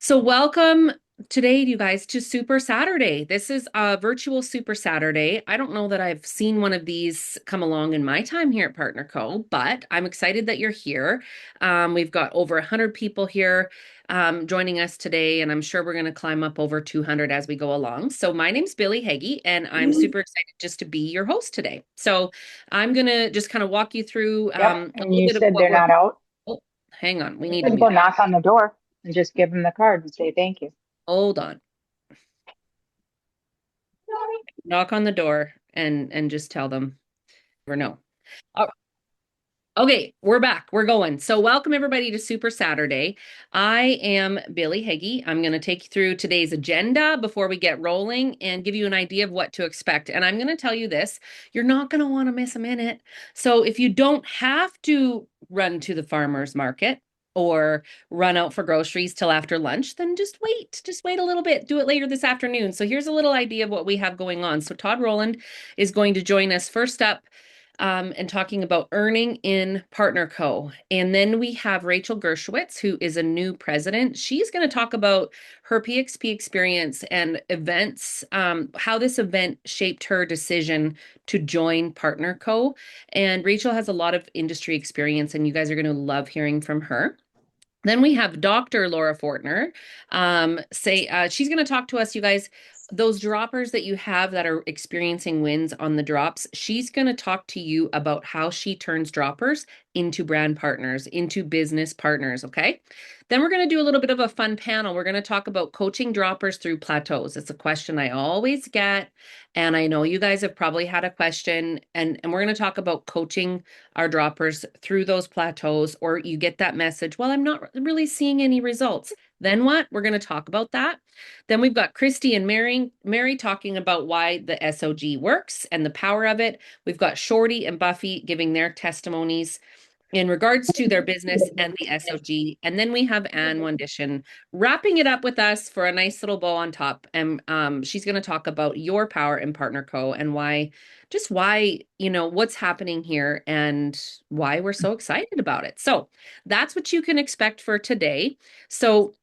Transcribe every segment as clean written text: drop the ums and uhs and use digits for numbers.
So, welcome today, you guys, to Super Saturday. This is a virtual Super Saturday. I don't know that I've seen one of these come along in my time here at Partner Co., but I'm excited that you're here. We've got over 100 people here joining us today, and I'm sure we're going to climb up over 200 as we go along. So, my name's Billie Heggie, and I'm super excited just to be your host today. So, I'm going to just kind of walk you through Yep. a And little you bit of said what they're we're. not out. Oh, hang on, we You need to can go mute. knock on the door and just give them the card and say thank you. Hold on. Knock on the door and just tell them or no. Oh, okay, we're back. We're going. So welcome everybody to Super Saturday. I am Billie Heggie. I'm going to take you through today's agenda before we get rolling and give you an idea of what to expect. And I'm going to tell you this, you're not going to want to miss a minute. So if you don't have to run to the farmer's market or run out for groceries till after lunch, then just wait. Just wait a little bit. Do it later this afternoon. So here's a little idea of what we have going on. So Todd Rowland is going to join us first up and talking about earning in Partner Co. And then we have Rachel Gershowitz, who is a new president. She's going to talk about her PXP experience and events, how this event shaped her decision to join Partner Co. And Rachel has a lot of industry experience, and you guys are going to love hearing from her. Then we have Dr. Laura Fortner. She's going to talk to us, you guys. Those droppers that you have that are experiencing wins on the drops, she's going to talk to you about how she turns droppers into brand partners, into business partners. Okay. Then we're going to do a little bit of a fun panel. We're going to talk about coaching droppers through plateaus. It's a question I always get. And I know you guys have probably had a question, and we're going to talk about coaching our droppers through those plateaus, or you get that message, well, I'm not really seeing any results. Then what? We're going to talk about that. Then we've got Christy and Mary talking about why the SOG works and the power of it. We've got Shorty and Buffy giving their testimonies in regards to their business and the SOG. And then we have Anne Wandishin wrapping it up with us for a nice little bow on top. And she's going to talk about your power in Partner Co. and why, what's happening here and why we're so excited about it. So that's what you can expect for today. So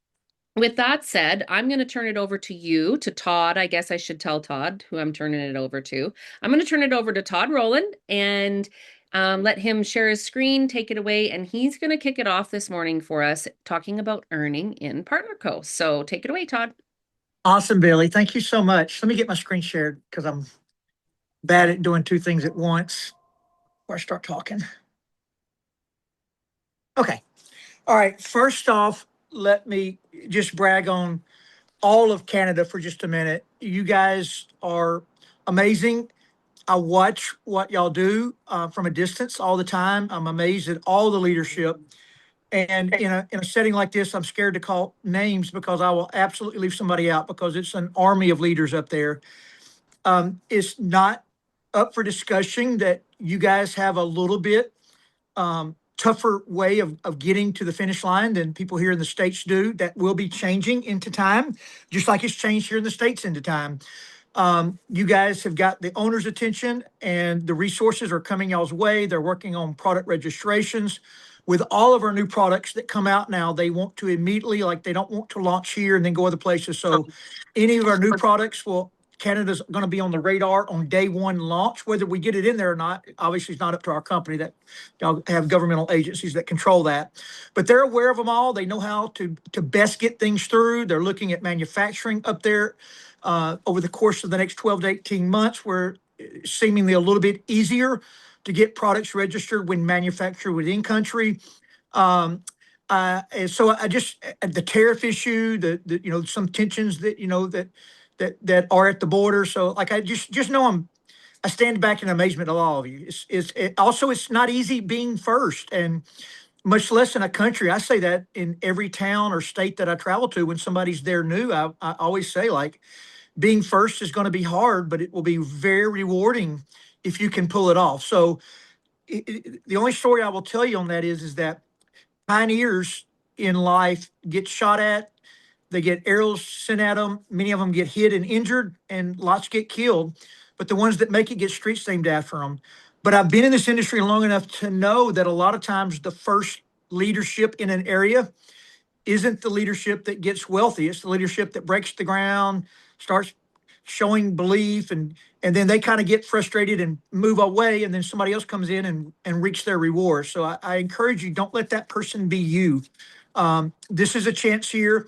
with that said, I'm going to turn it over to you, to Todd. I guess I should tell Todd who I'm turning it over to. I'm going to turn it over to Todd Rowland and let him share his screen, take it away. And he's going to kick it off this morning for us, talking about earning in Partner Co. So take it away, Todd. Awesome, Billie. Thank you so much. Let me get my screen shared because I'm bad at doing two things at once before I start talking. Okay. All right. First off, let me just brag on all of Canada for just a minute. You guys are amazing. I watch what y'all do from a distance all the time. I'm amazed at all the leadership. And in a setting like this, I'm scared to call names because I will absolutely leave somebody out because it's an army of leaders up there. It's not up for discussion that you guys have a little bit tougher way of getting to the finish line than people here in the States do. That will be changing into time, just like it's changed here in the States into time. You guys have got the owner's attention and the resources are coming y'all's way. They're working on product registrations. With all of our new products that come out now, they want to immediately, like they don't want to launch here and then go other places. So any of our new products Canada's going to be on the radar on day one launch. Whether we get it in there or not, obviously, it's not up to our company. That y'all have governmental agencies that control that, but they're aware of them all. They know how to best get things through. They're looking at manufacturing up there over the course of the next 12 to 18 months, where seemingly a little bit easier to get products registered when manufactured within country. And so I just the tariff issue, some tensions that are at the border. So like I just know I stand back in amazement of all of you. It's not easy being first, and much less in a country. I say that in every town or state that I travel to when somebody's there new. I always say, like, being first is going to be hard, but it will be very rewarding if you can pull it off. So the only story I will tell you on that is that pioneers in life get shot at, they get arrows sent at them. Many of them get hit and injured, and lots get killed. But the ones that make it get streets named after them. But I've been in this industry long enough to know that a lot of times the first leadership in an area isn't the leadership that gets wealthy. It's the leadership that breaks the ground, starts showing belief, and then they kind of get frustrated and move away, and then somebody else comes in and reach their reward. So I encourage you, don't let that person be you. This is a chance here,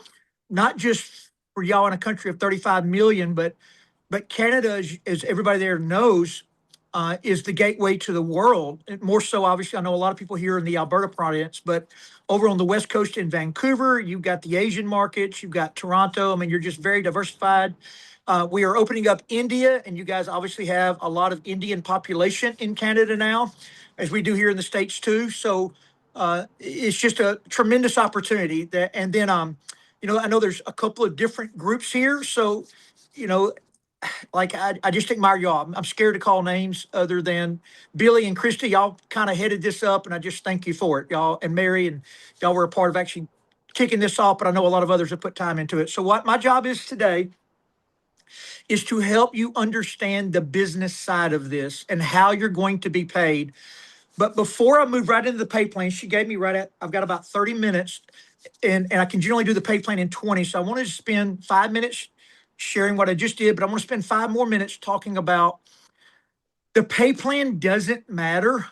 not just for y'all in a country of 35 million, but Canada, as everybody there knows, is the gateway to the world. And more so, obviously, I know a lot of people here in the Alberta province, but over on the West Coast in Vancouver, you've got the Asian markets, you've got Toronto. I mean, you're just very diversified. We are opening up India, and you guys obviously have a lot of Indian population in Canada now, as we do here in the States too. So it's just a tremendous opportunity. And then, I know there's a couple of different groups here. So, you know, like I just admire y'all. I'm scared to call names other than Billie and Christy. Y'all kind of headed this up, and I just thank you for it, y'all. And Mary, and y'all were a part of actually kicking this off, but I know a lot of others have put time into it. So what my job is today is to help you understand the business side of this and how you're going to be paid. But before I move right into the pay plan, she gave me I've got about 30 minutes, and I can generally do the pay plan in 20. So I wanted to spend 5 minutes sharing what I just did, but I want to spend 5 more minutes talking about the pay plan. Doesn't matter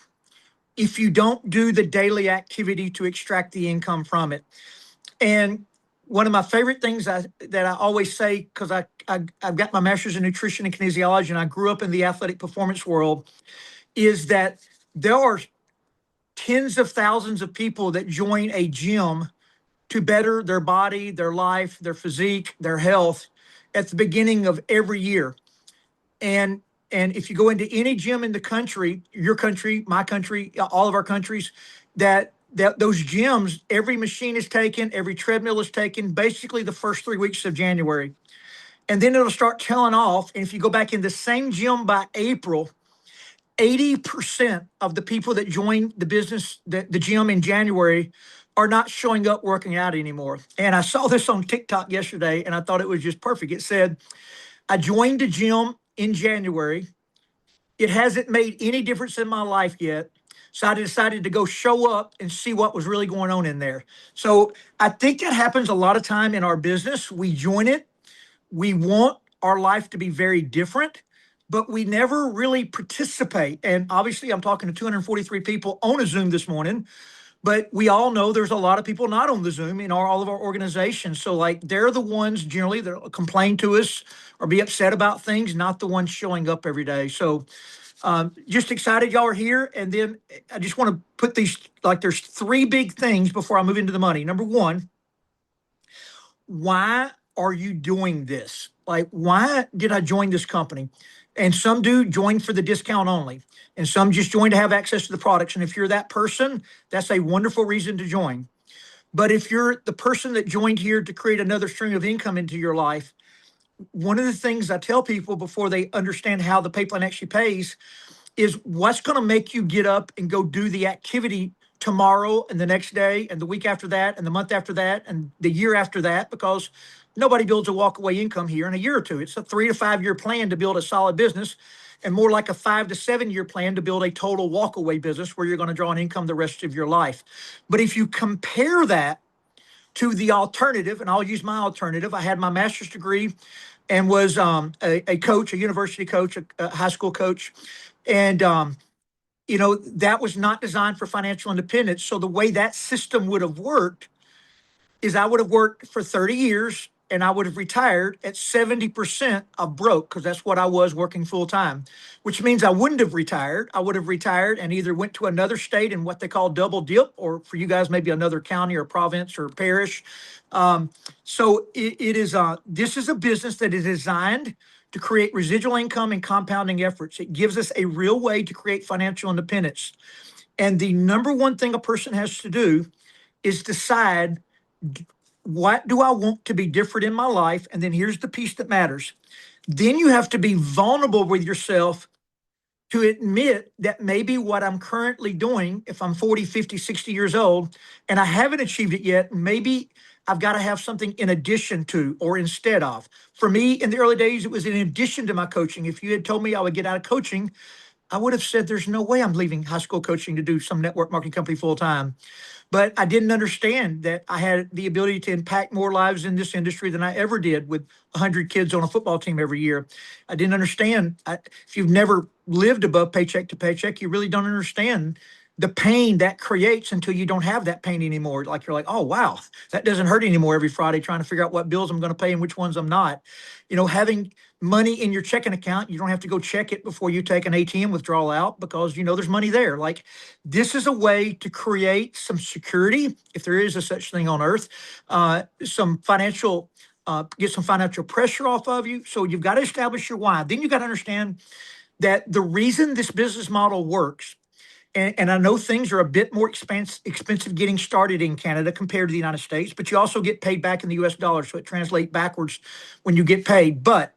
if you don't do the daily activity to extract the income from it. And one of my favorite things that I always say, because I've got my master's in nutrition and kinesiology, and I grew up in the athletic performance world, is that there are tens of thousands of people that join a gym to better their body, their life, their physique, their health at the beginning of every year. And if you go into any gym in the country, your country, my country, all of our countries, that those gyms, every machine is taken, every treadmill is taken, basically the first 3 weeks of January. And then it'll start tailing off. And if you go back in the same gym by April, 80% of the people that join the gym in January are not showing up working out anymore. And I saw this on TikTok yesterday, and I thought it was just perfect. It said, I joined the gym in January. It hasn't made any difference in my life yet. So I decided to go show up and see what was really going on in there. So I think that happens a lot of time in our business. We join it. We want our life to be very different, but we never really participate. And obviously, I'm talking to 243 people on a Zoom this morning, but we all know there's a lot of people not on the Zoom in all of our organizations. So, like, they're the ones generally that complain to us or be upset about things, not the ones showing up every day. So, just excited y'all are here. And then I just want to put these, like, there's three big things before I move into the money. Number one, why are you doing this? Like, why did I join this company? And some do join for the discount only, and some just join to have access to the products. And if you're that person, that's a wonderful reason to join. But if you're the person that joined here to create another stream of income into your life, one of the things I tell people before they understand how the pay plan actually pays is what's going to make you get up and go do the activity tomorrow and the next day and the week after that and the month after that and the year after that, because nobody builds a walkaway income here in a year or two. It's a 3 to 5 year plan to build a solid business, and more like a 5 to 7 year plan to build a total walkaway business where you're going to draw an income the rest of your life. But if you compare that to the alternative, and I'll use my alternative, I had my master's degree and was a coach, a university coach, a high school coach. And that was not designed for financial independence. So the way that system would have worked is I would have worked for 30 years and I would have retired at 70% of broke, because that's what I was working full time, which means I wouldn't have retired. I would have retired and either went to another state in what they call double dip, or for you guys, maybe another county or province or parish. So it is, this is a business that is designed to create residual income and compounding efforts. It gives us a real way to create financial independence. And the number one thing a person has to do is decide, what do I want to be different in my life? And then here's the piece that matters. Then you have to be vulnerable with yourself to admit that maybe what I'm currently doing, if I'm 40, 50, 60 years old, and I haven't achieved it yet, maybe I've got to have something in addition to or instead of. For me, in the early days, it was in addition to my coaching. If you had told me I would get out of coaching, I would have said, there's no way I'm leaving high school coaching to do some network marketing company full time. But I didn't understand that I had the ability to impact more lives in this industry than I ever did with 100 kids on a football team every year. I didn't understand. If you've never lived above paycheck to paycheck, you really don't understand the pain that creates until you don't have that pain anymore. Like you're like, oh, wow, that doesn't hurt anymore every Friday trying to figure out what bills I'm going to pay and which ones I'm not. Having money in your checking account, you don't have to go check it before you take an ATM withdrawal out because there's money there. Like, this is a way to create some security, if there is a such thing on earth, some financial, get some financial pressure off of you. So you've got to establish your why. Then you've got to understand that the reason this business model works, and I know things are a bit more expensive getting started in Canada compared to the United States, but you also get paid back in the US dollar, so it translates backwards when you get paid. But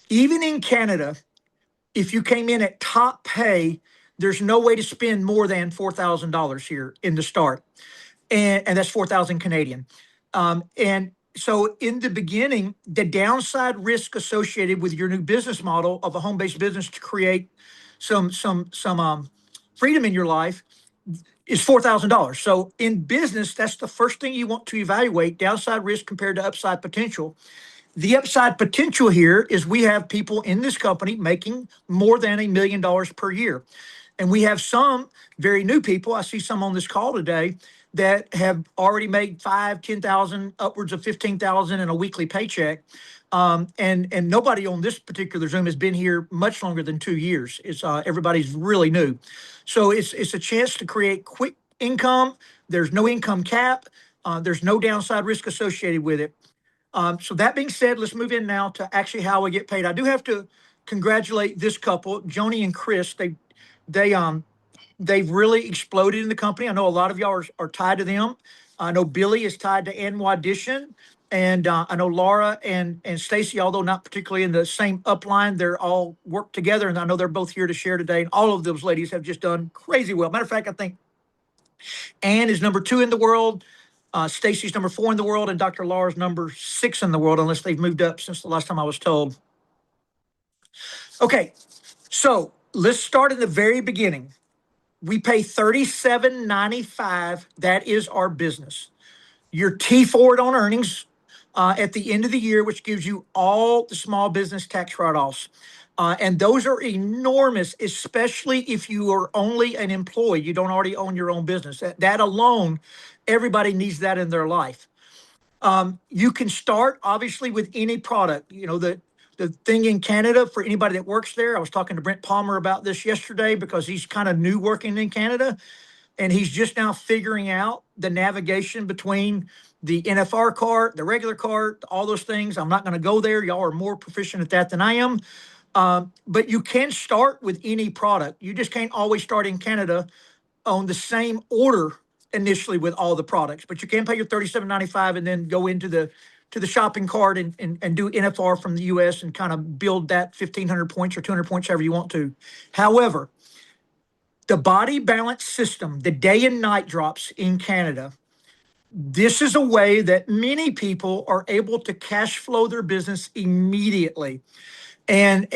even in Canada, if you came in at top pay, there's no way to spend more than $4,000 here in the start. And that's 4,000 Canadian. And so in the beginning, the downside risk associated with your new business model of a home-based business to create some freedom in your life is $4,000. So in business, that's the first thing you want to evaluate: downside risk compared to upside potential. The upside potential here is we have people in this company making more than $1 million per year. And we have some very new people. I see some on this call today that have already made 5, 10,000, upwards of 15,000 in a weekly paycheck. And nobody on this particular Zoom has been here much longer than 2 years. It's everybody's really new. So it's a chance to create quick income. There's no income cap. There's no downside risk associated with it. So that being said, let's move in now to actually how we get paid. I do have to congratulate this couple, Joni and Chris. They've really exploded in the company. I know a lot of y'all are tied to them. I know Billie is tied to Wandishin, and I know Laura and Stacy, although not particularly in the same upline, they're all work together, and I know they're both here to share today. And all of those ladies have just done crazy well. Matter of fact, I think Ann is number 2 in the world. Stacy's number 4 in the world, and Dr. Laura's number 6 in the world, unless they've moved up since the last time I was told. Okay, so let's start in the very beginning. We pay $37.95. That is our business. Your T forward on earnings at the end of the year, which gives you all the small business tax write-offs. And those are enormous, especially if you are only an employee. You don't already own your own business. That alone, everybody needs that in their life. You can start, obviously, with any product. The thing in Canada for anybody that works there, I was talking to Brent Palmer about this yesterday because he's kind of new working in Canada, and he's just now figuring out the navigation between the NFR cart, the regular cart, all those things. I'm not going to go there. Y'all are more proficient at that than I am. But you can start with any product. You just can't always start in Canada on the same order initially with all the products, but you can pay your $37.95 and then go into the shopping cart and do NFR from the US and kind of build that 1,500 points or 200 points, however you want to. However, the body balance system, the day and night drops in Canada, this is a way that many people are able to cash flow their business immediately. And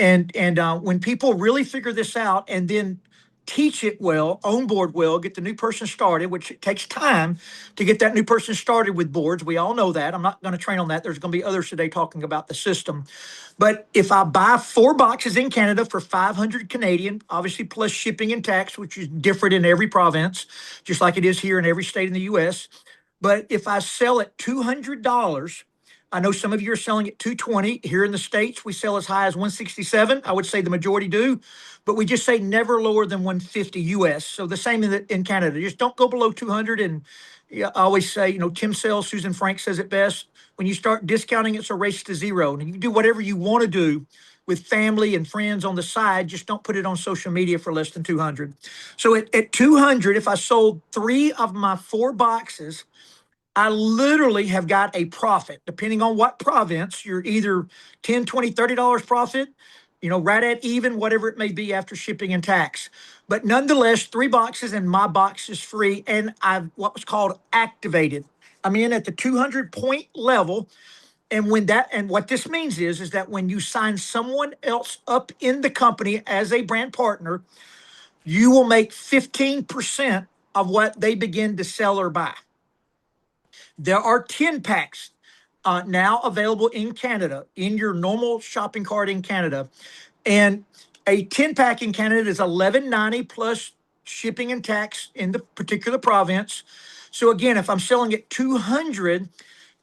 when people really figure this out and then teach it well, onboard well, get the new person started, which it takes time to get that new person started with boards. We all know that. I'm not going to train on that. There's going to be others today talking about the system. But if I buy 4 boxes in Canada for 500 Canadian, obviously plus shipping and tax, which is different in every province, just like it is here in every state in the US. But if I sell at $200, I know some of you are selling at $220. Here in the States, we sell as high as $167. I would say the majority do, but we just say never lower than $150 US. So the same in Canada. Just don't go below 200. And I always say, Tim Sells, Susan Frank says it best. When you start discounting, it's a race to zero. And you can do whatever you want to do with family and friends on the side. Just don't put it on social media for less than 200. So at 200, if I sold 3 of my 4 boxes, I literally have got a profit. Depending on what province, you're either $10, $20, $30 profit, right at even, whatever it may be after shipping and tax. But nonetheless, 3 boxes and my box is free, and I've what was called activated. I'm in at the 200 point level, And what this means is that when you sign someone else up in the company as a brand partner, you will make 15% of what they begin to sell or buy. There are 10 packs now available in Canada, in your normal shopping cart in Canada. And a 10 pack in Canada is $11.90 plus shipping and tax in the particular province. So again, if I'm selling at 200,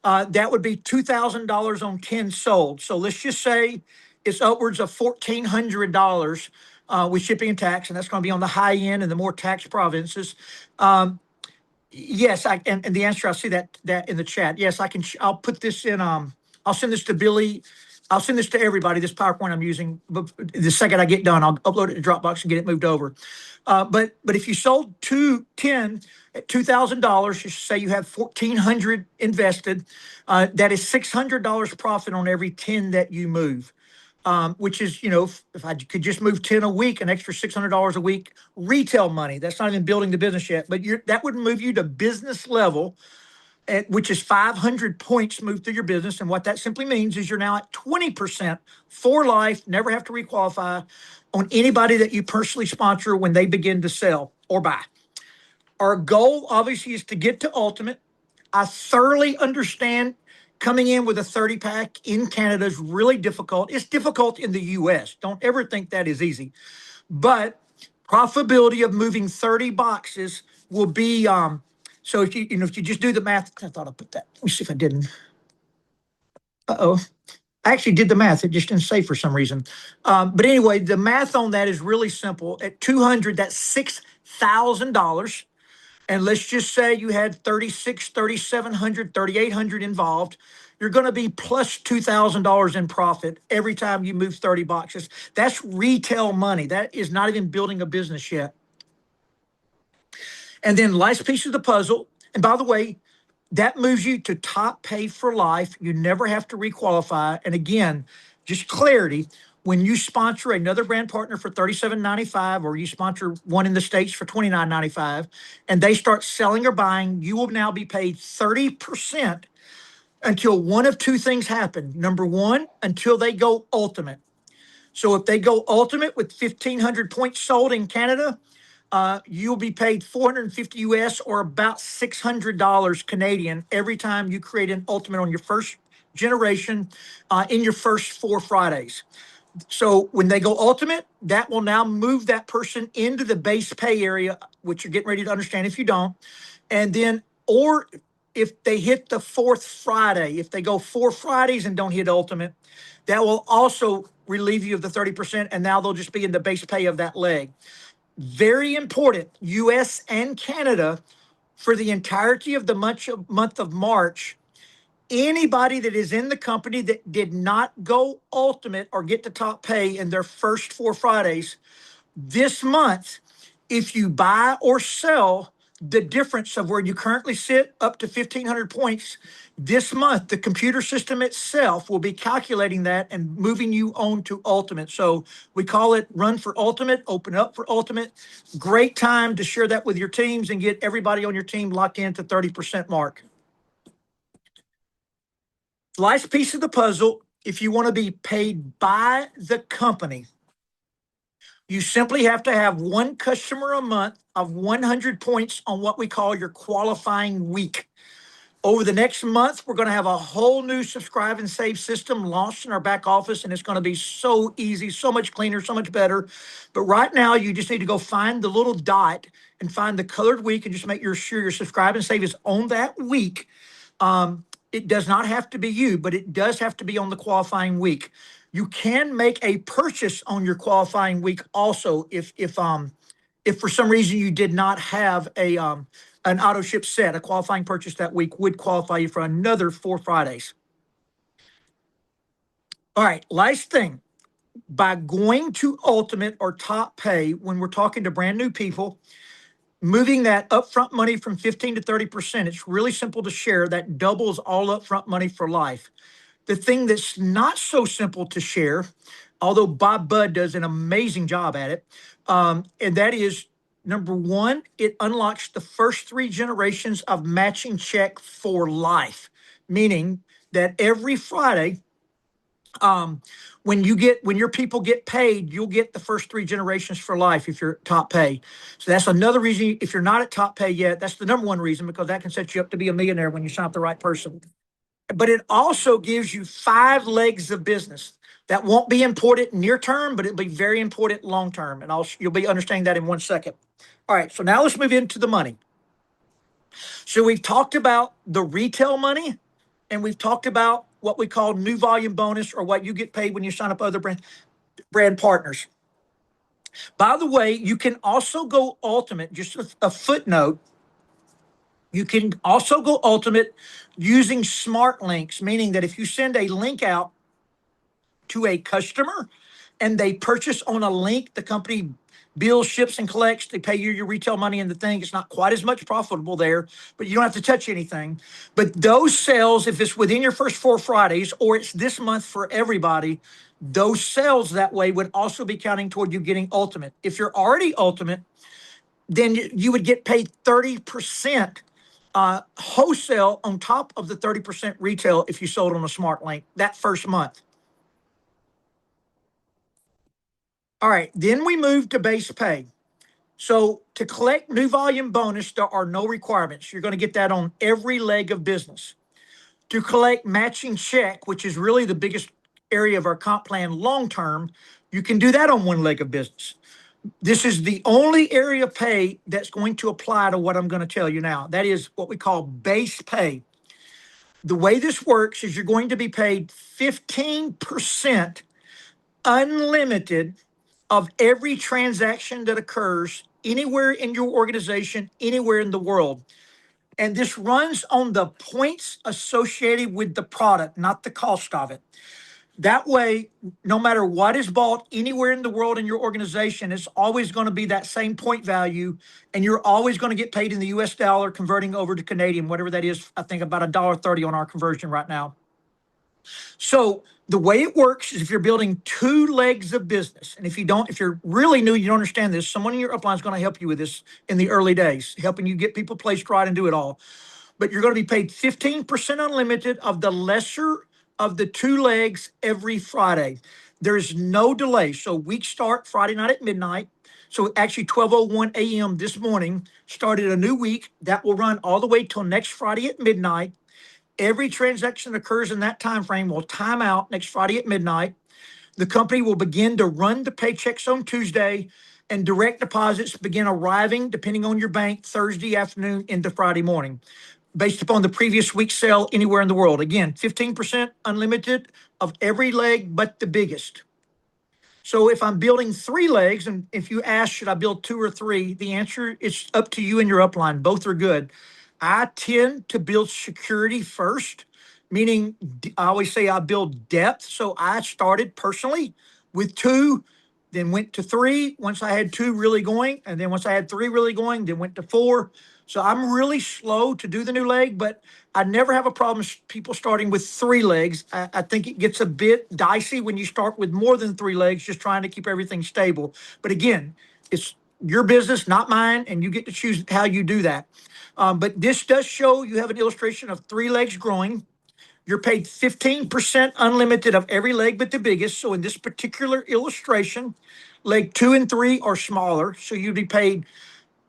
that would be $2,000 on 10 sold. So let's just say it's upwards of $1,400 with shipping and tax, and that's going to be on the high end and the more tax provinces. Yes, and the answer, I see that in the chat. Yes, I can. I'll put this in. I'll send this to Billie. I'll send this to everybody. This PowerPoint I'm using. But the second I get done, I'll upload it to Dropbox and get it moved over. But if you sold 10 at $2,000, just say you have 1,400 invested, that is $600 profit on every 10 that you move. Which is, if I could just move 10 a week, an extra $600 a week retail money. That's not even building the business yet, but that would move you to business level, which is 500 points moved through your business. And what that simply means is you're now at 20% for life, never have to requalify on anybody that you personally sponsor when they begin to sell or buy. Our goal, obviously, is to get to ultimate. I thoroughly understand coming in with a 30 pack in Canada is really difficult. It's difficult in the US. Don't ever think that is easy. But profitability of moving 30 boxes will be so if you just do the math. I thought I put that. Let me see if I didn't. Uh-oh. I actually did the math. It just didn't say for some reason. But anyway, the math on that is really simple. At 200, that's $6,000. And let's just say you had 36, 3,700, 3,800 involved. You're going to be plus $2,000 in profit every time you move 30 boxes. That's retail money. That is not even building a business yet. And then last piece of the puzzle. And by the way, that moves you to top pay for life. You never have to requalify. And again, just clarity, when you sponsor another brand partner for $37.95, or you sponsor one in the States for $29.95, and they start selling or buying, you will now be paid 30% until one of two things happen. Number one, until they go ultimate. So if they go ultimate with 1,500 points sold in Canada, you'll be paid 450 US or about $600 Canadian every time you create an ultimate on your first generation in your first 4 Fridays. So when they go ultimate, that will now move that person into the base pay area, which you're getting ready to understand if you don't. And then, or if they hit the 4th Friday, if they go 4 Fridays and don't hit ultimate, that will also relieve you of the 30%. And now they'll just be in the base pay of that leg. Very important, US and Canada, for the entirety of the month of March, anybody that is in the company that did not go ultimate or get the top pay in their first 4 Fridays this month, if you buy or sell the difference of where you currently sit up to 1,500 points this month, the computer system itself will be calculating that and moving you on to ultimate. So we call it run for ultimate, open up for ultimate. Great time to share that with your teams and get everybody on your team locked into 30% mark. Last piece of the puzzle, if you want to be paid by the company, you simply have to have one customer a month of 100 points on what we call your qualifying week. Over the next month, we're going to have a whole new subscribe and save system launched in our back office, and it's going to be so easy, so much cleaner, so much better. But right now, you just need to go find the little dot and find the colored week and just make sure your subscribe and save is on that week. It does not have to be you, but it does have to be on the qualifying week. You can make a purchase on your qualifying week also if for some reason you did not have an auto ship set. A qualifying purchase that week would qualify you for another 4 Fridays. All right, last thing. By going to ultimate or top pay, when we're talking to brand new people, moving that upfront money from 15 to 30%, it's really simple to share. That doubles all upfront money for life. The thing that's not so simple to share, although Bob Budd does an amazing job at it, and that is, number one, it unlocks the first 3 generations of matching check for life, meaning that every Friday, when your people get paid, you'll get the first 3 generations for life if you're at top pay. So that's another reason. If you're not at top pay yet, that's the number one reason, because that can set you up to be a millionaire when you sign up the right person. But it also gives you 5 legs of business that won't be important near term, but it'll be very important long term. And you'll be understanding that in 1 second. All right, so now let's move into the money. So we've talked about the retail money, and we've talked about what we call new volume bonus, or what you get paid when you sign up other brand partners. By the way, you can also go ultimate, just a footnote. You can also go ultimate using smart links, meaning that if you send a link out to a customer and they purchase on a link, the company bills, ships, and collects. They pay you your retail money and the thing. It's not quite as much profitable there, but you don't have to touch anything. But those sales, if it's within your first 4 Fridays, or it's this month for everybody, those sales that way would also be counting toward you getting ultimate. If you're already ultimate, then you would get paid 30% wholesale on top of the 30% retail if you sold on a smart link that first month. All right, then we move to base pay. So to collect new volume bonus, there are no requirements. You're going to get that on every leg of business. To collect matching check, which is really the biggest area of our comp plan long term, you can do that on 1 leg of business. This is the only area of pay that's going to apply to what I'm going to tell you now. That is what we call base pay. The way this works is you're going to be paid 15% unlimited of every transaction that occurs anywhere in your organization, anywhere in the world. And this runs on the points associated with the product, not the cost of it. That way, no matter what is bought anywhere in the world in your organization, it's always going to be that same point value, and you're always going to get paid in the US dollar, converting over to Canadian, whatever that is. I think about $1.30 on our conversion right now. So the way it works is if you're building 2 legs of business, and if you're really new, you don't understand this, someone in your upline is going to help you with this in the early days, helping you get people placed right and do it all. But you're going to be paid 15% unlimited of the lesser of the 2 legs every Friday. There's no delay. So weeks start Friday night at midnight. So actually 12:01 a.m. this morning started a new week that will run all the way till next Friday at midnight. Every transaction that occurs in that time frame will time out next Friday at midnight. The company will begin to run the paychecks on Tuesday, and direct deposits begin arriving, depending on your bank, Thursday afternoon into Friday morning, based upon the previous week's sale anywhere in the world. Again, 15% unlimited of every leg but the biggest. So if I'm building 3 legs, and if you ask, should I build 2 or 3? The answer is up to you and your upline. Both are good. I tend to build security first, meaning I always say I build depth. So I started personally with 2, then went to 3 once I had 2 really going. And then once I had 3 really going, then went to 4. So I'm really slow to do the new leg, but I never have a problem people starting with 3 legs. I think it gets a bit dicey when you start with more than 3 legs, just trying to keep everything stable. But again, it's your business, not mine, and you get to choose how you do that. But this does show you have an illustration of 3 legs growing. You're paid 15% unlimited of every leg but the biggest. So in this particular illustration, leg 2 and 3 are smaller. So you'd be paid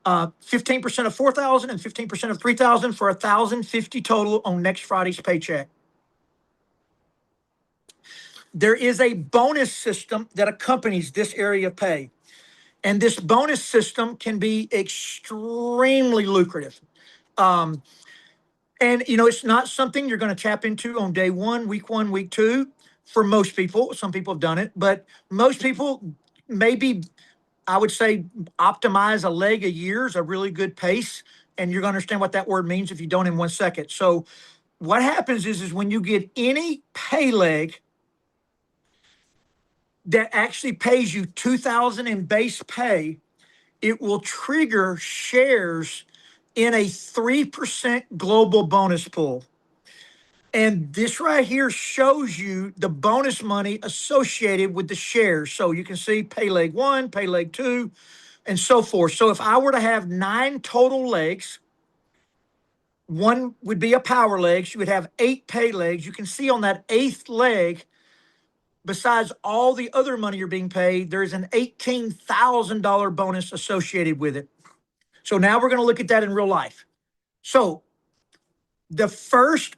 15% of 4,000 and 15% of 3,000 for 1,050 total on next Friday's paycheck. There is a bonus system that accompanies this area of pay. And this bonus system can be extremely lucrative. And, it's not something you're going to tap into on day 1, week 1, week 2 for most people. Some people have done it, but most people maybe, I would say, optimize a leg a year is a really good pace. And you're going to understand what that word means if you don't in 1 second. So what happens is when you get any pay leg that actually pays you 2,000 in base pay, it will trigger shares in a 3% global bonus pool. And this right here shows you the bonus money associated with the shares. So you can see pay leg 1, pay leg 2, and so forth. So if I were to have 9 total legs, one would be a power leg. So you would have 8 pay legs. You can see on that 8th leg, besides all the other money you're being paid, there's an $18,000 bonus associated with it. So now we're going to look at that in real life. So the first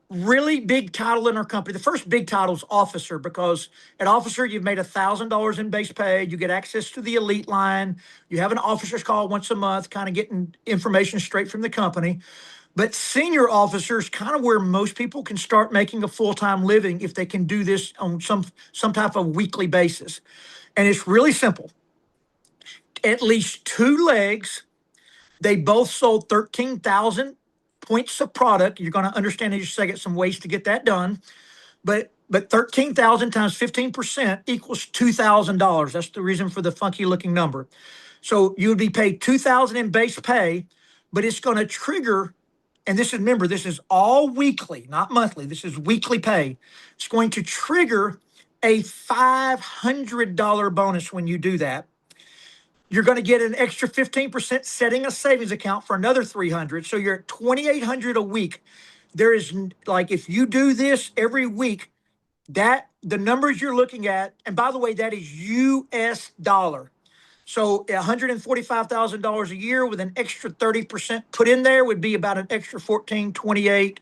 really big title in our company, the first big title is officer, because at officer, you've made $1,000 in base pay. You get access to the elite line. You have an officer's call once a month, kind of getting information straight from the company. But senior officers, kind of where most people can start making a full-time living if they can do this on some type of weekly basis. And it's really simple. At least 2 legs. They both sold 13,000 points of product. You're going to understand in just a second some ways to get that done. But 13,000 times 15% equals $2,000. That's the reason for the funky looking number. So you would be paid 2,000 in base pay, but it's going to trigger, and this is, remember, this is all weekly, not monthly. This is weekly pay. It's going to trigger a $500 bonus when you do that. You're going to get an extra 15% setting a savings account for another 300. So you're at 2,800 a week. There is, like, if you do this every week, that the numbers you're looking at, and by the way, that is US dollar. So $145,000 a year with an extra 30% put in there would be about an extra 14, 28,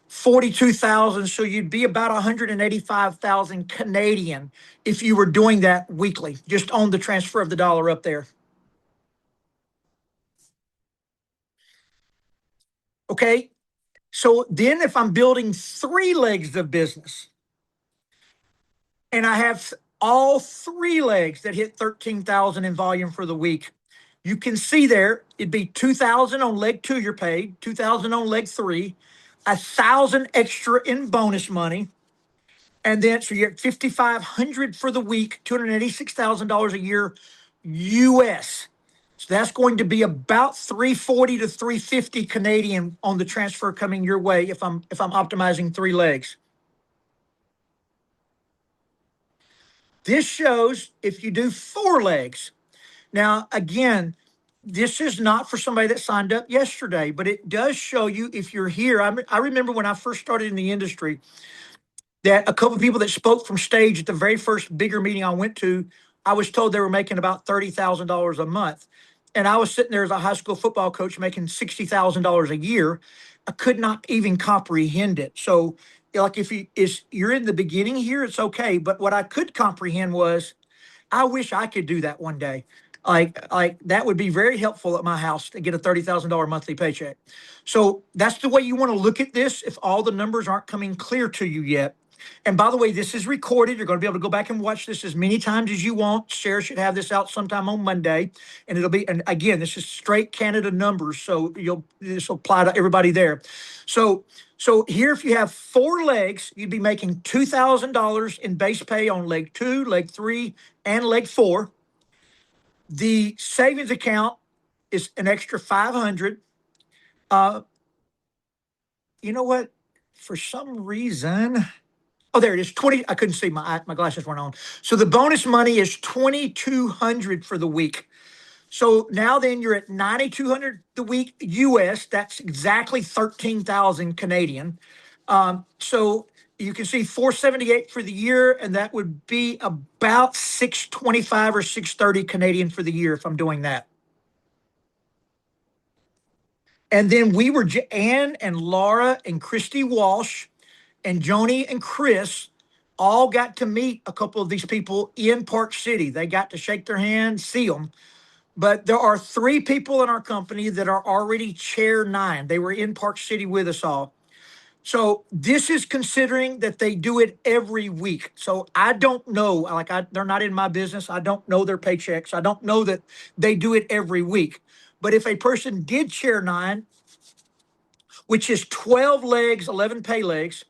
42,000. So you'd be about 185,000 Canadian if you were doing that weekly, just on the transfer of the dollar up there. Okay. So then if I'm building 3 legs of business and I have all 3 legs that hit 13,000 in volume for the week, you can see there it'd be 2,000 on leg 2 you're paid, 2,000 on leg 3, 1,000 extra in bonus money. And then so you're at 5,500 for the week, $286,000 a year US. So that's going to be about 340 to 350 Canadian on the transfer coming your way if I'm optimizing 3 legs. This shows if you do 4 legs. Now, again, this is not for somebody that signed up yesterday, but it does show you if you're here. I remember when I first started in the industry that a couple of people that spoke from stage at the very first bigger meeting I went to, I was told they were making about $30,000 a month. And I was sitting there as a high school football coach making $60,000 a year. I could not even comprehend it. So, like, if you're in the beginning here, it's okay. But what I could comprehend was, I wish I could do that one day. Like that would be very helpful at my house to get a $30,000 monthly paycheck. So that's the way you want to look at this if all the numbers aren't coming clear to you yet. And by the way, this is recorded. You're going to be able to go back and watch this as many times as you want. Sarah should have this out sometime on Monday. And it'll be, and again, this is straight Canada numbers. So this will apply to everybody there. So here, if you have 4 legs, you'd be making $2,000 in base pay on leg 2, leg 3, and leg 4. The savings account is an extra 500. You know what? For some reason, oh, there it is. 20. I couldn't see, my glasses weren't on. So the bonus money is 2,200 for the week. So now then you're at 9,200 the week US. That's exactly 13,000 Canadian. So you can see 478 for the year, and that would be about 625 or 630 Canadian for the year if I'm doing that. And then we were Ann and Laura and Christy Walsh and Joni and Chris all got to meet a couple of these people in Park City. They got to shake their hands, see them. But there are 3 people in our company that are already chair 9. They were in Park City with us all. So this is considering that they do it every week. So I don't know, they're not in my business. I don't know their paychecks. I don't know that they do it every week. But if a person did chair 9, which is 12 legs, 11 pay legs,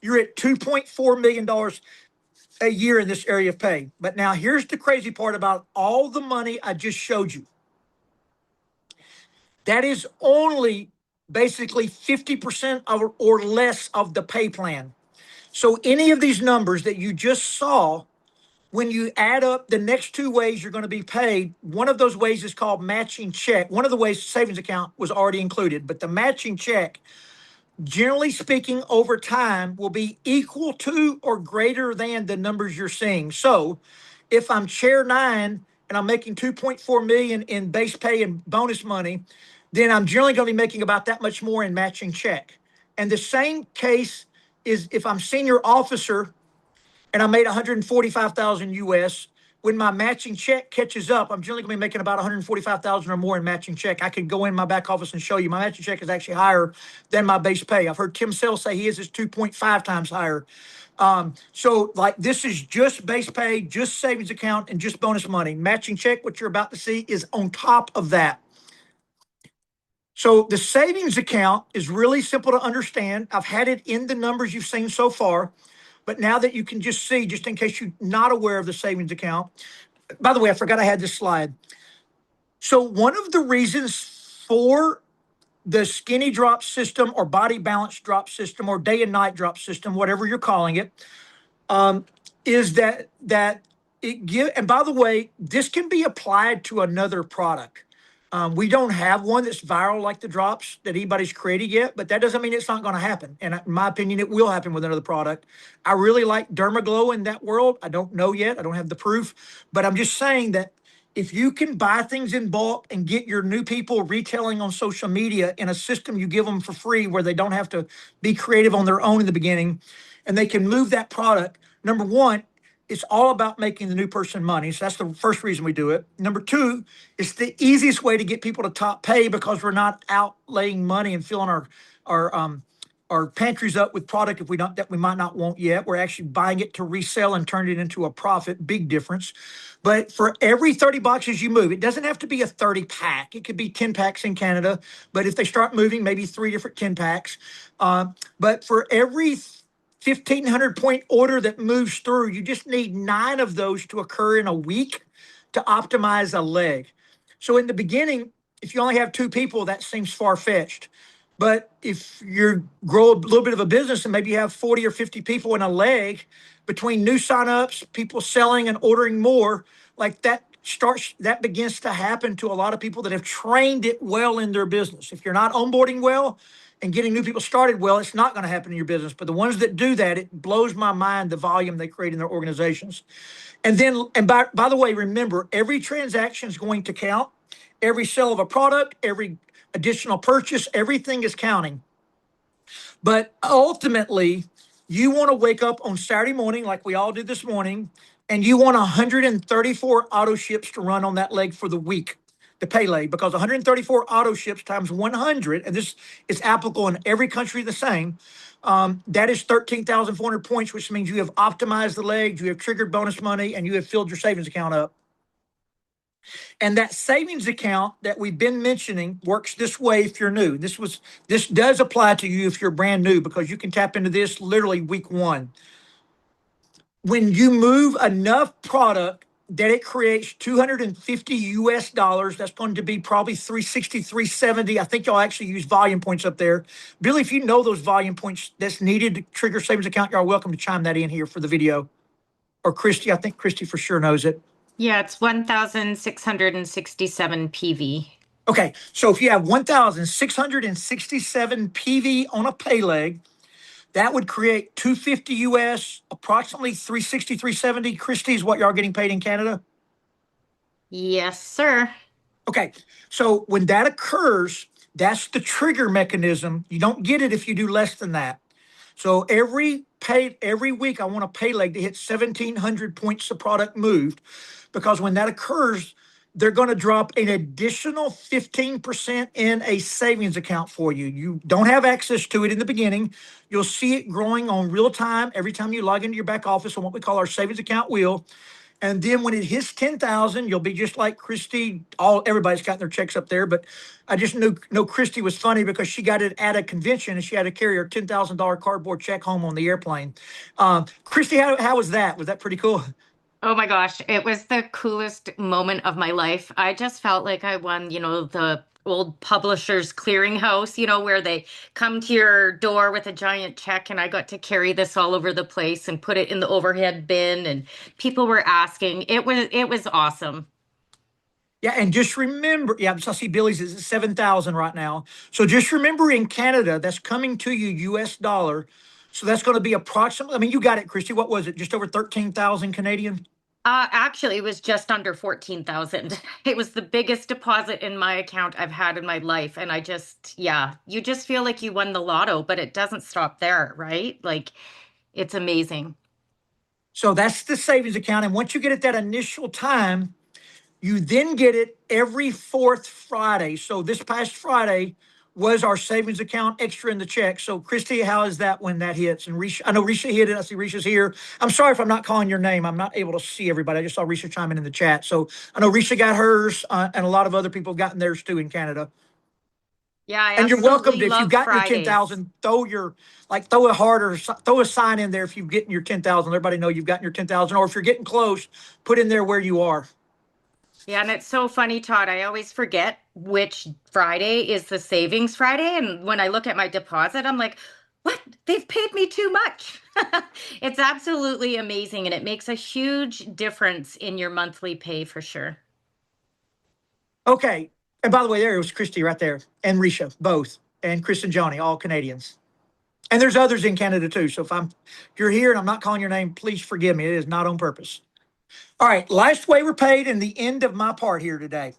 you're at $2.4 million a year in this area of pay. But now here's the crazy part about all the money I just showed you. That is only basically 50% or less of the pay plan. So any of these numbers that you just saw when you add up the next two ways you're going to be paid, one of those ways is called matching check. One of the ways savings account was already included, but the matching check, generally speaking, over time will be equal to or greater than the numbers you're seeing. So if I'm chair nine and I'm making 2.4 million in base pay and bonus money, then I'm generally going to be making about that much more in matching check. And the same case is if I'm senior officer and I made 145,000 US. When my matching check catches up, I'm generally going to be making about 145,000 or more in matching check. I could go in my back office and show you my matching check is actually higher than my base pay. I've heard Tim Sales say his is 2.5 times higher. So like this is just base pay, just savings account, and just bonus money. Matching check, what you're about to see, is on top of that. So the savings account is really simple to understand. I've had it in the numbers you've seen so far. But now that you can just see, just in case you're not aware of the savings account, by the way, I forgot I had this slide. So one of the reasons for the skinny drop system or body balance drop system or day and night drop system, whatever you're calling it, is that it give. And by the way, this can be applied to another product. We don't have one that's viral like the drops that anybody's created yet, but that doesn't mean it's not going to happen. And in my opinion, it will happen with another product. I really like Dermaglow in that world. I don't know yet. I don't have the proof, but I'm just saying that if you can buy things in bulk and get your new people retailing on social media in a system you give them for free where they don't have to be creative on their own in the beginning, and they can move that product, number one, it's all about making the new person money. So that's the first reason we do it. Number two, it's the easiest way to get people to top pay because we're not outlaying money and filling our pantries up with product if we don't that we might not want yet. We're actually buying it to resell and turn it into a profit. Big difference. But for every 30 boxes you move, it doesn't have to be a 30 pack. It could be 10 packs in Canada. But if they start moving, maybe three different 10 packs. But for every 1,500 point order that moves through, you just need 9 of those to occur in a week to optimize a leg. So in the beginning, if you only have 2 people, that seems far fetched. But if you grow a little bit of a business and maybe you have 40 or 50 people in a leg, between new signups, people selling and ordering more, like that begins to happen to a lot of people that have trained it well in their business. If you're not onboarding well and getting new people started well, it's not going to happen in your business. But the ones that do that, it blows my mind the volume they create in their organizations. And by the way, remember, every transaction is going to count. Every sale of a product, every additional purchase, everything is counting. But ultimately, you want to wake up on Saturday morning, like we all did this morning, and you want 134 auto ships to run on that leg for the week, the pay leg, because 134 auto ships times 100, and this is applicable in every country the same. That is 13,400 points, which means you have optimized the leg, you have triggered bonus money, and you have filled your savings account up. And that savings account that we've been mentioning works this way if you're new. This does apply to you if you're brand new because you can tap into this literally week 1. When you move enough product that it creates 250 US dollars, that's going to be probably 360, 370. I think y'all actually use volume points up there. Billie, if you know those volume points that's needed to trigger savings account, you're welcome to chime that in here for the video. Or Christy, I think Christy for sure knows it. Yeah, it's 1,667 PV. Okay, so if you have 1,667 PV on a pay leg, that would create 250 US, approximately 360, 370. Christy, is what y'all getting paid in Canada? Yes, sir. Okay, so when that occurs, that's the trigger mechanism. You don't get it if you do less than that. So every week, I want a pay leg to hit 1,700 points of product moved, because when that occurs, they're going to drop an additional 15% in a savings account for you. You don't have access to it in the beginning. You'll see it growing on real time every time you log into your back office on what we call our savings account wheel. And then when it hits 10,000, you'll be just like Christy. Everybody's gotten their checks up there, but I just know Christy was funny because she got it at a convention and she had to carry her $10,000 cardboard check home on the airplane. Christy, how was that? Was that pretty cool? Oh my gosh, it was the coolest moment of my life. I just felt like I won, the old Publishers Clearinghouse, where they come to your door with a giant check, and I got to carry this all over the place and put it in the overhead bin, and people were asking. It was awesome. Yeah, and just remember, yeah, so I see Billie's is at 7,000 right now. So just remember in Canada, that's coming to you US dollar. So that's going to be approximately, I mean, you got it, Christy. What was it? Just over 13,000 Canadian? Actually, it was just under 14,000. It was the biggest deposit in my account I've had in my life. And yeah, you just feel like you won the lotto, but it doesn't stop there, right? Like, it's amazing. So that's the savings account. And once you get at that initial time, you then get it every fourth Friday. So this past Friday was our savings account extra in the check. So Christy, how is that when that hits? And Risha, I know Risha hit it. I see Risha's here. I'm sorry if I'm not calling your name. I'm not able to see everybody. I just saw Risha chiming in the chat. So I know Risha got hers, and a lot of other people have gotten theirs too in Canada. Yeah, I And you're welcome absolutely to, if you've love gotten your Fridays. 10,000, throw a heart or throw a sign in there if you've getting your 10,000. Everybody know you've gotten your 10,000. Or if you're getting close, put in there where you are. Yeah, and it's so funny, Todd. I always forget which Friday is the savings Friday. And when I look at my deposit, I'm like, what? They've paid me too much. It's absolutely amazing. And it makes a huge difference in your monthly pay for sure. Okay. And by the way, there it was Christy right there, and Risha, both, and Chris and Johnny, all Canadians. And there's others in Canada too. So if you're here and I'm not calling your name, please forgive me. It is not on purpose. All right. Last way we're paid and the end of my part here today.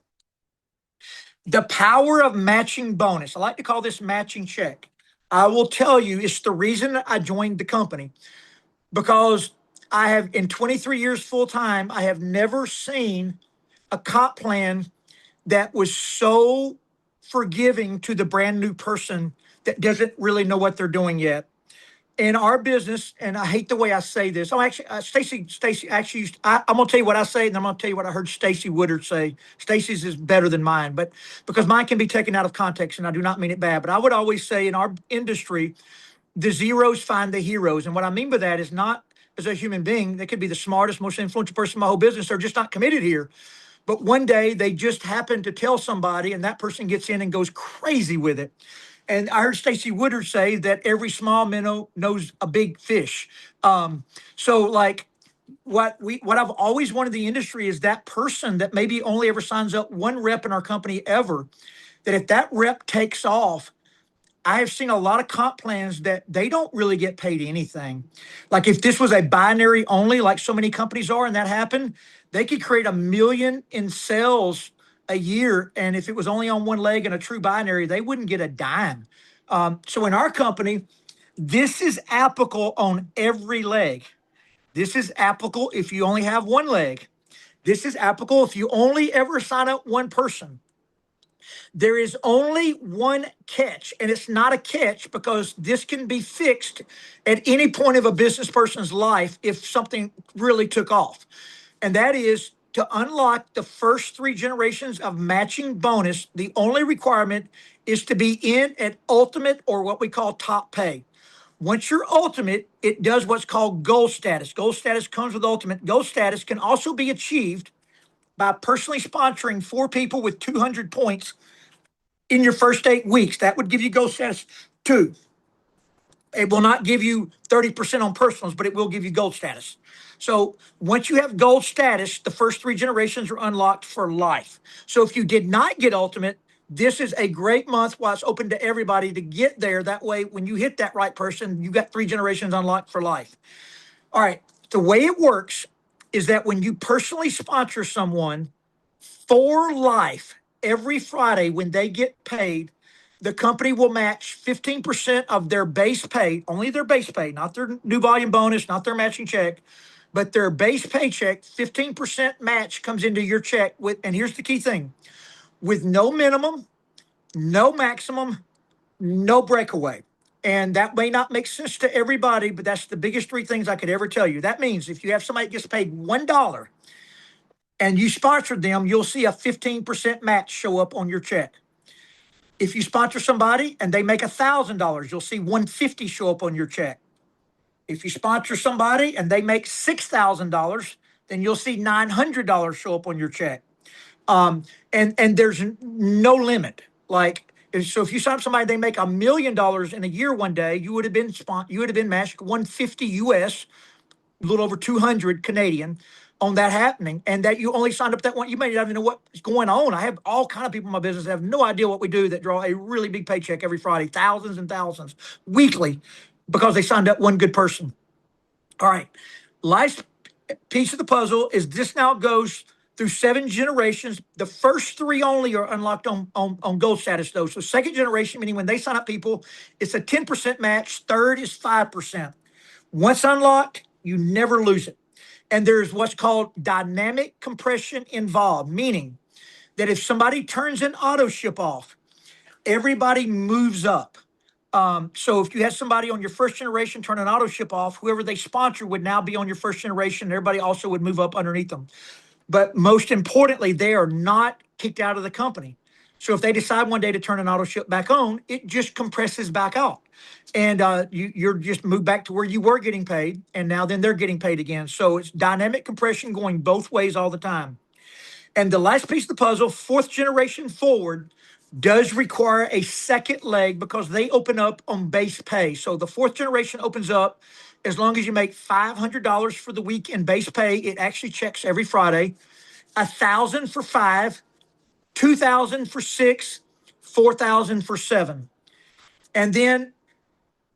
The power of matching bonus. I like to call this matching check. I will tell you, it's the reason I joined the company because I have, in 23 years full time, I have never seen a comp plan that was so forgiving to the brand new person that doesn't really know what they're doing yet. In our business, and I hate the way I say this. Oh, actually, Stacy actually I'm gonna tell you what I say, and I'm gonna tell you what I heard Stacy Woodard say. Stacy's is better than mine, but because mine can be taken out of context, and I do not mean it bad. But I would always say in our industry, the zeros find the heroes, and what I mean by that is not as a human being. They could be the smartest, most influential person in my whole business. They're just not committed here. But one day they just happen to tell somebody, and that person gets in and goes crazy with it. And I heard Stacy Woodard say that every small minnow knows a big fish. So like what I've always wanted in the industry is that person that maybe only ever signs up one rep in our company ever, that if that rep takes off, I have seen a lot of comp plans that they don't really get paid anything. Like if this was a binary only, like so many companies are, and that happened, they could create 1 million in sales a year. And if it was only on one leg and a true binary, they wouldn't get a dime. So in our company, this is applicable on every leg. This is applicable if you only have one leg. This is applicable if you only ever sign up one person. There is only one catch, and it's not a catch because this can be fixed at any point of a business person's life if something really took off. And that is to unlock the first three generations of matching bonus. The only requirement is to be in at ultimate or what we call top pay. Once you're ultimate, it does what's called gold status. Gold status comes with ultimate. Gold status can also be achieved by personally sponsoring 4 people with 200 points in your first 8 weeks. That would give you gold status two. It will not give you 30% on personals, but it will give you gold status. So once you have gold status, the first three generations are unlocked for life. So if you did not get ultimate, this is a great month while it's open to everybody to get there. That way, when you hit that right person, you got three generations unlocked for life. All right. The way it works is that when you personally sponsor someone for life, every Friday when they get paid, the company will match 15% of their base pay, only their base pay, not their new volume bonus, not their matching check, but their base paycheck. 15% match comes into your check with, and here's the key thing, with no minimum, no maximum, no breakaway. And that may not make sense to everybody, but that's the biggest three things I could ever tell you. That means if you have somebody that gets paid $1 and you sponsored them, you'll see a 15% match show up on your check. If you sponsor somebody and they make $1,000, you'll see 150 show up on your check. If you sponsor somebody and they make $6,000, then you'll see $900 show up on your check. And there's no limit. Like, so if you sign up somebody, they make $1 million in a year one day, you would have been matched 150 US, a little over 200 Canadian on that happening. And that you only signed up that one. You may not even know what's going on. I have all kind of people in my business that have no idea what we do that draw a really big paycheck every Friday, thousands and thousands weekly because they signed up one good person. All right. Last piece of the puzzle is this now goes through 7 generations. The first three only are unlocked on gold status, though. So, second generation, meaning when they sign up people, it's a 10% match. Third is 5%. Once unlocked, you never lose it. And there's what's called dynamic compression involved, meaning that if somebody turns an auto ship off, everybody moves up. So if you had somebody on your first generation turn an auto ship off, whoever they sponsor would now be on your first generation. And everybody also would move up underneath them. But most importantly, they are not kicked out of the company. So if they decide one day to turn an auto ship back on, it just compresses back out. And you're just moved back to where you were getting paid. And now then they're getting paid again. So it's dynamic compression going both ways all the time. And the last piece of the puzzle, fourth generation forward, does require a second leg because they open up on base pay. So the fourth generation opens up as long as you make $500 for the week in base pay. It actually checks every Friday. 1,000 for 5, 2,000 for 6, 4,000 for 7. And then,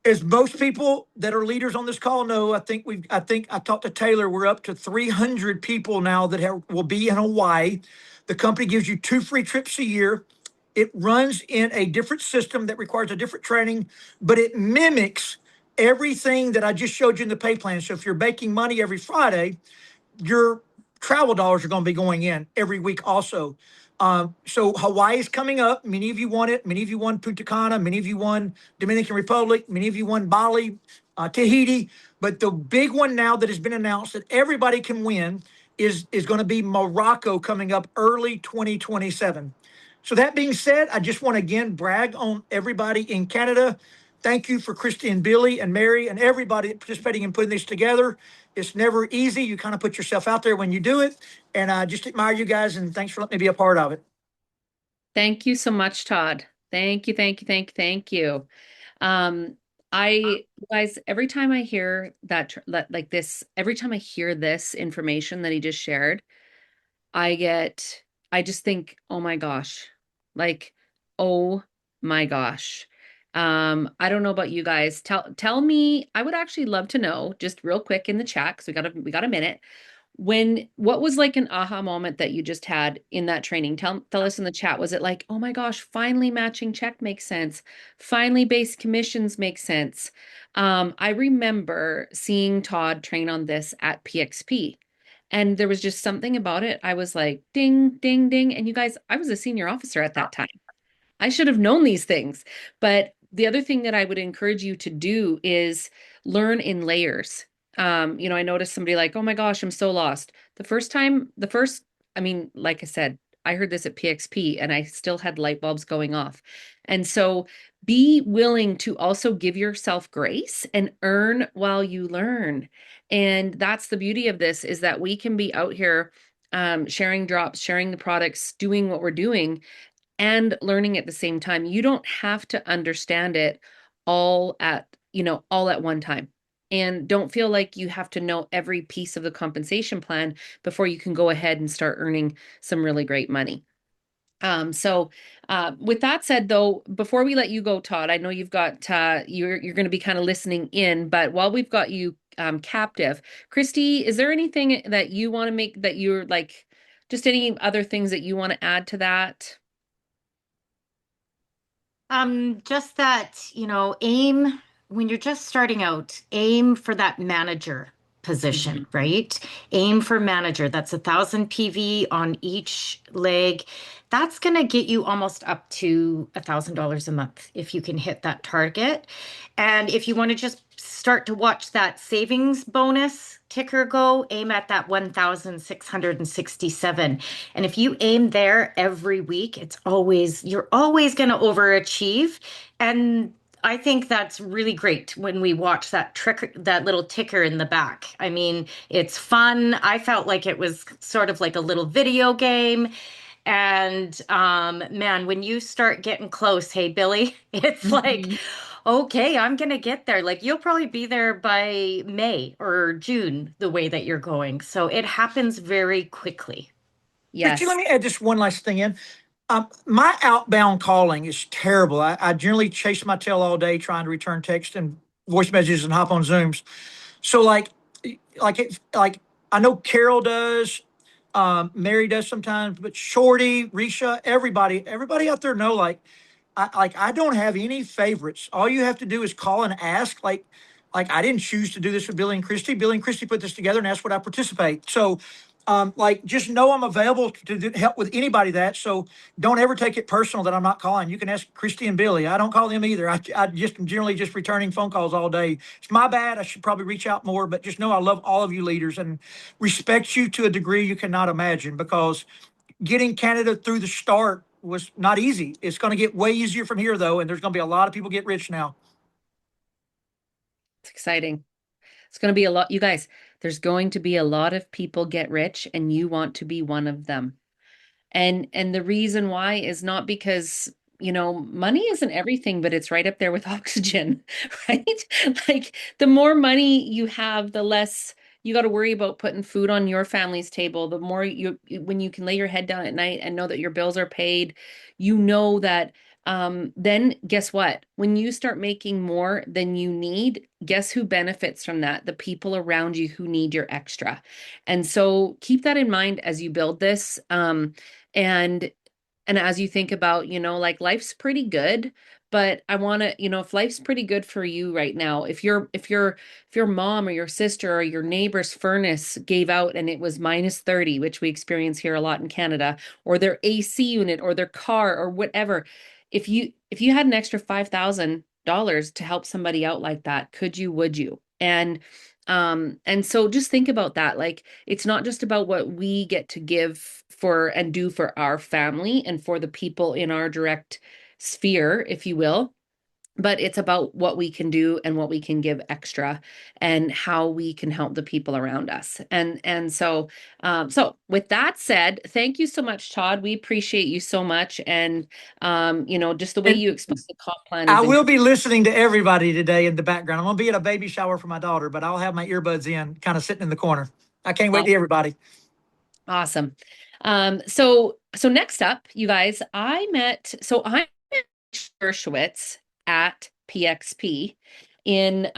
as most people that are leaders on this call know, I think I talked to Taylor. We're up to 300 people now that will be in Hawaii. The company gives you 2 free trips a year. It runs in a different system that requires a different training, but it mimics everything that I just showed you in the pay plan. So if you're making money every Friday, your travel dollars are going to be going in every week also. So Hawaii is coming up. Many of you won it. Many of you won Punta Cana. Many of you won Dominican Republic. Many of you won Bali, Tahiti. But the big one now that has been announced that everybody can win is going to be Morocco coming up early 2027. So that being said, I just want to again brag on everybody in Canada. Thank you for Christy and Billie and Mary and everybody participating in putting this together. It's never easy. You kind of put yourself out there when you do it. And I just admire you guys and thanks for letting me be a part of it. Thank you so much, Todd. Thank you, thank you, thank you, thank you. Um, guys, every time I hear like this, every time I hear this information that he just shared, I get, I just think, oh my gosh, like, oh my gosh. I don't know about you guys. Tell me, I would actually love to know, just real quick in the chat, because we got a minute. What was like an aha moment that you just had in that training? Tell us in the chat. Was it like, oh my gosh, finally matching check makes sense. Finally base commissions make sense. I remember seeing Todd train on this at PXP. And there was just something about it. I was like, ding, ding, ding. And you guys, I was a senior officer at that time. I should have known these things. But the other thing that I would encourage you to do is learn in layers. I noticed somebody like, oh my gosh, I'm so lost. I mean, like I said, I heard this at PXP and I still had light bulbs going off. And so be willing to also give yourself grace and earn while you learn. And that's the beauty of this is that we can be out here sharing drops, sharing the products, doing what we're doing and learning at the same time. You don't have to understand it all at one time. And don't feel like you have to know every piece of the compensation plan before you can go ahead and start earning some really great money. So with that said, though, before we let you go, Todd, I know you've got you're going to be kind of listening in, but while we've got you captive, Christy, is there anything that you want to make that you're like, just any other things that you want to add to that? Just that, aim when you're just starting out, aim for that manager position, right? Aim for manager. That's 1,000 PV on each leg. That's going to get you almost up to $1,000 a month if you can hit that target. And if you want to just start to watch that savings bonus ticker go, aim at that 1,667. And if you aim there every week, you're always going to overachieve. And I think that's really great when we watch that little ticker in the back. I mean, it's fun. I felt like it was sort of like a little video game. And man, when you start getting close, hey Billie, it's like, Mhm. okay, I'm gonna get there. Like you'll probably be there by May or June, the way that you're going. So it happens very quickly. Christy, let Yes. me add just one last thing in. My outbound calling is terrible. I generally chase my tail all day trying to return text and voice messages and hop on Zooms. So like I know Carol does, Mary does sometimes, but Shorty, Risha, everybody out there know I don't have any favorites. All you have to do is call and ask. Like I didn't choose to do this with Billy and Christy. Billy and Christy put this together and asked would I participate. So like just know I'm available to help with anybody that. So don't ever take it personal that I'm not calling. You can ask Christy and Billy. I don't call them either. I just am generally just returning phone calls all day. It's my bad. I should probably reach out more, but just know I love all of you leaders and respect you to a degree you cannot imagine because getting Canada through the start was not easy. It's going to get way easier from here though, and there's going to be a lot of people get rich now. It's exciting. It's going to be a lot. You guys, there's going to be a lot of people get rich, and you want to be one of them. And the reason why is not because, money isn't everything, but it's right up there with oxygen, right? Like the more money you have, the less you got to worry about putting food on your family's table. The more when you can lay your head down at night and know that your bills are paid, you know that then guess what? When you start making more than you need, guess who benefits from that? The people around you who need your extra. And so keep that in mind as you build this. And and as you think about, like life's pretty good, but I want to, if life's pretty good for you right now, if your mom or your sister or your neighbor's furnace gave out and it was -30, which we experience here a lot in Canada, or their AC unit or their car or whatever, if you had an extra $5,000 to help somebody out like that, could you, would you? And so just think about that. Like it's not just about what we get to give for and do for our family and for the people in our direct sphere, if you will, but it's about what we can do and what we can give extra and how we can help the people around us. And so with that said, thank you so much, Todd. We appreciate you so much. And just the way And you explain the comp plan I is will incredible. be listening to everybody today in the background. I'm going to be at a baby shower for my daughter, but I'll have my earbuds in, kind of sitting in the corner. I can't wait to hear everybody. Awesome. So next up, you guys, I met Dershowitz at PXP in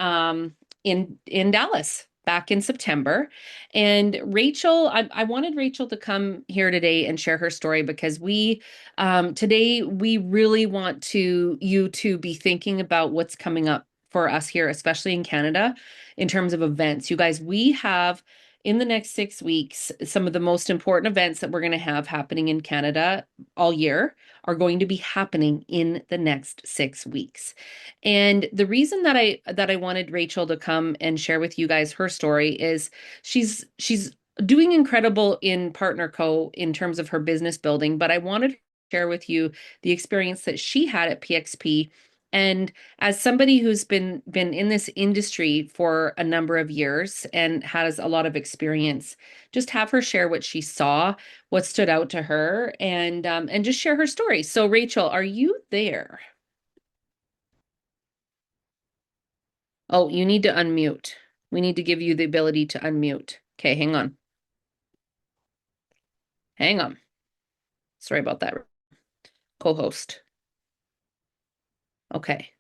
in Dallas back in September. And Rachel, I wanted Rachel to come here today and share her story because today we really want you to be thinking about what's coming up for us here, especially in Canada, in terms of events. You guys, we have in the next 6 weeks, some of the most important events that we're going to have happening in Canada all year are going to be happening in the next 6 weeks. And the reason that I wanted Rachel to come and share with you guys her story is she's doing incredible in Partner Co in terms of her business building, but I wanted to share with you the experience that she had at PXP. And as somebody who's been in this industry for a number of years and has a lot of experience, just have her share what she saw, what stood out to her, and just share her story. So Rachel, are you there? Oh, you need to unmute. We need to give you the ability to unmute. Okay, hang on. Hang on. Sorry about that. Co-host. Okay.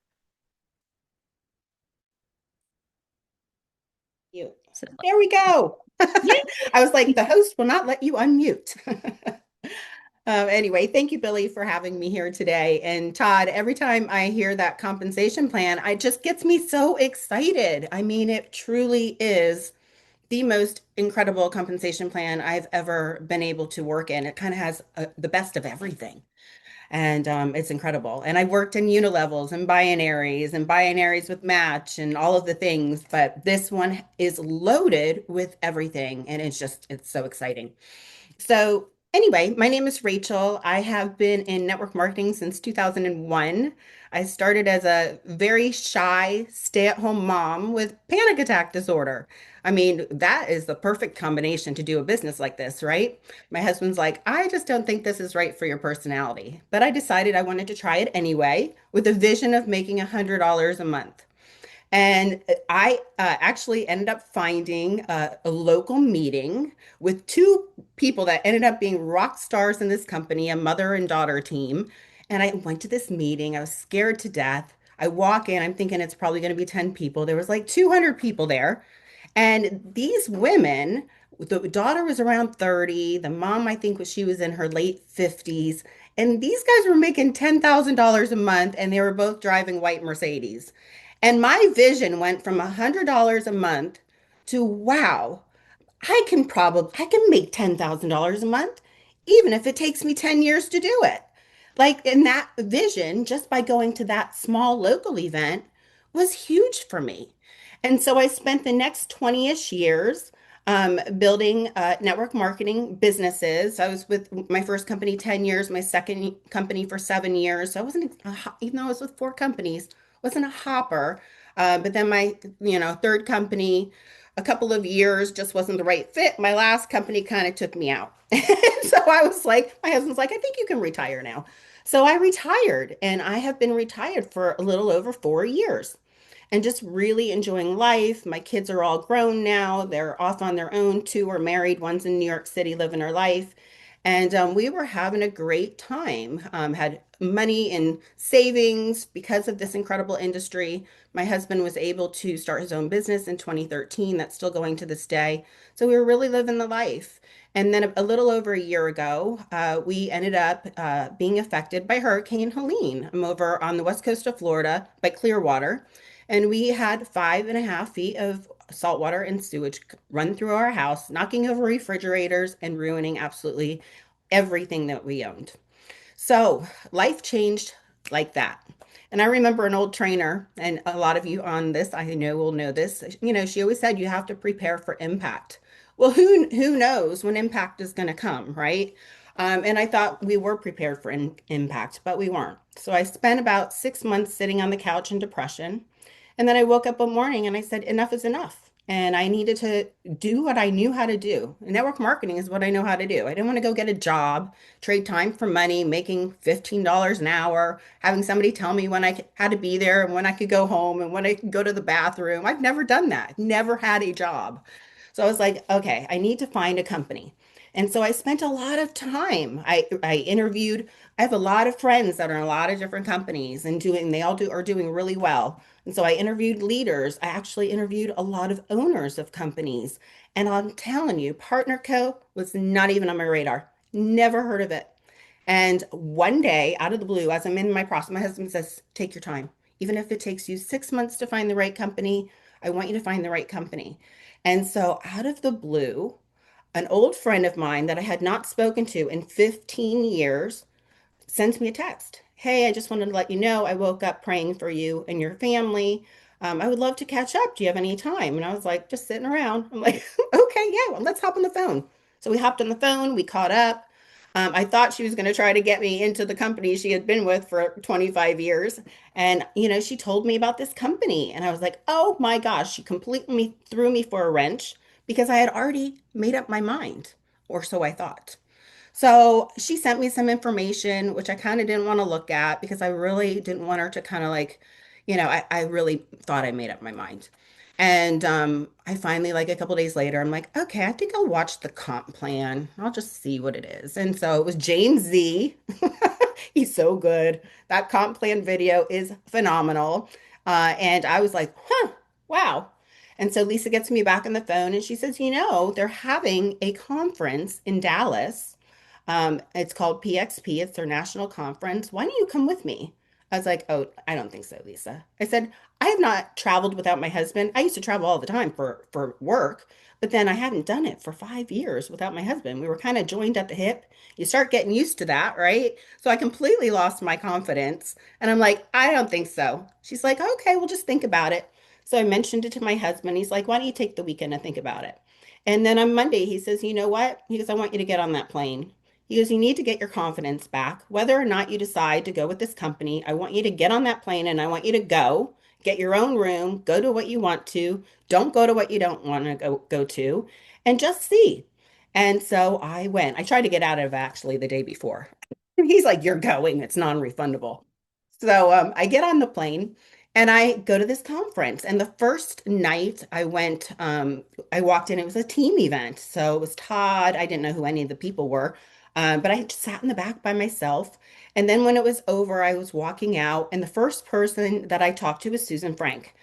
You. So- There we go. Yay! I was like, the host will not let you unmute. Anyway, thank you, Billie, for having me here today. And Todd, every time I hear that compensation plan, it just gets me so excited. I mean, it truly is the most incredible compensation plan I've ever been able to work in. It kind of has the best of everything. And it's incredible. And I worked in unilevels and binaries with match and all of the things, but this one is loaded with everything. And it's so exciting. So Anyway, my name is Rachel. I have been in network marketing since 2001. I started as a very shy stay-at-home mom with panic attack disorder. I mean, that is the perfect combination to do a business like this, right? My husband's like, I just don't think this is right for your personality. But I decided I wanted to try it anyway with a vision of making $100 a month. And I actually ended up finding a local meeting with two people that ended up being rock stars in this company, a mother and daughter team. And I went to this meeting. I was scared to death. I walk in, I'm thinking it's probably going to be 10 people. There was like 200 people there. And these women, the daughter was around 30, the mom, I think, she was in her late 50s. And these guys were making $10,000 a month and they were both driving white Mercedes. And my vision went from $100 a month to wow, I can make $10,000 a month, even if it takes me 10 years to do it. Like in that vision, just by going to that small local event was huge for me. And so I spent the next 20-ish years building network marketing businesses. I was with my first company 10 years, my second company for 7 years. So I wasn't, even though I was with four companies, wasn't a hopper. But then my, third company, a couple of years just wasn't the right fit. My last company kind of took me out. So I was like, my husband's like, I think you can retire now. So I retired and I have been retired for a little over 4 years and just really enjoying life. My kids are all grown now. They're off on their own. Two are married. One's in New York City living her life. And we were having a great time. Had money in savings because of this incredible industry. My husband was able to start his own business in 2013. That's still going to this day. So we were really living the life. And then a little over a year ago, we ended up being affected by Hurricane Helene. I'm over on the west coast of Florida by Clearwater. And we had 5.5 feet of saltwater and sewage run through our house, knocking over refrigerators and ruining absolutely everything that we owned. So life changed like that. And I remember an old trainer, and a lot of you on this, I know will know this. She always said you have to prepare for impact. Well, who knows when impact is going to come, right? And I thought we were prepared for impact, but we weren't. So I spent about 6 months sitting on the couch in depression. And then I woke up one morning and I said, enough is enough. And I needed to do what I knew how to do. Network marketing is what I know how to do. I didn't want to go get a job, trade time for money, making $15 an hour, having somebody tell me when I had to be there and when I could go home and when I could go to the bathroom. I've never done that. Never had a job. So I was like, okay, I need to find a company. And so I spent a lot of time. I interviewed. I have a lot of friends that are in a lot of different companies and they all are doing really well. And so I interviewed leaders. I actually interviewed a lot of owners of companies. And I'm telling you, Partner Co. was not even on my radar. Never heard of it. And one day, out of the blue, as I'm in my process, my husband says, take your time. Even if it takes you 6 months to find the right company, I want you to find the right company. And so, out of the blue, an old friend of mine that I had not spoken to in 15 years sends me a text. Hey, I just wanted to let you know I woke up praying for you and your family. I would love to catch up. Do you have any time? And I was like, just sitting around. I'm like, okay, yeah, well, let's hop on the phone. So we hopped on the phone, we caught up. I thought she was going to try to get me into the company she had been with for 25 years. And, she told me about this company. And I was like, oh my gosh, she completely threw me for a wrench because I had already made up my mind, or so I thought. So she sent me some information, which I kind of didn't want to look at because I really didn't want her to kind of like, I really thought I made up my mind. And I finally, like a couple days later, I'm like, okay, I think I'll watch the comp plan. I'll just see what it is. And so it was James Z. He's so good. That comp plan video is phenomenal. And I was like, huh, wow. And so Lisa gets me back on the phone and she says, they're having a conference in Dallas. It's called PXP. It's their national conference. Why don't you come with me? I was like, oh, I don't think so, Lisa. I said, I have not traveled without my husband. I used to travel all the time for work, but then I hadn't done it for 5 years without my husband. We were kind of joined at the hip. You start getting used to that, right? So I completely lost my confidence. And I'm like, I don't think so. She's like, okay, we'll just think about it. So I mentioned it to my husband. He's like, why don't you take the weekend and think about it? And then on Monday, he says, you know what? He goes, I want you to get on that plane. He goes, you need to get your confidence back. Whether or not you decide to go with this company, I want you to get on that plane and I want you to go, get your own room, go to what you want to. Don't go to what you don't want to go to, and just see. And so I went. I tried to get out of actually the day before. He's like, you're going, it's non-refundable. So I get on the plane and I go to this conference. And the first night I went, I walked in, it was a team event. So it was Todd. I didn't know who any of the people were, but I just sat in the back by myself. And then when it was over, I was walking out, and the first person that I talked to was Susan Frank.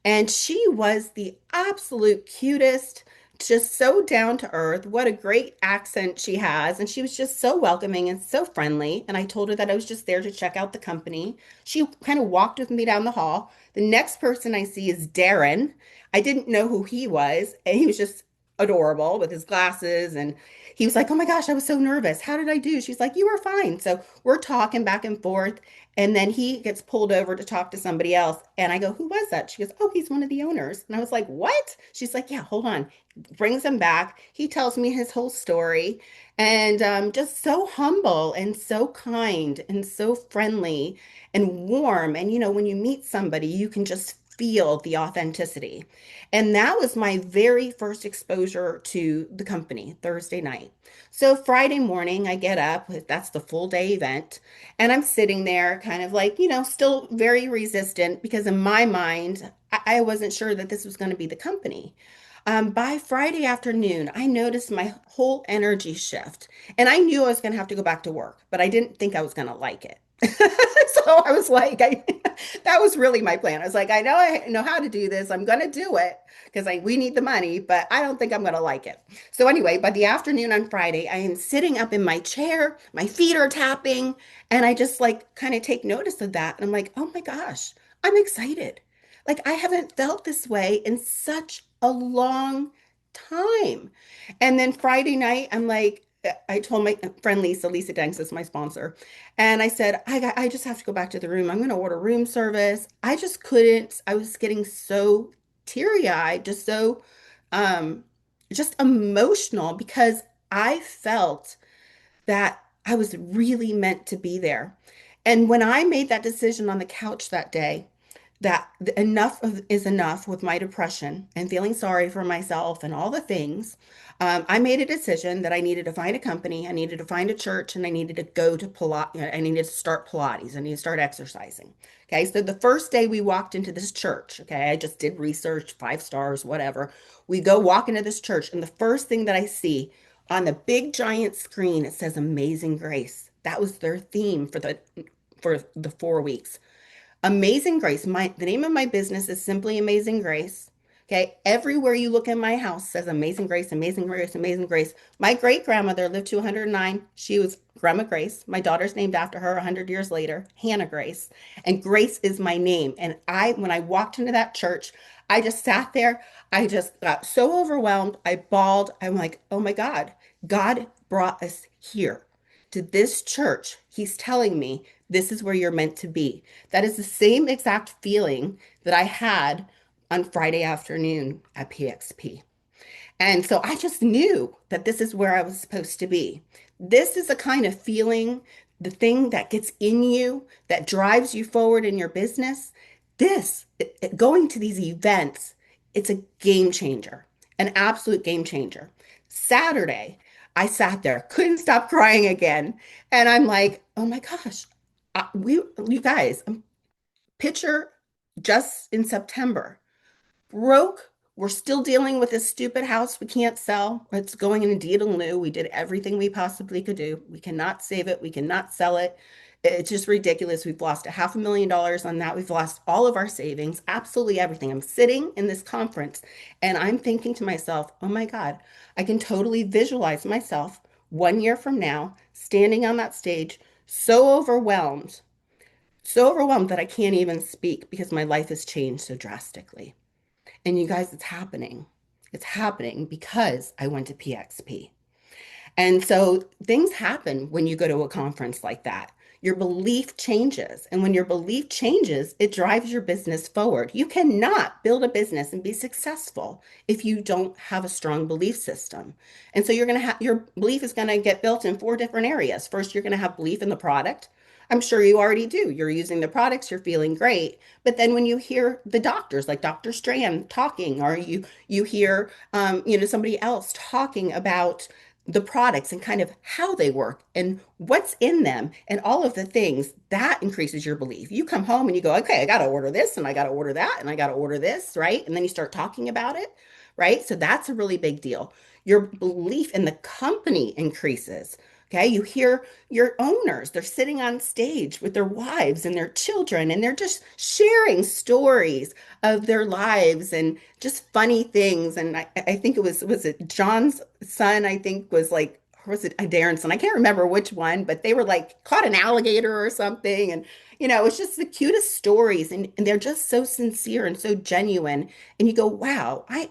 And she was the absolute cutest, just so down to earth. What a great accent she has. And she was just so welcoming and so friendly. And I told her that I was just there to check out the company. She kind of walked with me down the hall. The next person I see is Darren. I didn't know who he was. And he was just adorable with his glasses. And he was like, oh my gosh, I was so nervous. How did I do? She's like, you were fine. So we're talking back and forth. And then he gets pulled over to talk to somebody else. And I go, who was that? She goes, oh, he's one of the owners. And I was like, what? She's like, yeah, hold on. Brings him back. He tells me his whole story, and just so humble and so kind and so friendly and warm. And, when you meet somebody, you can just feel the authenticity. And that was my very first exposure to the company Thursday night. So Friday morning, I get up. That's the full day event. And I'm sitting there kind of like, still very resistant because in my mind, I wasn't sure that this was going to be the company. By Friday afternoon, I noticed my whole energy shift. And I knew I was going to have to go back to work, but I didn't think I was going to like it. So I was like, that was really my plan. I was like, I know how to do this. I'm going to do it because we need the money, but I don't think I'm going to like it. So anyway, by the afternoon on Friday, I am sitting up in my chair, my feet are tapping, and I just like kind of take notice of that. And I'm like, oh my gosh, I'm excited. Like I haven't felt this way in such a long time. And then Friday night, I'm like, I told my friend Lisa Danks is my sponsor. And I said, I just have to go back to the room. I'm going to order room service. I just couldn't. I was getting so teary-eyed, um, just emotional because I felt that I was really meant to be there. And when I made that decision on the couch that day, that enough is enough with my depression and feeling sorry for myself and all the things. I made a decision that I needed to find a company, I needed to find a church, and I needed to go to Pilates. I needed to start Pilates. I needed to start exercising. Okay, so the first day we walked into this church, okay, I just did research, 5 stars, whatever. We go walk into this church, and the first thing that I see on the big giant screen, it says Amazing Grace. That was their theme for the 4 weeks. Amazing Grace. The name of my business is simply Amazing Grace. Okay. Everywhere you look in my house says Amazing Grace, Amazing Grace, Amazing Grace. My great grandmother lived to 109. She was Grandma Grace. My daughter's named after her 100 years later, Hannah Grace. And Grace is my name. And when I walked into that church, I just sat there. I just got so overwhelmed. I bawled. I'm like, oh my God, God brought us here to this church. He's telling me this is where you're meant to be. That is the same exact feeling that I had on Friday afternoon at PXP. And so I just knew that this is where I was supposed to be. This is the kind of feeling, the thing that gets in you, that drives you forward in your business. Going to these events, it's a game changer, an absolute game changer. Saturday, I sat there, couldn't stop crying again. And I'm like, oh my gosh, you guys, picture just in September broke. We're still dealing with this stupid house we can't sell. It's going in a deed in lieu. We did everything we possibly could do. We cannot save it. We cannot sell it. It's just ridiculous. We've lost a $500,000 on that. We've lost all of our savings, absolutely everything. I'm sitting in this conference and I'm thinking to myself, oh my God, I can totally visualize myself 1 year from now standing on that stage, so overwhelmed that I can't even speak because my life has changed so drastically. And you guys, it's happening. It's happening because I went to PXP. And so things happen when you go to a conference like that. Your belief changes. And when your belief changes, it drives your business forward. You cannot build a business and be successful if you don't have a strong belief system. And so you're going to have your belief is going to get built in four different areas. First, you're going to have belief in the product. I'm sure you already do. You're using the products, you're feeling great. But then when you hear the doctors, like Dr. Strand talking, or you hear somebody else talking about the products and kind of how they work and what's in them and all of the things, that increases your belief. You come home and you go, okay, I got to order this and I got to order that and I got to order this, right? And then you start talking about it, right? So that's a really big deal. Your belief in the company increases. Okay, you hear your owners, they're sitting on stage with their wives and their children, and they're just sharing stories of their lives and just funny things. And I think was it John's son, I think was like, or was it Darren's son? I can't remember which one, but they were like caught an alligator or something. And, it's just the cutest stories. And they're just so sincere and so genuine. And you go, wow, I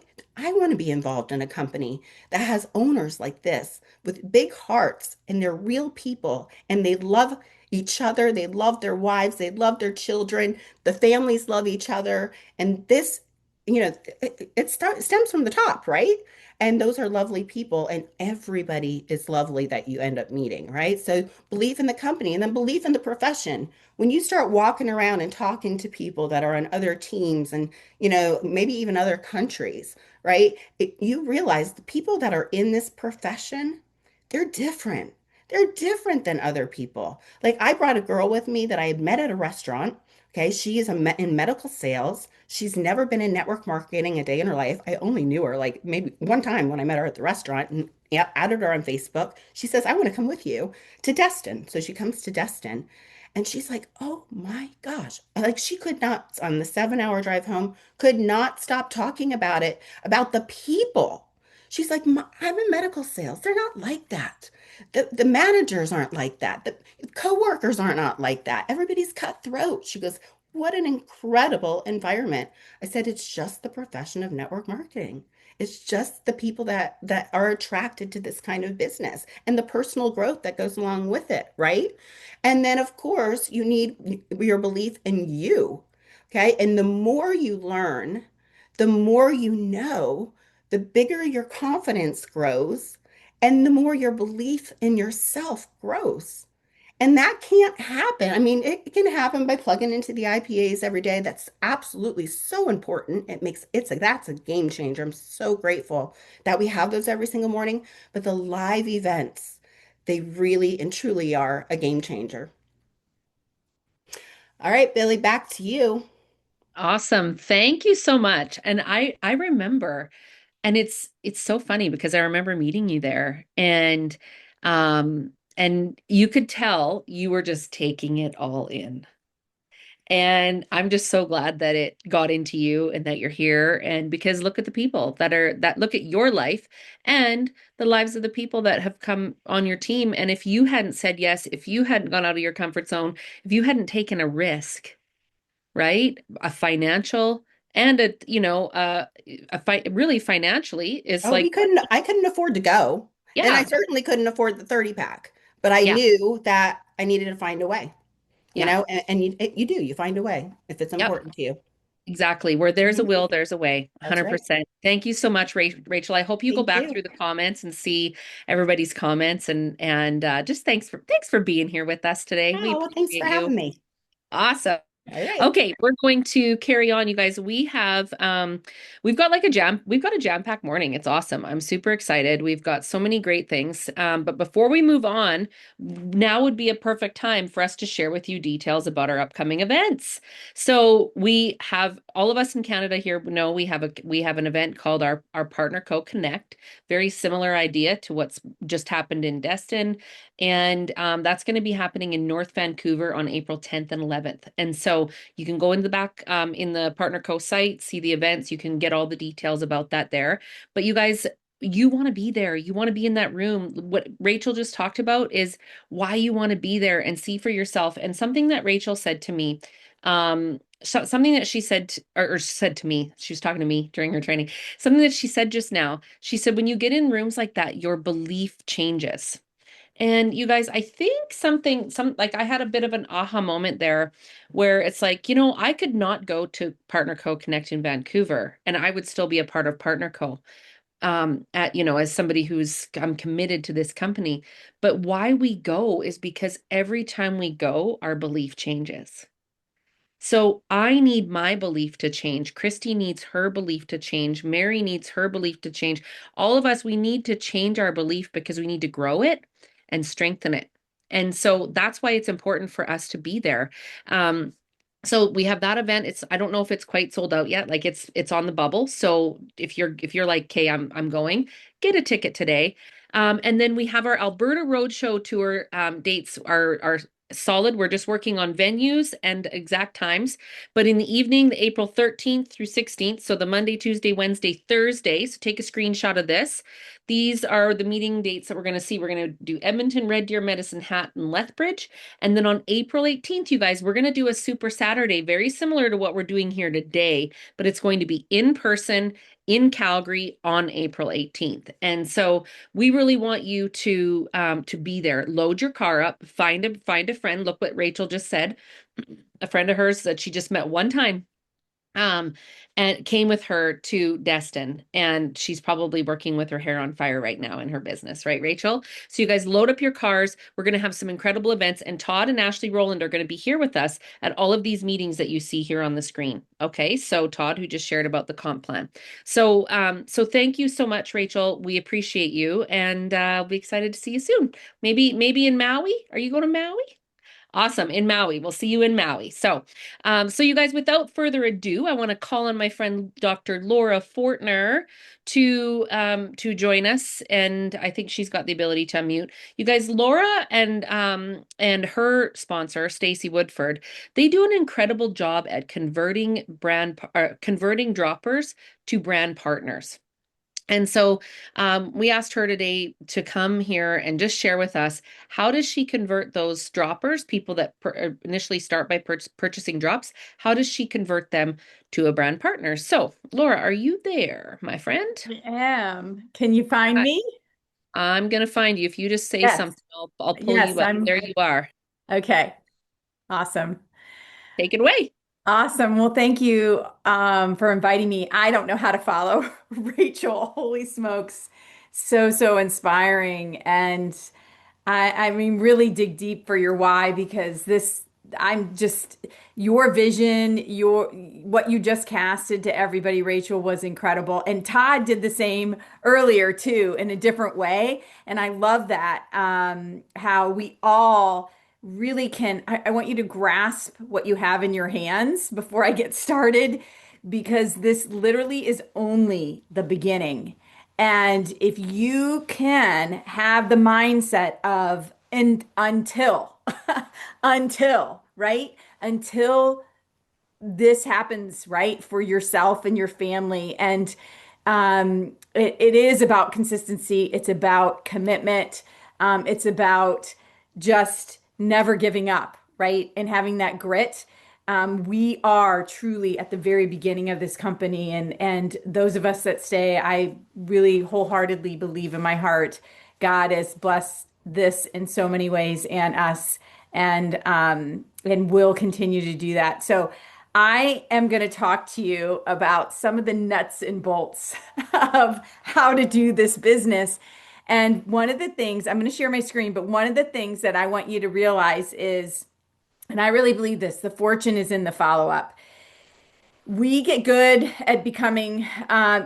want to be involved in a company that has owners like this with big hearts and they're real people and they love each other. They love their wives. They love their children. The families love each other. And this, stems from the top, right? And those are lovely people, and everybody is lovely that you end up meeting, right? So belief in the company and then belief in the profession. When you start walking around and talking to people that are on other teams and, maybe even other countries, right? You realize the people that are in this profession, they're different. They're different than other people. Like I brought a girl with me that I had met at a restaurant. Okay, she is in medical sales. She's never been in network marketing a day in her life. I only knew her like maybe one time when I met her at the restaurant and added her on Facebook. She says, I want to come with you to Destin. So she comes to Destin and she's like, oh my gosh. Like she could not, on the 7 hour drive home, could not stop talking about it, about the people. She's like, I'm in medical sales. They're not like that. The managers aren't like that. The coworkers are not like that. Everybody's cutthroat. She goes, what an incredible environment. I said, it's just the profession of network marketing. It's just the people that are attracted to this kind of business and the personal growth that goes along with it, right? And then of course, you need your belief in you. Okay? And the more you learn, the more you know, the bigger your confidence grows and the more your belief in yourself grows. And that can't happen. I mean, it can happen by plugging into the IPAs every day. That's absolutely so important. That's a game changer. I'm so grateful that we have those every single morning. But the live events, they really and truly are a game changer. All right, Billie, back to you. Awesome. Thank you so much. And I remember, and it's so funny because I remember meeting you there and you could tell you were just taking it all in. And I'm just so glad that it got into you and that you're here. And because look at the people that look at your life and the lives of the people that have come on your team. And if you hadn't said yes, if you hadn't gone out of your comfort zone, if you hadn't taken a risk, right? A financial and really financially is Oh, like, I couldn't afford to go. And I yeah, certainly couldn't afford the 30 pack, but I yeah, knew that I needed to find a way, yeah, and you find a way if it's yep. important to you. Exactly. Where there's a Mhm. will, there's a way. That's right. 100%. Thank you so much, Rachel. I hope you go Thank back you. through the comments and see everybody's comments and just thanks for being here with us today. We Oh, well, thanks for appreciate you. having me. Awesome. All right. Okay, we're going to carry on, you guys. We've got a jam-packed morning. It's awesome. I'm super excited. We've got so many great things. But before we move on, now would be a perfect time for us to share with you details about our upcoming events. So we have all of us in Canada here know we have an event called our Partner Co Connect. Very similar idea to what's just happened in Destin. And that's going to be happening in North Vancouver on April 10th and 11th. And so you can go in the back in the Partner Co site, see the events. You can get all the details about that there. But you guys, you want to be there. You want to be in that room. What Rachel just talked about is why you want to be there and see for yourself. And something that Rachel said to me, something that she said, or said to me, she was talking to me during her training, something that she said just now. She said, when you get in rooms like that, your belief changes. And you guys, I think like I had a bit of an aha moment there where it's like, I could not go to Partner Co Connect in Vancouver and I would still be a part of Partner Co. As somebody I'm committed to this company. But why we go is because every time we go, our belief changes. So I need my belief to change. Christy needs her belief to change. Mary needs her belief to change. All of us, we need to change our belief because we need to grow it and strengthen it. And so that's why it's important for us to be there. Um, so we have that event. I don't know if it's quite sold out yet. Like it's on the bubble. So if you're like, okay, I'm going, get a ticket today. And then we have our Alberta Roadshow tour dates are solid. We're just working on venues and exact times. But in the evening, the April 13th through 16th, so the Monday, Tuesday, Wednesday, Thursday. So take a screenshot of this. These are the meeting dates that we're going to see. We're going to do Edmonton, Red Deer, Medicine Hat, and Lethbridge. And then on April 18th, you guys, we're going to do a Super Saturday, very similar to what we're doing here today, but it's going to be in person in Calgary on April 18th. And so we really want you to be there. Load your car up, find a friend. Look what Rachel just said. A friend of hers that she just met one time um, and came with her to Destin. And she's probably working with her hair on fire right now in her business, right, Rachel? So you guys load up your cars. We're going to have some incredible events. And Todd and Ashley Rowland are going to be here with us at all of these meetings that you see here on the screen. Okay. So Todd, who just shared about the comp plan. So thank you so much, Rachel. We appreciate you. And we'll be excited to see you soon. Maybe in Maui. Are you going to Maui? Awesome. In Maui. We'll see you in Maui. So you guys, without further ado, I want to call on my friend Dr. Laura Fortner to join us. And I think she's got the ability to unmute. You guys, Laura and her sponsor, Stacy Woodford, they do an incredible job at converting droppers to brand partners. And so we asked her today to come here and just share with us, how does she convert those droppers, people that initially start by purchasing drops, how does she convert them to a brand partner? So Laura, are you there, my friend? I am. Can you find me? I'm going to find you. If you just say Yes. something, I'll pull Yes, you up. There you are. okay. Awesome. Take it away. Awesome. Well, thank you for inviting me. I don't know how to follow Rachel. Holy smokes. So inspiring. And I mean, really dig deep for your why, because I'm just, your vision, what you just casted to everybody, Rachel, was incredible. And Todd did the same earlier too, in a different way. And I love that, how we all really can. I want you to grasp what you have in your hands before I get started, because this literally is only the beginning. And if you can have the mindset of, and until, until, right? Until this happens, right? For yourself and your family. And it is about consistency. It's about commitment. It's about just never giving up, right? And having that grit. We are truly at the very beginning of this company, and those of us that stay, I really wholeheartedly believe in my heart, God has blessed this in so many ways, and us, and will continue to do that. So I am going to talk to you about some of the nuts and bolts of how to do this business. And one of the things, I'm going to share my screen, but one of the things that I want you to realize is, and I really believe this, the fortune is in the follow-up. We get good at becoming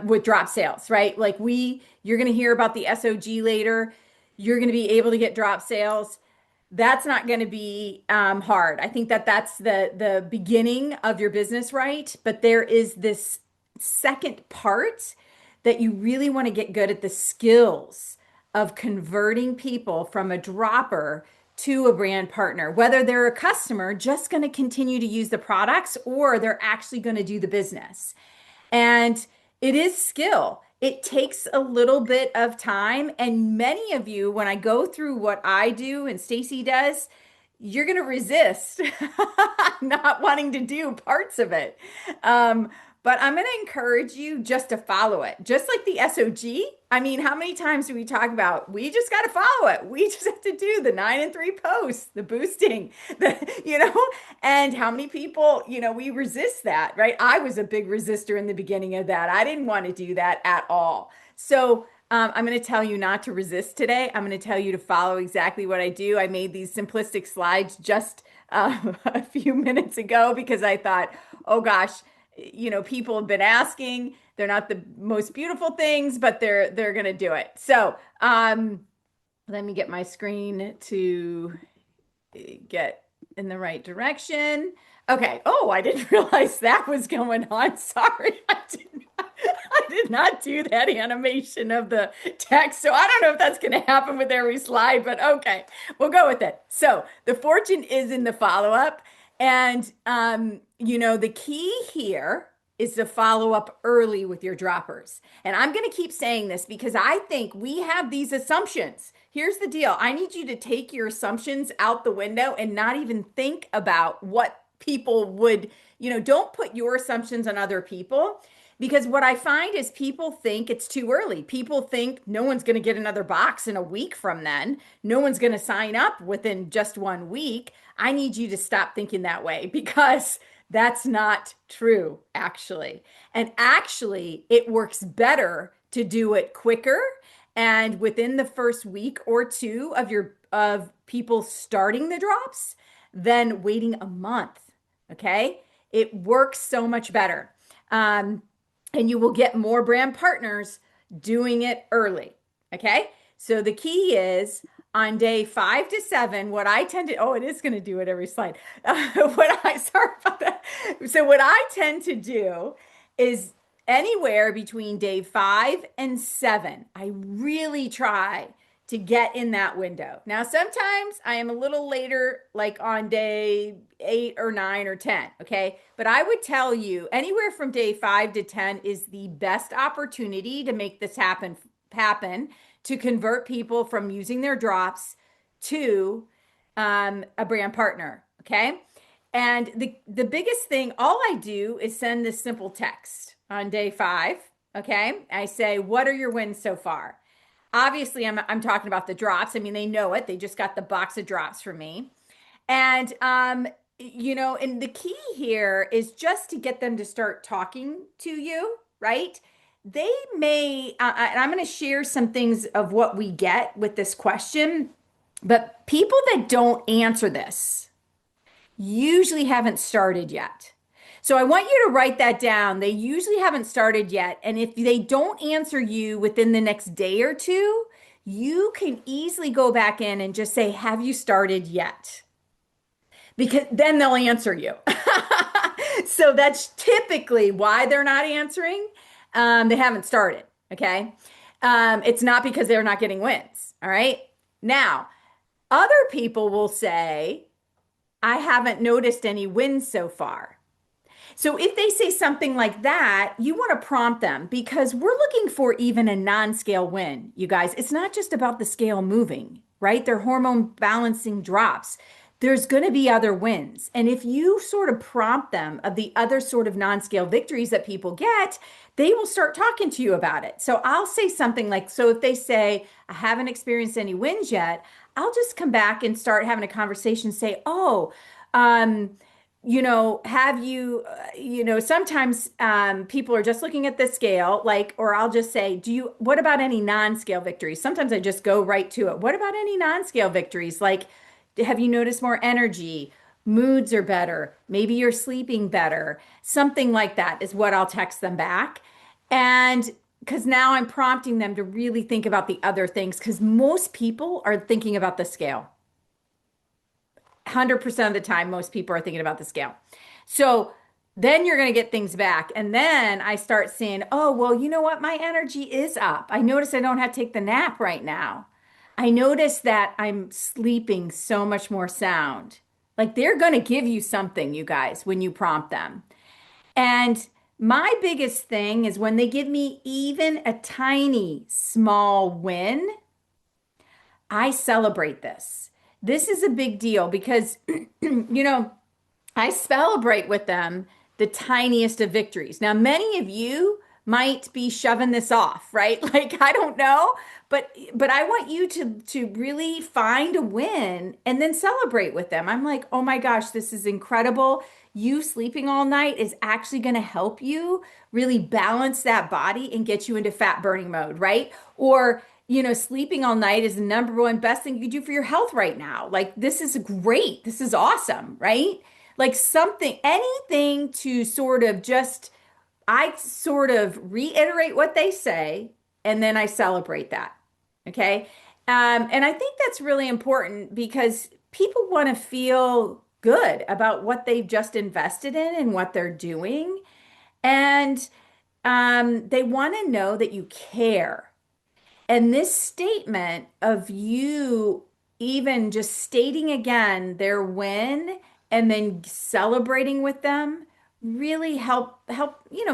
with drop sales, right? Like you're going to hear about the SOG later. You're going to be able to get drop sales. That's not going to be hard. I think that's the beginning of your business, right? But there is this second part that you really want to get good at, the skills of converting people from a dropper to a brand partner, whether they're a customer just going to continue to use the products or they're actually going to do the business. And it is skill. It takes a little bit of time. And many of you, when I go through what I do and Stacy does, you're going to resist not wanting to do parts of it. but I'm going to encourage you just to follow it. Just like the SOG. I mean, how many times do we talk about, we just got to follow it. We just have to do the 9 and 3 posts, the boosting, and how many people, we resist that, right? I was a big resistor in the beginning of that. I didn't want to do that at all. So I'm going to tell you not to resist today. I'm going to tell you to follow exactly what I do. I made these simplistic slides just a few minutes ago because I thought, oh gosh, people have been asking. They're not the most beautiful things, but they're going to do it. So let me get my screen to get in the right direction. Okay. Oh, I didn't realize that was going on. Sorry. I did not do that animation of the text. So I don't know if that's going to happen with every slide, but okay, we'll go with it. So the fortune is in the follow-up. And, the key here is to follow up early with your droppers. And I'm going to keep saying this because I think we have these assumptions. Here's the deal. I need you to take your assumptions out the window and not even think about what people would, don't put your assumptions on other people. Because what I find is people think it's too early. People think no one's going to get another box in a week from then. No one's going to sign up within just 1 week. I need you to stop thinking that way because that's not true, actually. And actually, it works better to do it quicker and within the first week or two of people starting the drops than waiting a month. Okay? It works so much better. And you will get more brand partners doing it early. Okay. So the key is on day 5 to 7, what I tend to, oh, it is going to do it every slide. Sorry about that. So what I tend to do is anywhere between day 5 and 7, I really try to get in that window. Now, sometimes I am a little later, like on day 8 or 9 or 10, okay? But I would tell you anywhere from day 5 to 10 is the best opportunity to make this happen, to convert people from using their drops to a brand partner, okay? And the biggest thing, all I do is send this simple text on day 5, okay? I say, what are your wins so far? Obviously, I'm talking about the drops. I mean, they know it. They just got the box of drops from me. And, and the key here is just to get them to start talking to you, right? They may, and I'm going to share some things of what we get with this question, but people that don't answer this usually haven't started yet. So I want you to write that down. They usually haven't started yet. And if they don't answer you within the next day or two, you can easily go back in and just say, have you started yet? Because then they'll answer you. So that's typically why they're not answering. They haven't started. Okay. It's not because they're not getting wins. All right. Now, other people will say, I haven't noticed any wins so far. So if they say something like that, you want to prompt them because we're looking for even a non-scale win, you guys. It's not just about the scale moving, right? They're hormone balancing drops. There's going to be other wins. And if you sort of prompt them of the other sort of non-scale victories that people get, they will start talking to you about it. So I'll say something like, so if they say, I haven't experienced any wins yet, I'll just come back and start having a conversation, say, oh, have you, sometimes people are just looking at the scale, or I'll just say, what about any non-scale victories? Sometimes I just go right to it. What about any non-scale victories? Like, have you noticed more energy? Moods are better. Maybe you're sleeping better. Something like that is what I'll text them back. And because now I'm prompting them to really think about the other things, because most people are thinking about the scale. 100% of the time, most people are thinking about the scale. So then you're going to get things back. And then I start saying, oh, well, you know what? My energy is up. I notice I don't have to take the nap right now. I notice that I'm sleeping so much more sound. Like they're going to give you something, you guys, when you prompt them. And my biggest thing is when they give me even a tiny small win, I celebrate this. This is a big deal because, I celebrate with them the tiniest of victories. Now, many of you might be shoving this off, right? Like, I don't know, but I want you to really find a win and then celebrate with them. I'm like, "Oh my gosh, this is incredible. You sleeping all night is actually going to help you really balance that body and get you into fat burning mode, right?" Or, sleeping all night is the number one best thing you do for your health right now. Like, this is great. This is awesome, right? Like something, anything to sort of just, I sort of reiterate what they say and then I celebrate that. Okay. And I think that's really important because people want to feel good about what they've just invested in and what they're doing. And they want to know that you care. And this statement of you even just stating again their win and then celebrating with them really help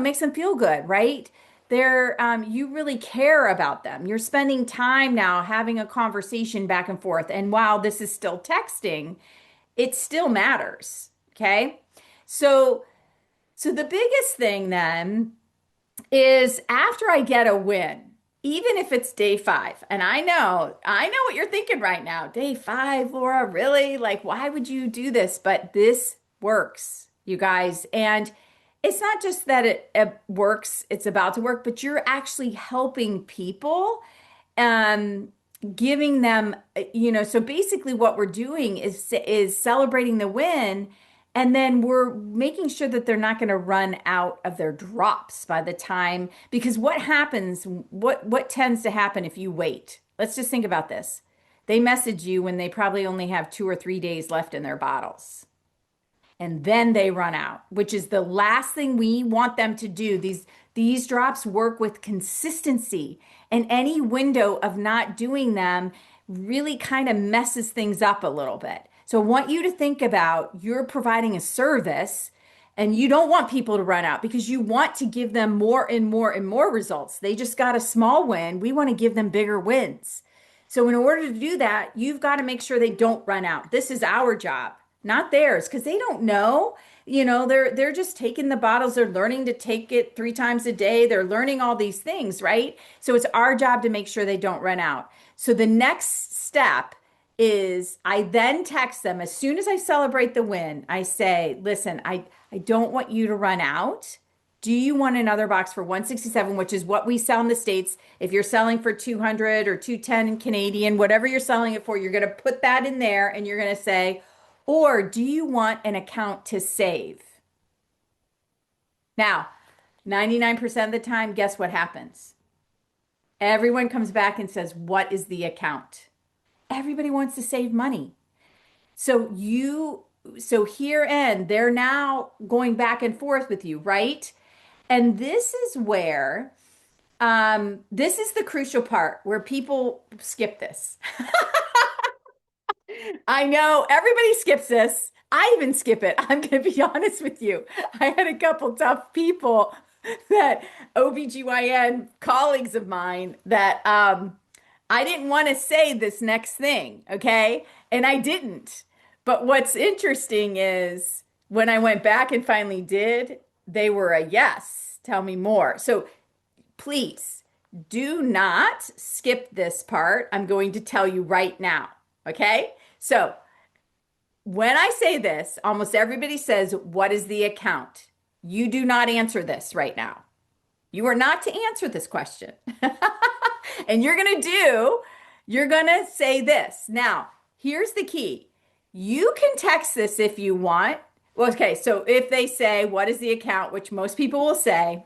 makes them feel good, right? You really care about them. You're spending time now having a conversation back and forth. And while this is still texting, it still matters. Okay. So the biggest thing then is after I get a win, even if it's day 5, and I know what you're thinking right now. Day 5, Laura, really? Like, why would you do this? But this works, you guys. And it's not just that it works, it's about to work, but you're actually helping people, um, giving them, so basically what we're doing is celebrating the win. And then we're making sure that they're not going to run out of their drops by the time, because what happens, what tends to happen if you wait? Let's just think about this. They message you when they probably only have 2 or 3 days left in their bottles. And then they run out, which is the last thing we want them to do. These drops work with consistency, and any window of not doing them really kind of messes things up a little bit. So I want you to think about you're providing a service and you don't want people to run out because you want to give them more and more and more results. They just got a small win. We want to give them bigger wins. So in order to do that, you've got to make sure they don't run out. This is our job, not theirs, because they don't know. They're just taking the bottles. They're learning to take it 3 times a day. They're learning all these things, right? So it's our job to make sure they don't run out. So the next step is I then text them as soon as I celebrate the win. I say, listen, I don't want you to run out. Do you want another box for 167, which is what we sell in the States? If you're selling for 200 or 210 Canadian, whatever you're selling it for, you're going to put that in there and you're going to say, or do you want an account to save? Now, 99% of the time, guess what happens? Everyone comes back and says, what is the account? Everybody wants to save money. So herein, they're now going back and forth with you, right? And this is where, this is the crucial part where people skip this. I know everybody skips this. I even skip it. I'm going to be honest with you. I had a couple tough people that OBGYN colleagues of mine that, I didn't want to say this next thing, okay? And I didn't. But what's interesting is when I went back and finally did, they were a yes. Tell me more. So please do not skip this part. I'm going to tell you right now, okay? So when I say this, almost everybody says, what is the account? You do not answer this right now. You are not to answer this question. And you're going to say this. Now, here's the key. You can text this if you want. Well, okay, so if they say, what is the account, which most people will say,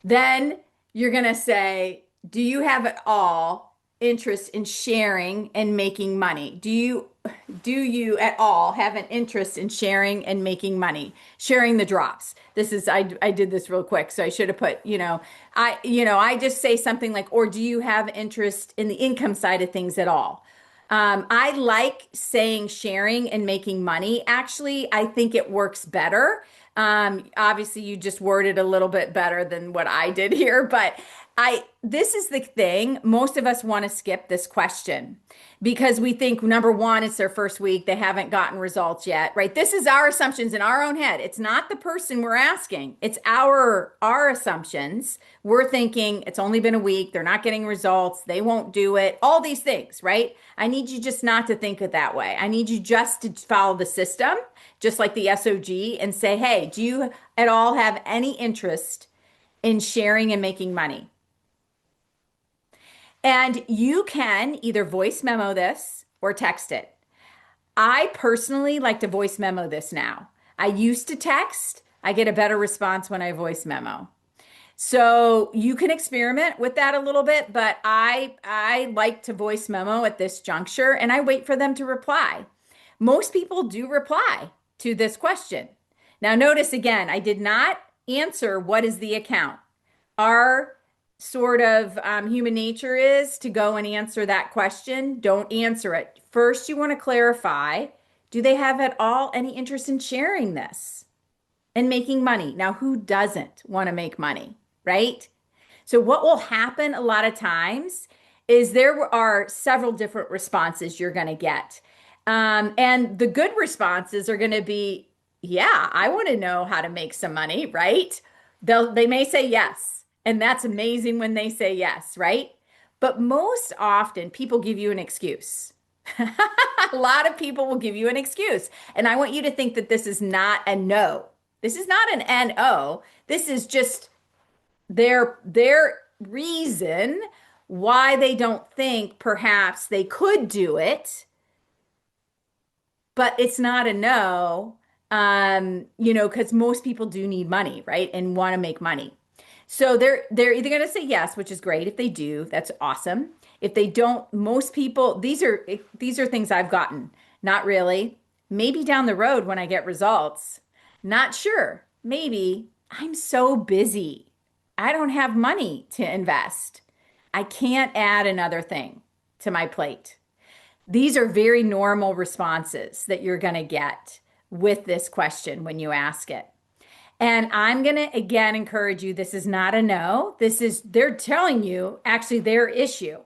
then you're going to say, do you have at all interest in sharing and making money? Do you at all have an interest in sharing and making money? Sharing the drops. I did this real quick, so I should have put, I just say something like, or do you have interest in the income side of things at all? I like saying sharing and making money. Actually, I think it works better. Obviously, you just worded a little bit better than what I did here, but This is the thing. Most of us want to skip this question because we think number one, it's their first week. They haven't gotten results yet, right? This is our assumptions in our own head. It's not the person we're asking. It's our assumptions. We're thinking it's only been a week. They're not getting results. They won't do it. All these things, right? I need you just not to think it that way. I need you just to follow the system, just like the SOG, and say, hey, do you at all have any interest in sharing and making money? And you can either voice memo this or text it. I personally like to voice memo this now. I used to text. I get a better response when I voice memo. So you can experiment with that a little bit, but I like to voice memo at this juncture and I wait for them to reply. Most people do reply to this question. Now notice again, I did not answer what is the account. Our sort of human nature is to go and answer that question. Don't answer it. First, you want to clarify, do they have at all any interest in sharing this and making money? Now, who doesn't want to make money, right? So what will happen a lot of times is there are several different responses you're going to get. And the good responses are going to be, yeah, I want to know how to make some money, right? They may say yes. And that's amazing when they say yes, right? But most often people give you an excuse. A lot of people will give you an excuse. And I want you to think that this is not a no. This is not an NO. This is just their reason why they don't think perhaps they could do it. But it's not a no, because most people do need money, right? And want to make money. So they're either going to say yes, which is great. If they do, that's awesome. If they don't, most people, these are things I've gotten. Not really. Maybe down the road when I get results. Not sure. Maybe I'm so busy. I don't have money to invest. I can't add another thing to my plate. These are very normal responses that you're going to get with this question when you ask it. And I'm going to again encourage you, this is not a no. They're telling you actually their issue.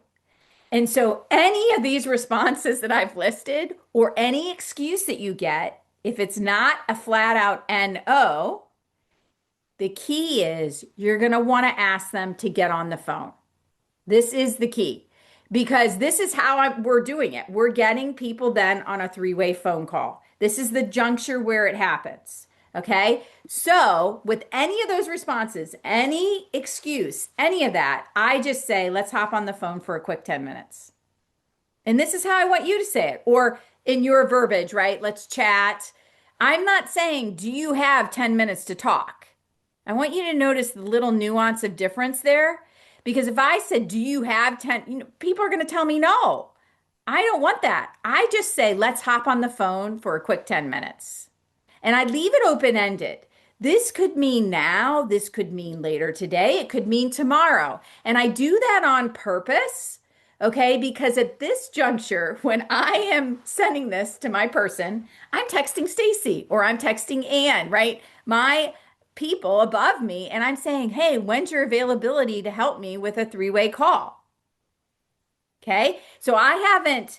And so any of these responses that I've listed or any excuse that you get, if it's not a flat out NO, the key is you're going to want to ask them to get on the phone. This is the key because this is how we're doing it. We're getting people then on a three-way phone call. This is the juncture where it happens. Okay. So with any of those responses, any excuse, any of that, I just say, let's hop on the phone for a quick 10 minutes. And this is how I want you to say it, or in your verbiage, right? Let's chat. I'm not saying, do you have 10 minutes to talk? I want you to notice the little nuance of difference there. Because if I said, do you have 10, people are going to tell me no. I don't want that. I just say, let's hop on the phone for a quick 10 minutes. And I leave it open-ended. This could mean now, this could mean later today, it could mean tomorrow. And I do that on purpose, okay? Because at this juncture, when I am sending this to my person, I'm texting Stacy or I'm texting Ann, right? My people above me, and I'm saying, hey, when's your availability to help me with a three-way call? Okay, so I haven't,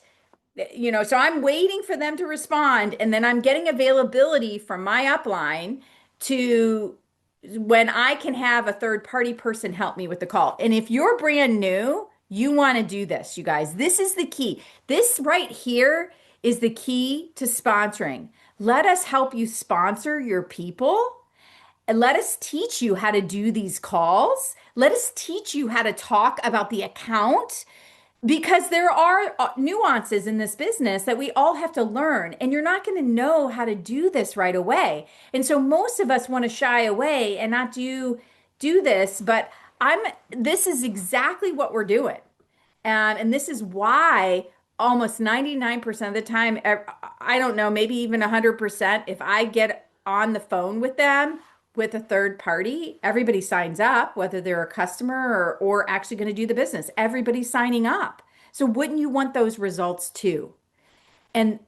so I'm waiting for them to respond, and then I'm getting availability from my upline to when I can have a third party person help me with the call. And if you're brand new, you want to do this, you guys. This is the key. This right here is the key to sponsoring. Let us help you sponsor your people. And let us teach you how to do these calls. Let us teach you how to talk about the account because there are nuances in this business that we all have to learn. And you're not going to know how to do this right away. And so most of us want to shy away and not do this. But this is exactly what we're doing. And this is why almost 99% of the time, I don't know, maybe even 100%, if I get on the phone with them, with a third party, everybody signs up, whether they're a customer or actually going to do the business. Everybody's signing up. So wouldn't you want those results too? And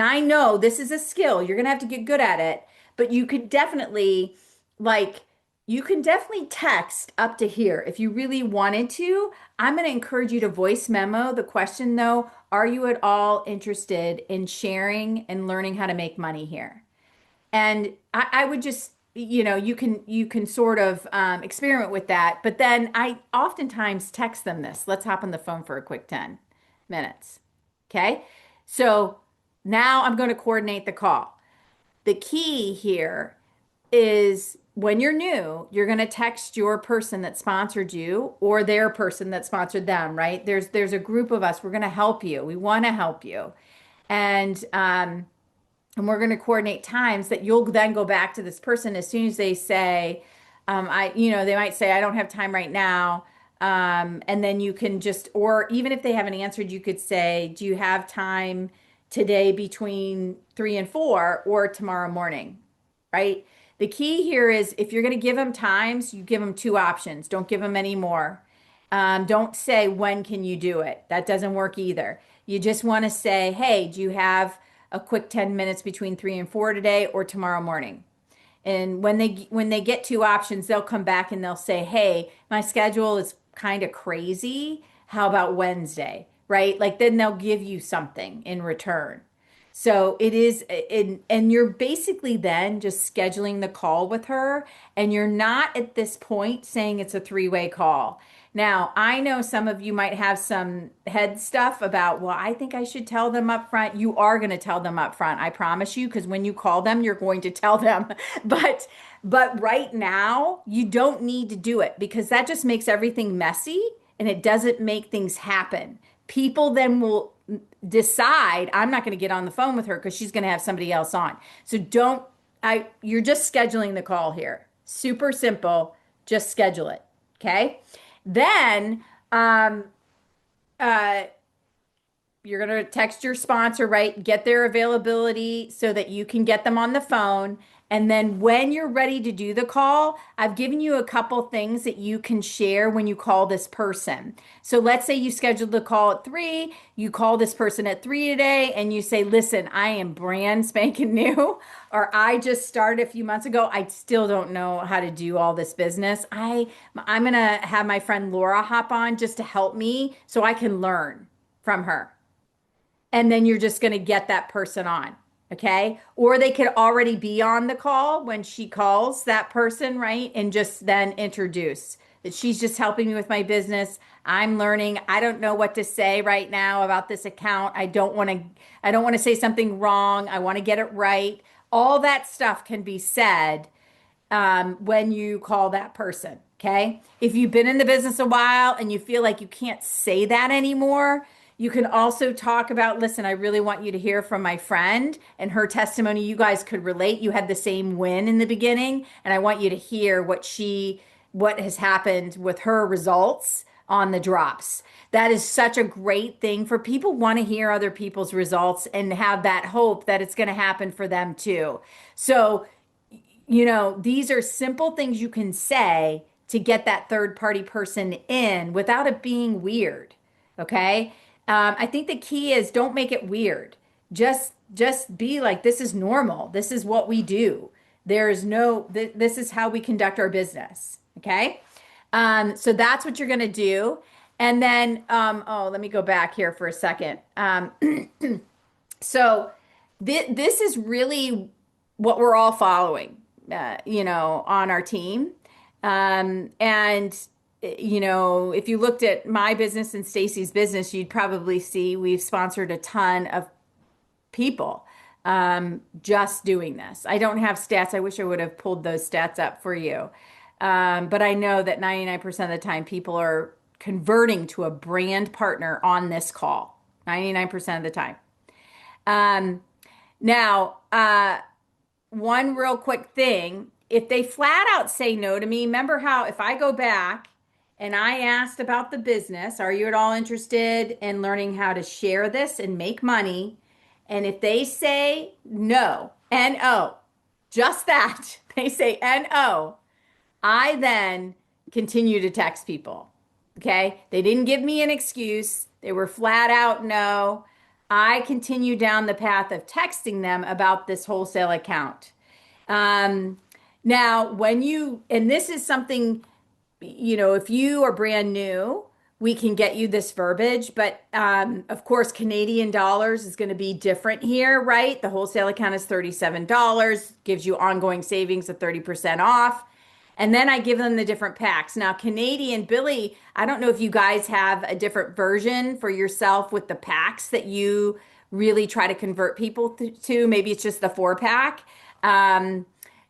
I know this is a skill. You're going to have to get good at it, but you could definitely You can definitely text up to here if you really wanted to. I'm going to encourage you to voice memo the question though, are you at all interested in sharing and learning how to make money here? And I would just, you can sort of experiment with that. But then I oftentimes text them this. Let's hop on the phone for a quick 10 minutes. Okay. So now I'm going to coordinate the call. The key here is when you're new, you're going to text your person that sponsored you or their person that sponsored them, right? There's a group of us. We're going to help you. We want to help you. And and we're going to coordinate times that you'll then go back to this person as soon as they say, they might say, I don't have time right now. And then you can just, or even if they haven't answered, you could say, do you have time today between 3 and 4 or tomorrow morning? Right? The key here is if you're going to give them times, you give them 2 options. Don't give them any more. Don't say, when can you do it? That doesn't work either. You just want to say, hey, do you have a quick 10 minutes between 3 and 4 today or tomorrow morning? And when they get 2 options, they'll come back and they'll say, hey, my schedule is kind of crazy. How about Wednesday? Right? Like then they'll give you something in return. So it is, and you're basically then just scheduling the call with her, and you're not at this point saying it's a three-way call. Now, I know some of you might have some head stuff about, well, I think I should tell them up front. You are going to tell them up front, I promise you, because when you call them, you're going to tell them. But but right now, you don't need to do it because that just makes everything messy and it doesn't make things happen. People then will decide I'm not going to get on the phone with her because she's going to have somebody else on. So don't you're just scheduling the call here. Super simple. Just schedule it. Okay. Then uh, you're going to text your sponsor, right? Get their availability so that you can get them on the phone. And then when you're ready to do the call, I've given you a couple things that you can share when you call this person. So let's say you scheduled the call at 3, you call this person at 3 today, and you say, listen, I am brand spanking new, or I just started a few months ago. I still don't know how to do all this business. I'm going to have my friend Laura hop on just to help me so I can learn from her, and then you're just going to get that person on. Okay. Or they could already be on the call when she calls that person, right? And just then introduce that she's just helping me with my business. I'm learning. I don't know what to say right now about this account. I don't want to say something wrong. I want to get it right. All that stuff can be said when you call that person. Okay. If you've been in the business a while and you feel like you can't say that anymore, you can also talk about, listen, I really want you to hear from my friend and her testimony. You guys could relate. You had the same win in the beginning, and I want you to hear what has happened with her results on the drops. That is such a great thing for people want to hear other people's results and have that hope that it's going to happen for them too. So these are simple things you can say to get that third party person in without it being weird. Okay. I think the key is don't make it weird. Just be like, this is normal. This is what we do. This is how we conduct our business. Okay. So that's what you're going to do. And then, let me go back here for a second. So this is really what we're all following, on our team. And if you looked at my business and Stacy's business, you'd probably see we've sponsored a ton of people just doing this. I don't have stats. I wish I would have pulled those stats up for you. But I know that 99% of the time people are converting to a brand partner on this call, 99% of the time. Now, one real quick thing, if they flat out say no to me, remember how if I go back and I asked about the business, are you at all interested in learning how to share this and make money? And if they say no, N-O, just that, they say N-O, I then continue to text people. Okay. They didn't give me an excuse. They were flat out no. I continue down the path of texting them about this wholesale account. Now, and this is something, if you are brand new, we can get you this verbiage, but of course, Canadian dollars is going to be different here, right? The wholesale account is $37, gives you ongoing savings of 30% off. And then I give them the different packs. Now, Canadian, Billie, I don't know if you guys have a different version for yourself with the packs that you really try to convert people to. Maybe it's just the 4 pack.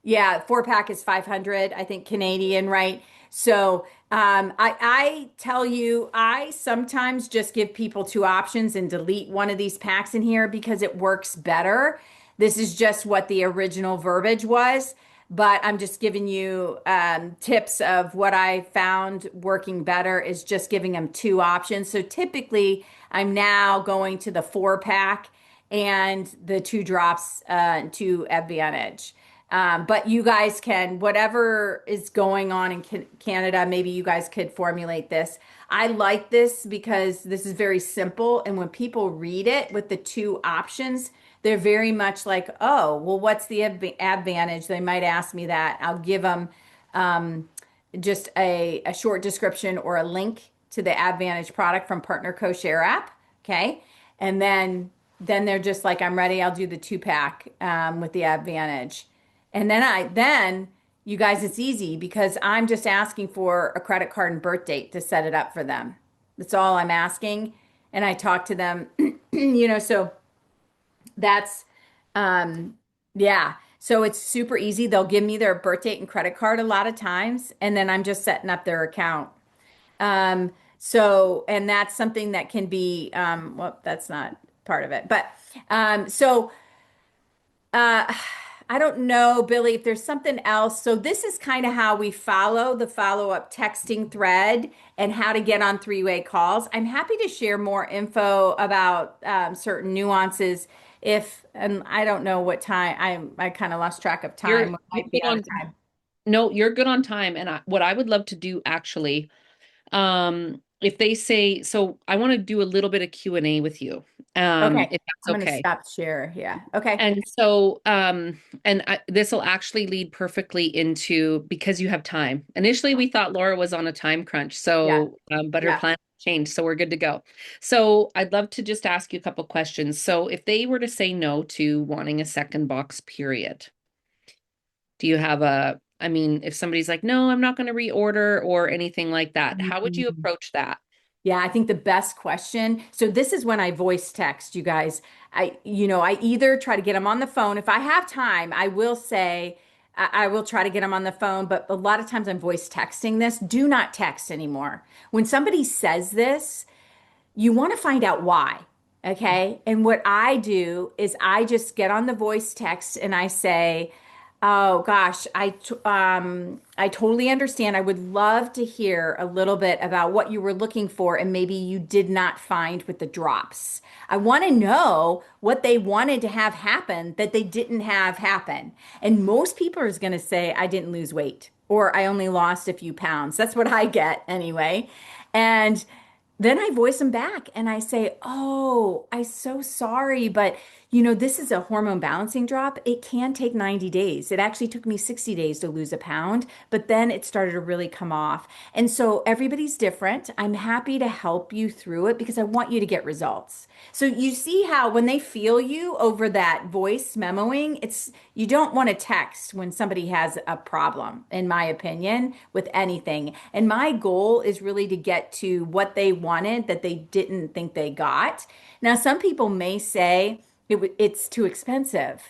Yeah, 4 pack is 500, I think Canadian, right? So I tell you, I sometimes just give people 2 options and delete one of these packs in here because it works better. This is just what the original verbiage was, but I'm just giving you tips of what I found working better is just giving them 2 options. So typically, I'm now going to the 4 pack and the 2 drops to Advantage. But you guys can, whatever is going on in Canada, maybe you guys could formulate this. I like this because this is very simple. And when people read it with the 2 options, they're very much like, oh, well, what's the advantage? They might ask me that. I'll give them just a short description or a link to the Advantage product from Partner Co-Share app. Okay. And then they're just like, I'm ready. I'll do the 2 pack with the Advantage. And then you guys, it's easy because I'm just asking for a credit card and birth date to set it up for them. That's all I'm asking. And I talk to them, so that's, yeah. So it's super easy. They'll give me their birth date and credit card a lot of times, and then I'm just setting up their account. And that's something that can be, well, that's not part of it, but, so, I don't know, Billie, if there's something else. So this is kind of how we follow the follow-up texting thread and how to get on 3-way calls. I'm happy to share more info about certain nuances and I don't know what time, I kind of lost track of You're, time. We you're might be good out on of time. No, you're good on time. And what I would love to do actually, if they say, so I want to do a little bit of Q&A with you, Okay. if I'm that's going to okay. stop share. Yeah. Okay. And so, this will actually lead perfectly into, because you have time. Initially, we thought Laura was on a time crunch, Yeah. so, but her Yeah. plan changed, so we're good to go. So I'd love to just ask you a couple questions. So if they were to say no to wanting a second box period, do you have I mean, if somebody's like, no, I'm not going to reorder or anything like that, how would you Mhm. approach that? Yeah, I think the best question. So this is when I voice text you guys. I either try to get them on the phone. If I have time, I will say I will try to get them on the phone, but a lot of times I'm voice texting this. Do not text anymore. When somebody says this, you want to find out why. Okay. And what I do is I just get on the voice text and I say, oh gosh, I totally understand. I would love to hear a little bit about what you were looking for and maybe you did not find with the drops. I want to know what they wanted to have happen that they didn't have happen. And most people are going to say, I didn't lose weight or I only lost a few pounds. That's what I get anyway. And then I voice them back and I say, oh, I'm so sorry, but this is a hormone balancing drop. It can take 90 days. It actually took me 60 days to lose a pound, but then it started to really come off. And so everybody's different. I'm happy to help you through it because I want you to get results. So you see how when they feel you over that voice memoing, you don't want to text when somebody has a problem, in my opinion, with anything. And my goal is really to get to what they wanted that they didn't think they got. Now, some people may say it's too expensive,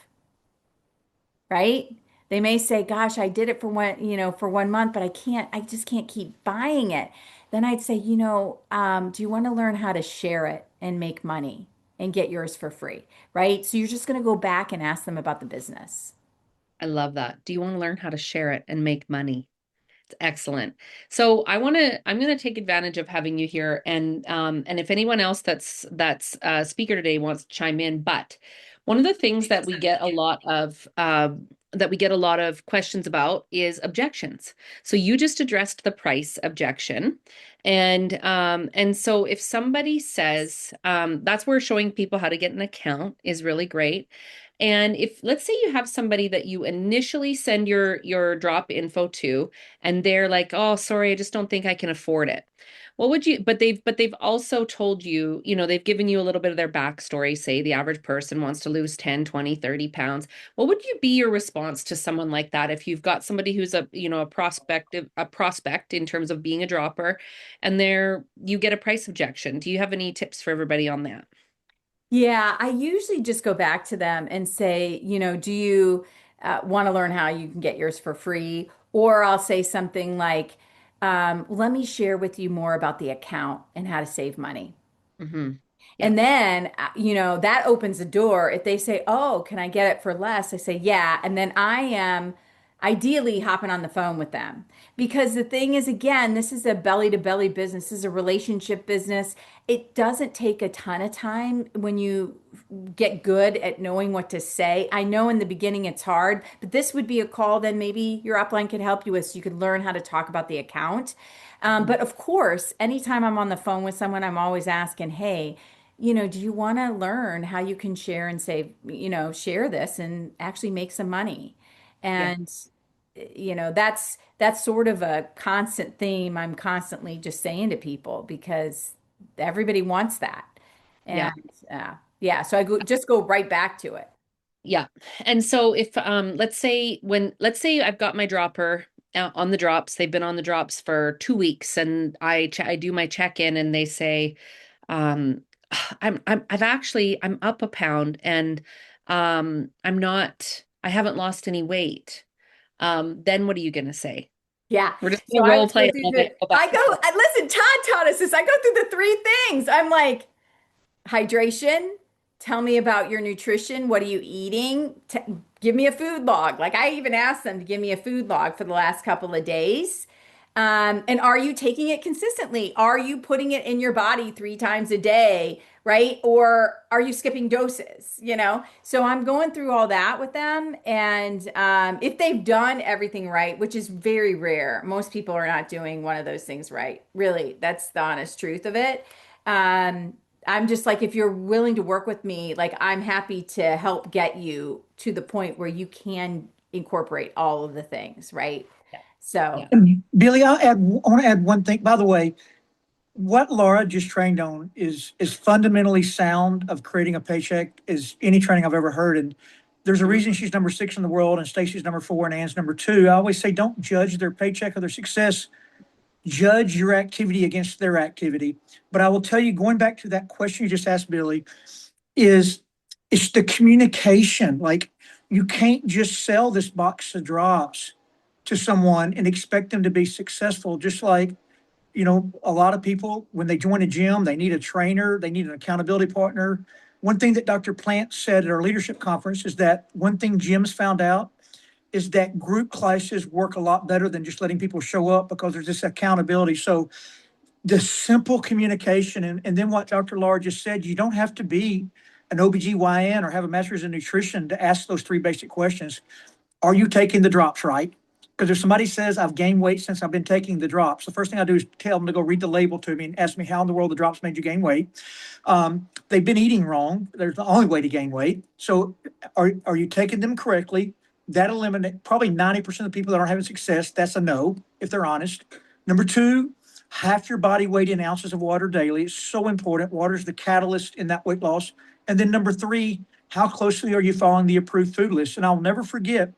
right? They may say, gosh, I did it for for 1 month, but I just can't keep buying it. Then I'd say, do you want to learn how to share it and make money and get yours for free, right? So you're just going to go back and ask them about the business. I love that. Do you want to learn how to share it and make money? It's excellent. So I'm going to take advantage of having you here, and if anyone else that's a speaker today wants to chime in, but one of the things that we get a lot of questions about is objections. So you just addressed the price objection, and so if somebody says, that's where showing people how to get an account is really great. And if, let's say you have somebody that you initially send your drop info to, and they're like, oh, sorry, I just don't think I can afford it. What would you, but they've also told you, they've given you a little bit of their backstory. Say the average person wants to lose 10, 20, 30 pounds. What would you be your response to someone like that if you've got somebody who's a prospect in terms of being a dropper, and you get a price objection? Do you have any tips for everybody on that? Yeah, I usually just go back to them and say, do you want to learn how you can get yours for free? Or I'll say something like, let me share with you more about the account and how to save money. Mm-hmm. Yeah. And then, that opens the door. If they say, oh, can I get it for less? I say, yeah. And then I am ideally hopping on the phone with them. Because the thing is, again, this is a belly to belly business, this is a relationship business. It doesn't take a ton of time when you get good at knowing what to say. I know in the beginning it's hard, but this would be a call then maybe your upline could help you with so you could learn how to talk about the account. But of course, anytime I'm on the phone with someone, I'm always asking, hey, do you want to learn how you can share and save, share this and actually make some money? Yeah. And, that's sort of a constant theme I'm constantly just saying to people because everybody wants that. Yeah. And yeah, so just go right back to it. Yeah. And so if let's say I've got my dropper on the drops, they've been on the drops for 2 weeks, and I do my check-in and they say, um I'm up a pound, and I haven't lost any weight. Then what are you gonna say? Yeah. We're just So gonna I role just go play a through little bit, go back I and go, forth. listen, Todd taught us this. I go through the three things. I'm like, hydration. Tell me about your nutrition. What are you eating? Give me a food log. Like I even asked them to give me a food log for the last couple of days. And are you taking it consistently? Are you putting it in your body 3 times a day, right? Or are you skipping doses? So I'm going through all that with them. And if they've done everything right, which is very rare, most people are not doing one of those things right. Really, that's the honest truth of it. Um, I'm just like, if you're willing to work with me, like I'm happy to help get you to the point where you can incorporate all of the things, right? Yeah. So, Yeah. And Billy, I want to add one thing. By the way, what Laura just trained on is fundamentally sound of creating a paycheck is any training I've ever heard. And there's a Mhm. reason she's number 6 in the world and Stacy's number 4 and Ann's number 2. I always say, don't judge their paycheck or their success. Judge your activity against their activity. But I will tell you, going back to that question you just asked, Billy, is it's the communication. Like you can't just sell this box of drops to someone and expect them to be successful. Just like, a lot of people, when they join a gym, they need a trainer, they need an accountability partner. One thing that Dr. Plant said at our leadership conference is that one thing gyms found out is that group classes work a lot better than just letting people show up because there's this accountability. So the simple communication, and then what Dr. Laura just said, you don't have to be an OBGYN or have a master's in nutrition to ask those 3 basic questions. Are you taking the drops right? Because if somebody says, I've gained weight since I've been taking the drops, the first thing I do is tell them to go read the label to me and ask me how in the world the drops made you gain weight. They've been eating wrong. There's the only way to gain weight. So are you taking them correctly? That eliminates probably 90% of the people that aren't having success. That's a no, if they're honest. Number 2, half your body weight in ounces of water daily. It's so important. Water is the catalyst in that weight loss. And then number 3, how closely are you following the approved food list? And I'll never forget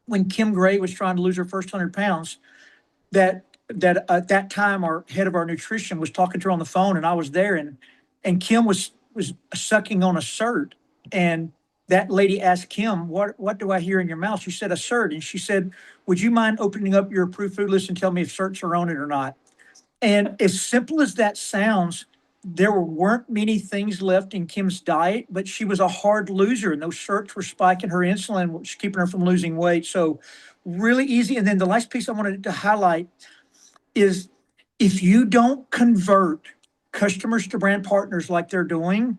when Kim Gray was trying to lose her first 100 pounds, that at that time our head of our nutrition was talking to her on the phone, and I was there, and Kim was sucking on a cert, and that lady asked Kim, what do I hear in your mouth? She said a cert, and she said, would you mind opening up your approved food list and tell me if certs are on it or not? And as simple as that sounds, there weren't many things left in Kim's diet, but she was a hard loser, and those certs were spiking her insulin, which was keeping her from losing weight. So, really easy. And then the last piece I wanted to highlight is if you don't convert customers to brand partners like they're doing,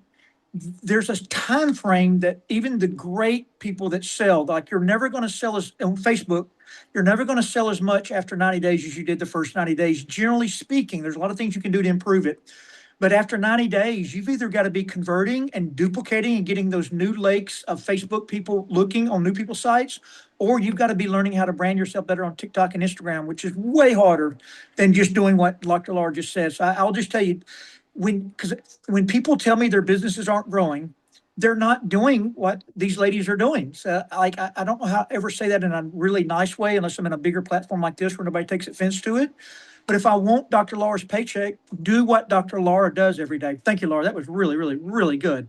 there's a time frame that even the great people that sell, like you're never going to sell as on Facebook, you're never going to sell as much after 90 days as you did the first 90 days. Generally speaking, there's a lot of things you can do to improve it. But after 90 days, you've either got to be converting and duplicating and getting those new lakes of Facebook people looking on new people's sites, or you've got to be learning how to brand yourself better on TikTok and Instagram, which is way harder than just doing what Dr. Laura just says. I'll just tell you, because when people tell me their businesses aren't growing, they're not doing what these ladies are doing. So, like, I don't know how to ever say that in a really nice way, unless I'm in a bigger platform like this where nobody takes offense to it. But if I want Dr. Laura's paycheck, do what Dr. Laura does every day. Thank you, Laura. That was really, really, really good.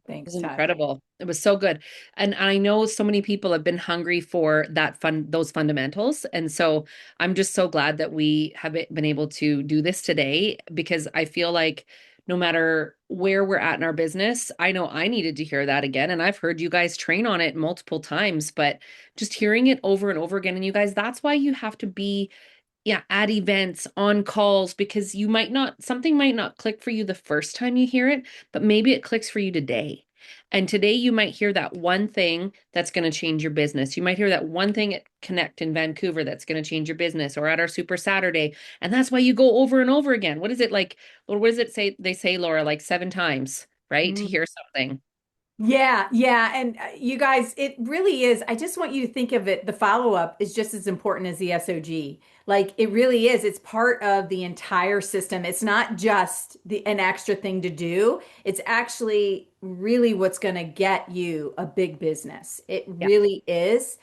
It was Thanks, Todd. incredible. It was so good. And I know so many people have been hungry for those fundamentals. And so I'm just so glad that we have been able to do this today, because I feel like no matter where we're at in our business, I know I needed to hear that again. And I've heard you guys train on it multiple times, but just hearing it over and over again. And you guys, that's why you have to be, yeah, at events, on calls, because something might not click for you the first time you hear it, but maybe it clicks for you today. And today you might hear that one thing that's going to change your business. You might hear that one thing at Connect in Vancouver that's going to change your business, or at our Super Saturday. And that's why you go over and over again. What is it like? What does it say? They say, Laura, like 7 times, right? To hear something. Yeah, yeah. And you guys, it really is. I just want you to think of it. The follow-up is just as important as the SOG. Like it really is. It's part of the entire system. It's not just an extra thing to do. It's actually really what's going to get you a big business. It Yeah. really is.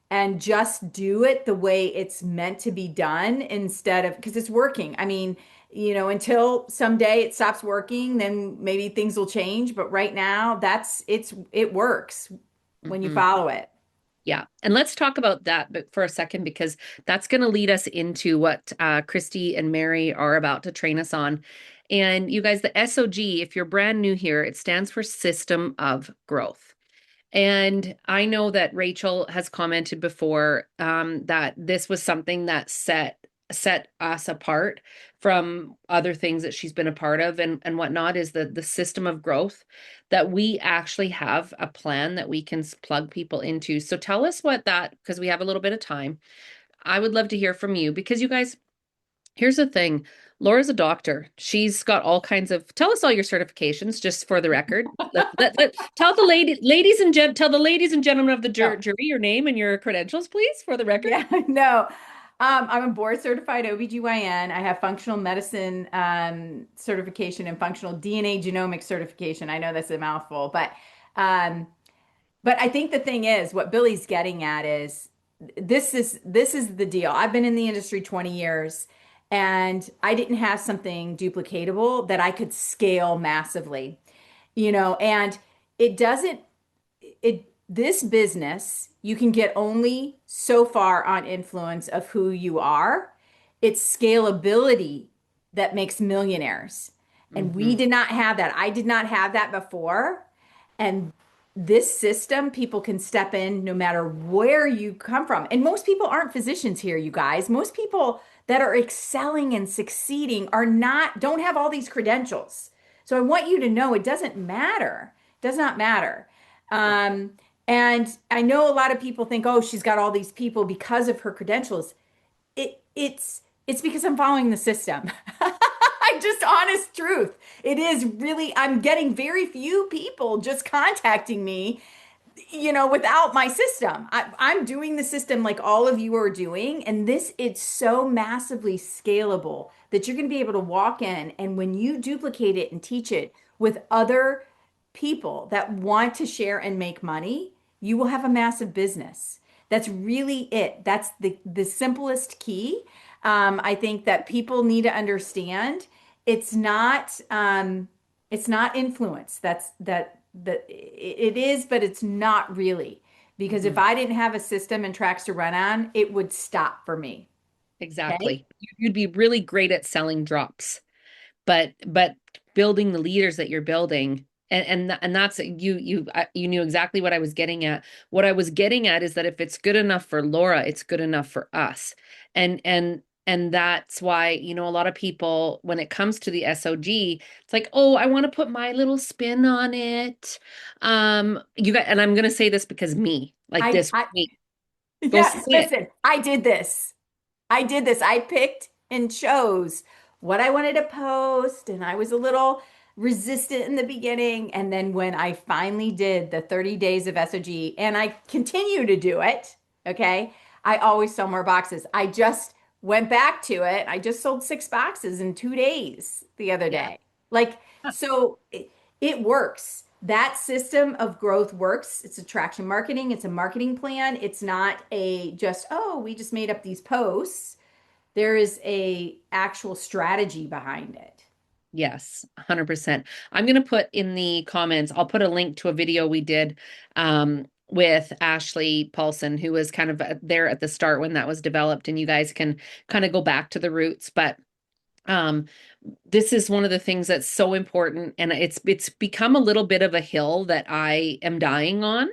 And just do it the way it's meant to be done instead of, because it's working. I mean, until someday it stops working, then maybe things will change. But right now, it works when you Mhm. follow it. Yeah. And let's talk about that for a second, because that's going to lead us into what Christy and Mary are about to train us on. And you guys, the SOG, if you're brand new here, it stands for System of Growth. And I know that Rachel has commented before that this was something that set us apart from other things that she's been a part of and whatnot, is the system of growth, that we actually have a plan that we can plug people into. So tell us what that, because we have a little bit of time. I would love to hear from you, because you guys, here's the thing. Laura's a doctor. She's got all kinds of, tell us all your certifications, just for the record. Tell the tell the ladies and gentlemen of the No. jury your name and your credentials, please, for the record. Yeah, no. I'm a board certified OBGYN. I have functional medicine certification and functional DNA genomic certification. I know that's a mouthful, um, but I think the thing is, what Billie's getting at is this is the deal. I've been in the industry 20 years, and I didn't have something duplicatable that I could scale massively, and it doesn't it this business, you can get only so far on influence of who you are. It's scalability that makes millionaires. And we Mhm. did not have that. I did not have that before. And this system, people can step in no matter where you come from. And most people aren't physicians here, you guys. Most people that are excelling and succeeding don't have all these credentials. So I want you to know it doesn't matter. It does not matter. Um, and I know a lot of people think, oh, she's got all these people because of her credentials. It's because I'm following the system. I just honest truth. It is really, I'm getting very few people just contacting me, without my system. I'm doing the system like all of you are doing. And it's so massively scalable that you're going to be able to walk in, and when you duplicate it and teach it with other people that want to share and make money, you will have a massive business. That's really it. That's the simplest key. I think that people need to understand it's not influence. That it is, but it's not really. Because if Mhm. I didn't have a system and tracks to run on, it would stop for me. Okay. Exactly. You'd be really great at selling drops, but building the leaders that you're building, and that's you knew exactly what I was getting at. What I was getting at is that if it's good enough for Laura, it's good enough for us. And that's why, a lot of people, when it comes to the SOG, it's like, oh, I want to put my little spin on it. You got, and I'm gonna say this because me, like I, this I, week, go yeah, say it. listen, I did this. I picked and chose what I wanted to post, and I was a little resistant in the beginning. And then when I finally did the 30 days of SOG, and I continue to do it, okay, I always sell more boxes. I just went back to it. I just sold 6 boxes in 2 days the other Yeah. day. Like, so it works. That system of growth works. It's attraction marketing, it's a marketing plan. It's not a just, oh, we just made up these posts. There is a actual strategy behind it. Yes, 100%. I'm going to put in the comments, I'll put a link to a video we did with Ashley Paulson, who was kind of there at the start when that was developed, and you guys can kind of go back to the roots. But um, this is one of the things that's so important, and it's become a little bit of a hill that I am dying on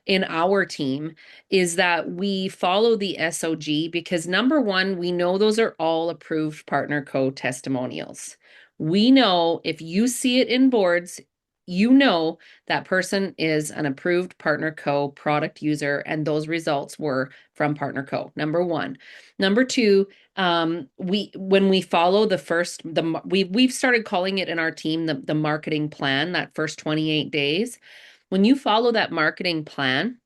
in our team, is that we follow the SOG, because number one, we know those are all approved partner co testimonials. We know if you see it in boards, you know that person is an approved partner co product user, and those results were from partner co. Number one. Number two, we when we follow we've started calling it in our team the marketing plan, that first 28 days. When you follow that marketing plan,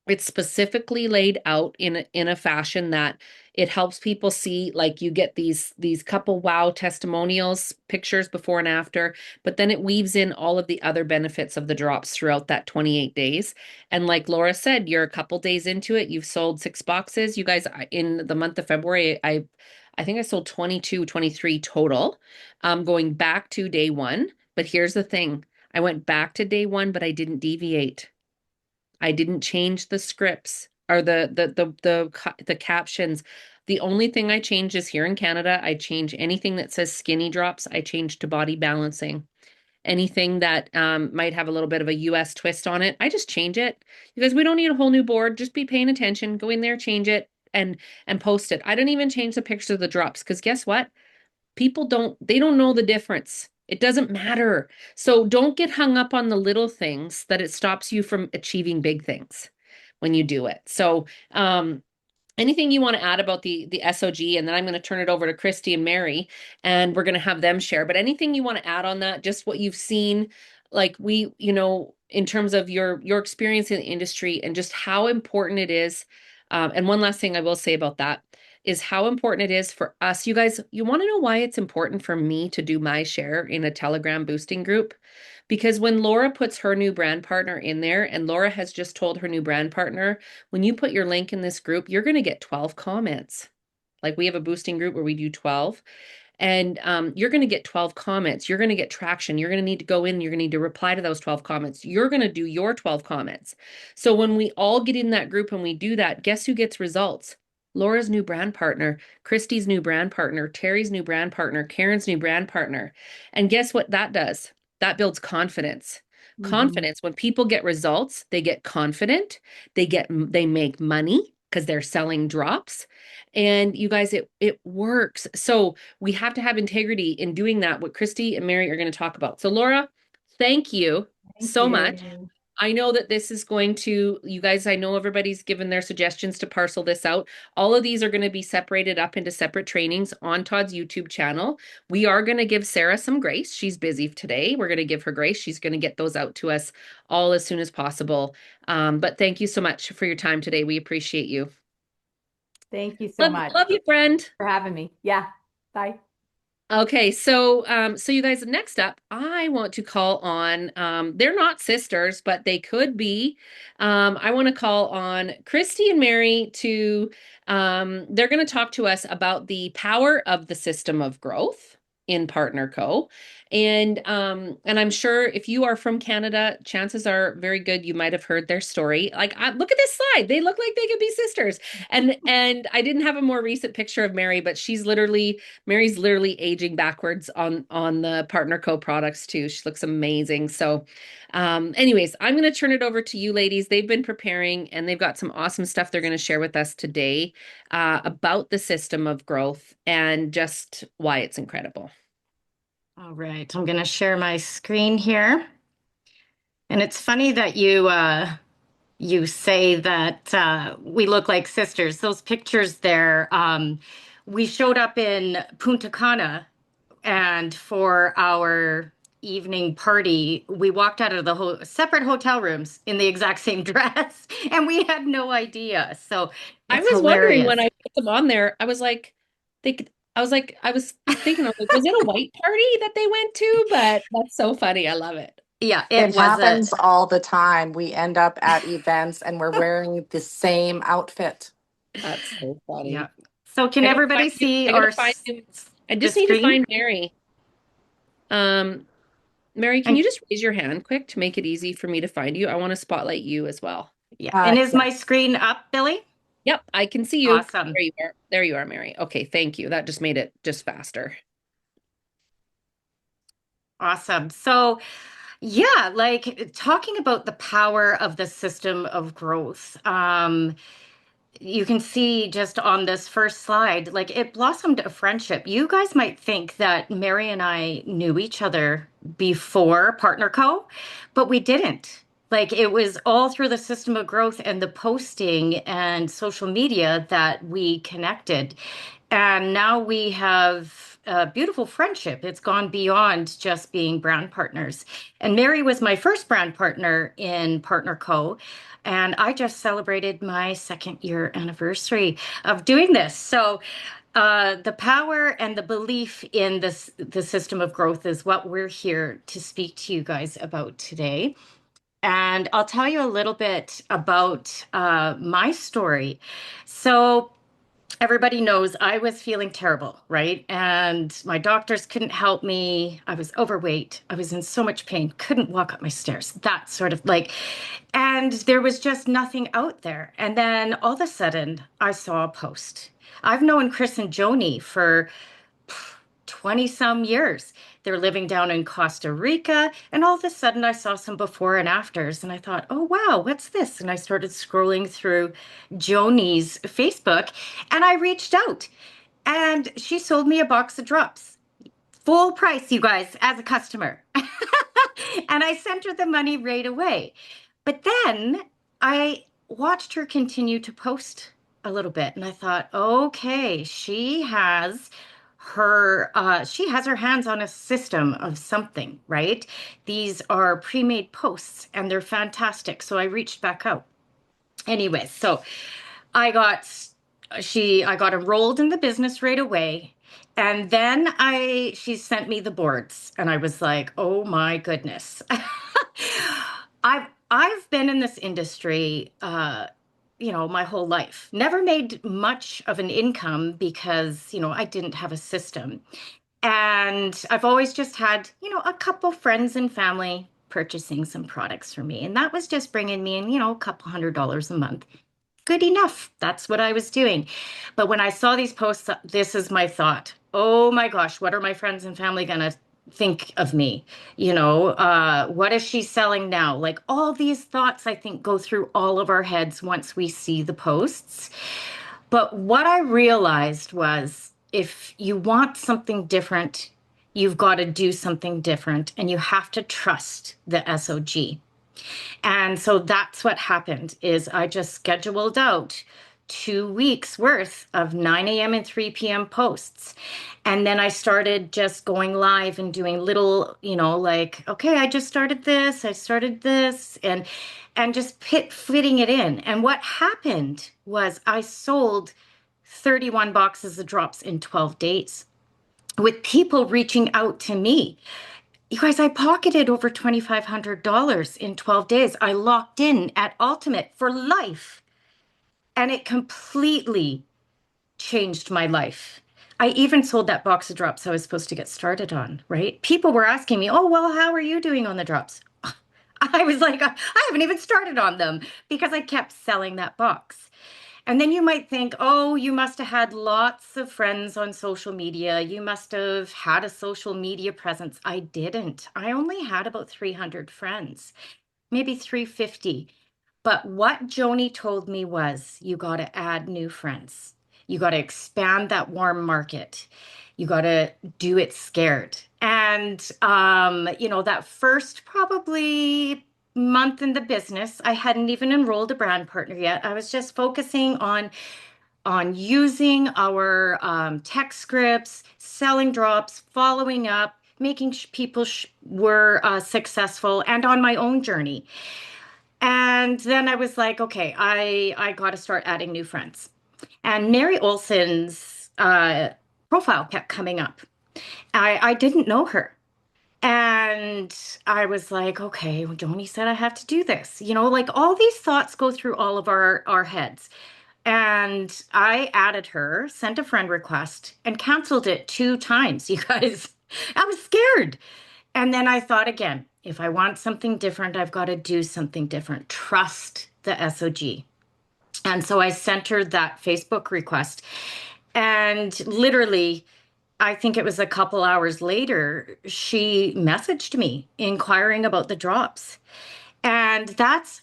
it's specifically laid out in a fashion that it helps people see, like, you get these couple wow testimonials, pictures before and after, but then it weaves in all of the other benefits of the drops throughout that 28 days. And like Laura said, you're a couple days into it, you've sold 6 boxes. You guys, in the month of February, I think I sold 22, 23 total, going back to day one. But here's the thing, I went back to day one, but I didn't deviate. I didn't change the scripts or the captions. The only thing I change is, here in Canada, I change anything that says skinny drops, I change to body balancing. Anything that might have a little bit of a US twist on it, I just change it. Because we don't need a whole new board. Just be paying attention. Go in there, change it, and post it. I don't even change the pictures of the drops, because guess what? They don't know the difference. It doesn't matter. So don't get hung up on the little things that it stops you from achieving big things when you do it. So anything you want to add about the SOG, and then I'm going to turn it over to Christy and Mary, and we're going to have them share. But anything you want to add on that, just what you've seen, like in terms of your experience in the industry, and just how important it is. And one last thing I will say about that is how important it is for us. You guys, you want to know why it's important for me to do my share in a Telegram boosting group? Because when Laura puts her new brand partner in there, and Laura has just told her new brand partner, when you put your link in this group, you're going to get 12 comments. Like, we have a boosting group where we do 12, and you're going to get 12 comments. You're going to get traction. You're going to need to go in. You're going to need to reply to those 12 comments. You're going to do your 12 comments. So when we all get in that group and we do that, guess who gets results? Laura's new brand partner, Christy's new brand partner, Terry's new brand partner, Karen's new brand partner. And guess what that does? That builds confidence. Mhm. Confidence. When people get results, they get confident. They make money because they're selling drops. And you guys, it works. So we have to have integrity in doing that, what Christy and Mary are going to talk about. So Laura, thank you Thank so much. you. I know that this is going to, you guys, I know everybody's given their suggestions to parcel this out. All of these are going to be separated up into separate trainings on Todd's YouTube channel. We are going to give Sarah some grace. She's busy today. We're going to give her grace. She's going to get those out to us all as soon as possible. But thank you so much for your time today. We appreciate you. Thank you so Love, much love you, friend. for having me. Yeah. Bye. Okay, so you guys, next up, I want to call on they're not sisters, but they could be. I want to call on Christy and Mary to they're going to talk to us about the power of the system of growth in Partner Co. And I'm sure if you are from Canada, chances are very good you might have heard their story. Like, look at this slide. They look like they could be sisters. And I didn't have a more recent picture of Mary, but Mary's literally aging backwards on the Partner Co products too. She looks amazing. So anyways, I'm going to turn it over to you ladies. They've been preparing, and they've got some awesome stuff they're going to share with us today about the system of growth and just why it's incredible. All right, I'm going to share my screen here. And it's funny that you say that we look like sisters. Those pictures there, we showed up in Punta Cana And for our evening party, we walked out of the separate hotel rooms in the exact same dress, and we had no idea. So I it's was wondering when hilarious. I put them on there, I was like, I was thinking, I was like, was it a white party that they went to? But that's so funny. I love it. Yeah, it It was a happens all the time. We end up at events and we're wearing the same outfit. That's so yeah. funny. So can I gotta find everybody you. see I gotta find you. I the just need to screen? find Mary. Um, Mary, can And you just raise your hand quick to make it easy for me to find you? I want to spotlight you as well. yeah, and is my Yes. screen up, Billie? Yep, I can see you. Awesome. There you are. There you are, Mary. Okay, thank you. That just made it just faster. Awesome. So, yeah, like talking about the power of the system of growth. You can see just on this first slide, like it blossomed a friendship. You guys might think that Mary and I knew each other before Partner Co, but we didn't. Like it was all through the system of growth and the posting and social media that we connected. And now we have a beautiful friendship. It's gone beyond just being brand partners. And Mary was my first brand partner in Partner Co. And I just celebrated my second year anniversary of doing this. So the power and the belief in the system of growth is what we're here to speak to you guys about today. And I'll tell you a little bit about my story. So everybody knows I was feeling terrible, right? And my doctors couldn't help me. I was overweight. I was in so much pain, couldn't walk up my stairs. That sort of like, and there was just nothing out there. And then all of a sudden, I saw a post. I've known Chris and Joni for 20 some years. They're living down in Costa Rica. And all of a sudden, I saw some before and afters. And I thought, oh, wow, what's this? And I started scrolling through Joni's Facebook and I reached out. And she sold me a box of drops, full price, you guys, as a customer. And I sent her the money right away. But then I watched her continue to post a little bit and I thought, okay, she has her hands on a system of something, right? These are pre-made posts and they're fantastic. So I reached back out. Anyway, so I got I got enrolled in the business right away. And then she sent me the boards and I was like, "Oh my goodness." I've been in this industry my whole life. Never made much of an income because, I didn't have a system. And I've always just had, a couple friends and family purchasing some products for me. And that was just bringing me in, a couple $100 a month. Good enough. That's what I was doing. But when I saw these posts, this is my thought. Oh my gosh, what are my friends and family going to think of me? What is she selling now? Like all these thoughts, I think, go through all of our heads once we see the posts. But what I realized was if you want something different, you've got to do something different and you have to trust the SOG. And so that's what happened is I just scheduled out 2 weeks worth of 9 a.m. and 3 p.m. posts. And then I started just going live and doing little, like, okay, I started this and just fitting it in. And what happened was I sold 31 boxes of drops in 12 days with people reaching out to me. You guys, I pocketed over $2,500 in 12 days. I locked in at Ultimate for life, and it completely changed my life. I even sold that box of drops I was supposed to get started on, right? People were asking me, oh, well, how are you doing on the drops? I was like, I haven't even started on them because I kept selling that box. And then you might think, oh, you must have had lots of friends on social media. You must have had a social media presence. I didn't. I only had about 300 friends, maybe 350. But what Joni told me was you got to add new friends. You got to expand that warm market. You got to do it scared. And, that first probably month in the business, I hadn't even enrolled a brand partner yet. I was just focusing on on using our text scripts, selling drops, following up, making people were successful, and on my own journey. And then I was like, okay, I got to start adding new friends. And Mary Olsen's profile kept coming up. I didn't know her. And I was like, okay, well, Joni said I have to do this. You know, like all these thoughts go through all of our heads. And I added her, sent a friend request, and canceled it 2 times, you guys. I was scared. And then I thought again, if I want something different, I've got to do something different. Trust the SOG. And so I sent her that Facebook request. And literally, I think it was a couple hours later, she messaged me inquiring about the drops. And that's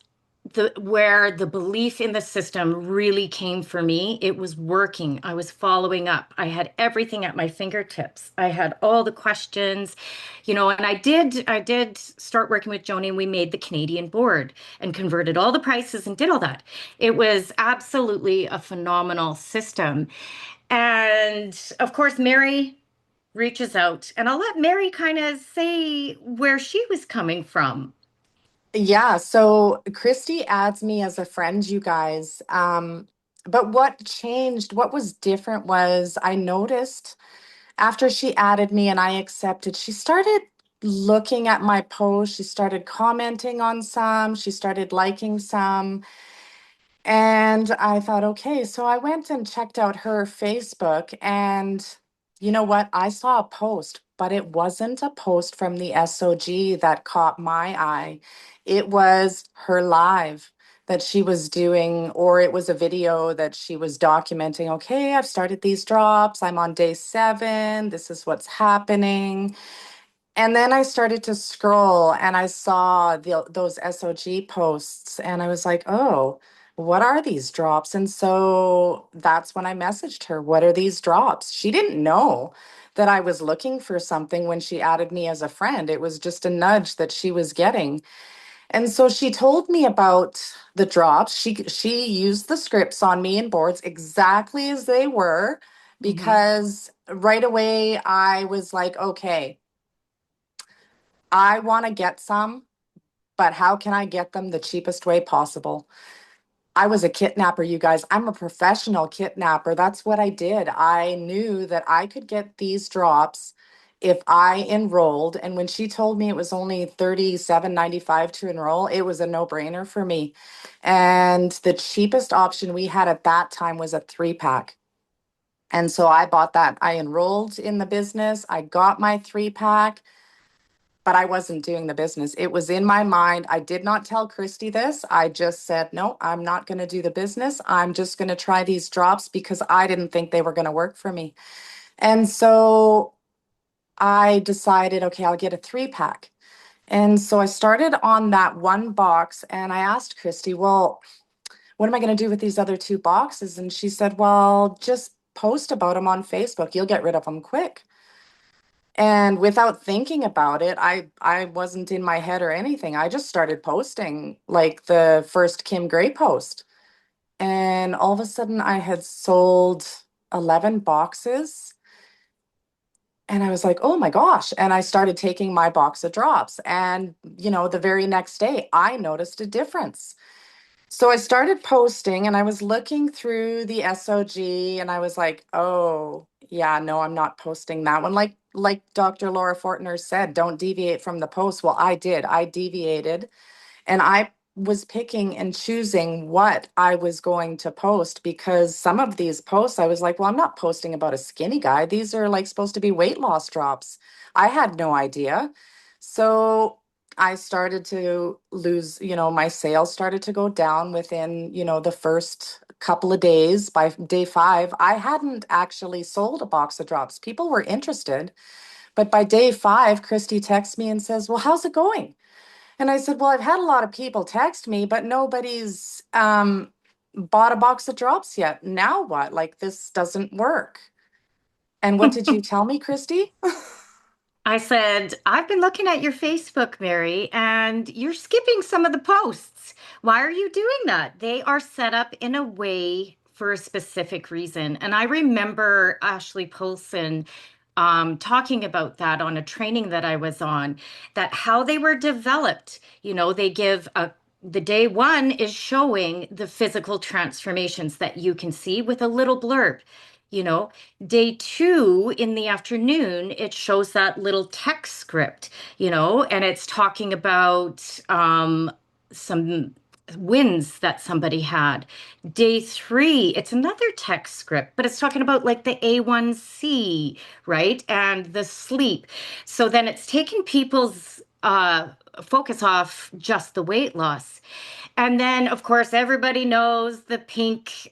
where the belief in the system really came for me. It was working. I was following up. I had everything at my fingertips. I had all the questions, and I did start working with Joni, and we made the Canadian board and converted all the prices and did all that. It was absolutely a phenomenal system. And of course, Mary reaches out, and I'll let Mary kind of say where she was coming from. Yeah, so Christy adds me as a friend, you guys. But what changed, what was different was I noticed after she added me and I accepted, she started looking at my posts. She started commenting on some, she started liking some. And I thought, okay, so I went and checked out her Facebook, and you know what? I saw a post, but it wasn't a post from the SOG that caught my eye. It was her live that she was doing, or it was a video that she was documenting. Okay, I've started these drops. I'm on day 7. This is what's happening. And then I started to scroll and I saw those SOG posts and I was like, oh, what are these drops? And so that's when I messaged her, what are these drops? She didn't know that I was looking for something when she added me as a friend. It was just a nudge that she was getting. And so she told me about the drops. She used the scripts on me and boards exactly as they were, because right away I was like, okay, I want to get some, but how can I get them the cheapest way possible? I was a kidnapper, you guys. I'm a professional kidnapper. That's what I did. I knew that I could get these drops if I enrolled. And when she told me it was only $37.95 to enroll, it was a no-brainer for me. And the cheapest option we had at that time was a 3-pack. And so I bought that. I enrolled in the business. I got my 3-pack, but I wasn't doing the business. It was in my mind. I did not tell Christy this. I just said, no, I'm not going to do the business. I'm just going to try these drops because I didn't think they were going to work for me. And so I decided, okay, I'll get a 3-pack. And so I started on that one box and I asked Christy, well, what am I going to do with these other 2 boxes? And she said, well, just post about them on Facebook. You'll get rid of them quick. And without thinking about it, I wasn't in my head or anything. I just started posting like the first Kim Gray post. And all of a sudden I had sold 11 boxes. And I was like, oh my gosh. And I started taking my box of drops. And, the very next day I noticed a difference. So I started posting and I was looking through the SOG and I was like, oh, yeah, no, I'm not posting that one. Like Dr. Laura Fortner said, don't deviate from the post. Well, I did. I deviated and I was picking and choosing what I was going to post, because some of these posts I was like, well, I'm not posting about a skinny guy. These are like supposed to be weight loss drops. I had no idea. So I started to lose, my sales started to go down within, the first couple of days. By day 5, I hadn't actually sold a box of drops. People were interested. But by day 5, Christy texts me and says, well, how's it going? And I said, well, I've had a lot of people text me, but nobody's bought a box of drops yet. Now what? Like, this doesn't work. And what did you tell me, Christy? I said, I've been looking at your Facebook, Mary, and you're skipping some of the posts. Why are you doing that? They are set up in a way for a specific reason. And I remember Ashley Polson talking about that on a training that I was on, that how they were developed. They give the day one is showing the physical transformations that you can see with a little blurb. You know, Day two in the afternoon, it shows that little text script, and it's talking about some wins that somebody had. Day three, it's another text script, but it's talking about like the A1C, right? And the sleep. So then it's taking people's focus off just the weight loss. And then, of course, everybody knows the pink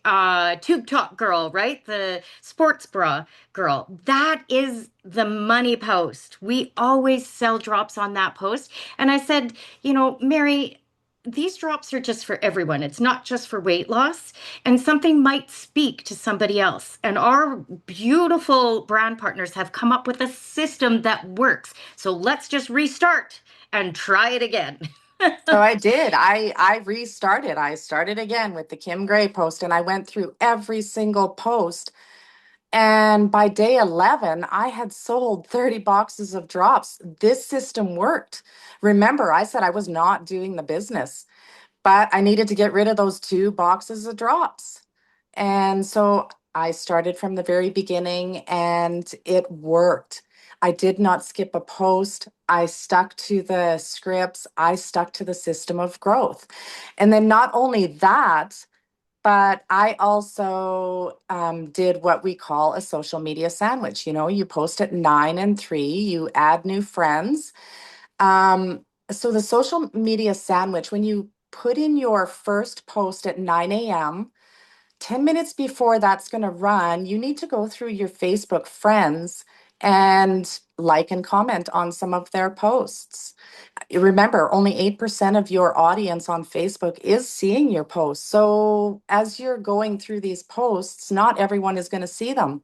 tube top girl, right? The sports bra girl. That is the money post. We always sell drops on that post. And I said, Mary, these drops are just for everyone. It's not just for weight loss. And something might speak to somebody else. And our beautiful brand partners have come up with a system that works. So let's just restart and try it again. So I did. I restarted. I started again with the Kim Gray post, and I went through every single post. And by day 11, I had sold 30 boxes of drops. This system worked. Remember, I said I was not doing the business, but I needed to get rid of those 2 boxes of drops. And so I started from the very beginning, and it worked. I did not skip a post. I stuck to the scripts. I stuck to the system of growth. And then not only that, but I also did what we call a social media sandwich. You post at 9 and 3, you add new friends. So the social media sandwich, when you put in your first post at 9 a.m., 10 minutes before that's going to run, you need to go through your Facebook friends and like and comment on some of their posts. Remember, only 8% of your audience on Facebook is seeing your posts. So as you're going through these posts, not everyone is going to see them.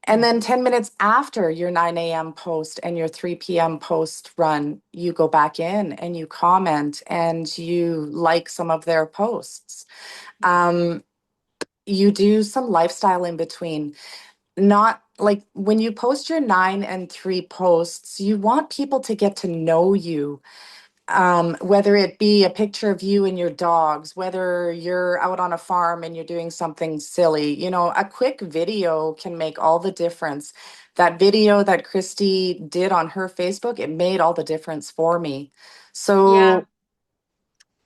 And then 10 minutes after your 9 a.m. post and your 3 p.m. post run, you go back in and you comment and you like some of their posts. You do some lifestyle in between. Not like when you post your 9 and 3 posts, you want people to get to know you. Whether it be a picture of you and your dogs, whether you're out on a farm and you're doing something silly, a quick video can make all the difference. That video that Christy did on her Facebook, it made all the difference for me. Yeah. So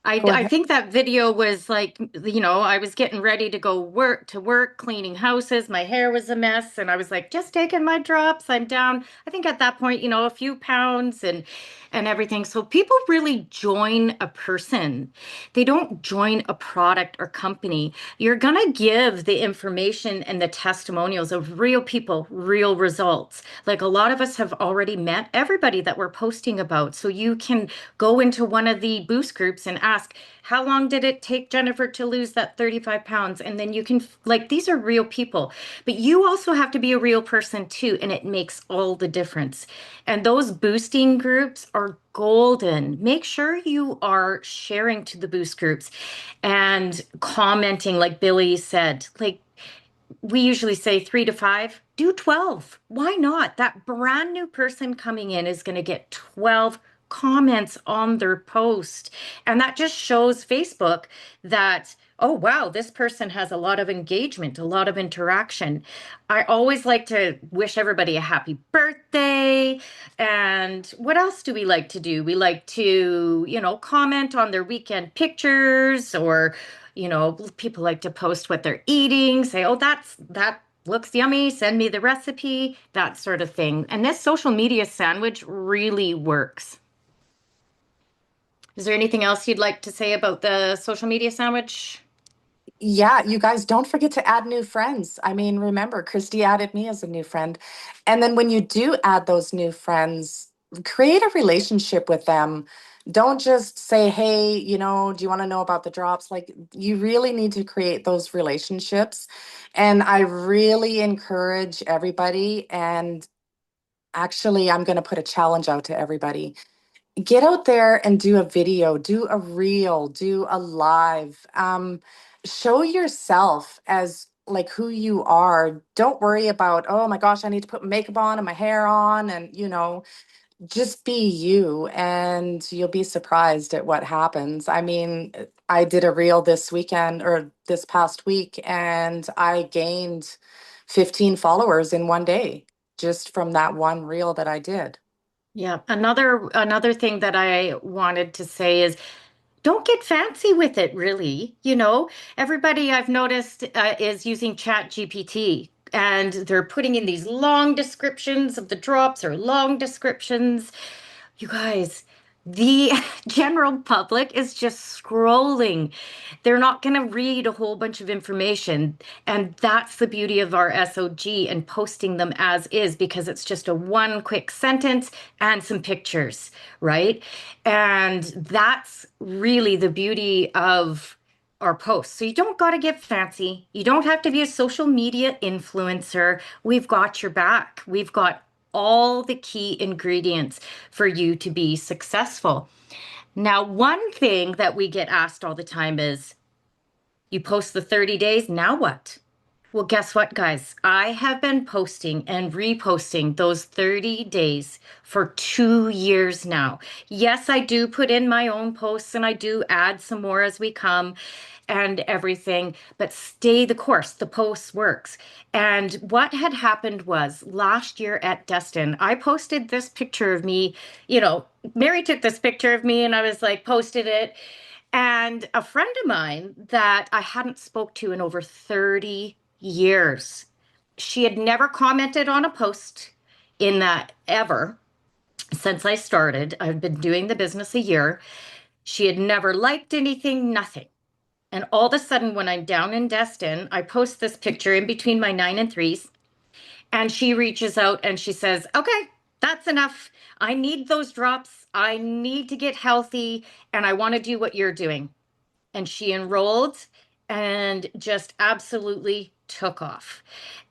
go I ahead. think that video was like, I was getting ready to go work, cleaning houses. My hair was a mess. And I was like, just taking my drops. I'm down, I think at that point, a few pounds and everything. So people really join a person. They don't join a product or company. You're going to give the information and the testimonials of real people, real results. Like a lot of us have already met everybody that we're posting about. So you can go into one of the boost groups and ask, how long did it take Jennifer to lose that 35 pounds? And then you can, like, these are real people, but you also have to be a real person too. And it makes all the difference. And those boosting groups are golden. Make sure you are sharing to the boost groups and commenting, like Billie said, like, we usually say 3 to 5, do 12. Why not? That brand new person coming in is going to get 12 comments on their post. And that just shows Facebook that, oh, wow, this person has a lot of engagement, a lot of interaction. I always like to wish everybody a happy birthday. And what else do we like to do? We like to, comment on their weekend pictures, or people like to post what they're eating, say, oh, that looks yummy, send me the recipe, that sort of thing. And this social media sandwich really works. Is there anything else you'd like to say about the social media sandwich? Yeah, you guys don't forget to add new friends. I mean, remember, Christy added me as a new friend. And then when you do add those new friends, create a relationship with them. Don't just say, hey, do you want to know about the drops? Like, you really need to create those relationships. And I really encourage everybody. And actually, I'm going to put a challenge out to everybody. Get out there and do a video, do a reel, do a live. show yourself as like who you are. Don't worry about, oh my gosh, I need to put makeup on and my hair on and, just be you and you'll be surprised at what happens. I mean, I did a reel this weekend or this past week and I gained 15 followers in one day just from that one reel that I did. Yeah. Another thing that I wanted to say is don't get fancy with it, really. Everybody I've noticed is using Chat GPT and they're putting in these long descriptions of the drops or long descriptions. You guys, the general public is just scrolling. They're not going to read a whole bunch of information. And that's the beauty of our SOG and posting them as is, because it's just a one quick sentence and some pictures, right? And that's really the beauty of our posts. So you don't got to get fancy. You don't have to be a social media influencer. We've got your back. We've got all the key ingredients for you to be successful. Now, one thing that we get asked all the time is, you post the 30 days, now what? Well, guess what, guys? I have been posting and reposting those 30 days for 2 years now. Yes, I do put in my own posts and I do add some more as we come and everything, but stay the course. The post works. And what had happened was last year at Destin, I posted this picture of me. Mary took this picture of me and I was like, posted it. And a friend of mine that I hadn't spoke to in over 30 years, she had never commented on a post in that ever since I started. I've been doing the business a year. She had never liked anything, nothing. And all of a sudden, when I'm down in Destin, I post this picture in between my 9 and 3s. And she reaches out and she says, okay, that's enough. I need those drops. I need to get healthy and I want to do what you're doing. And she enrolled and just absolutely took off.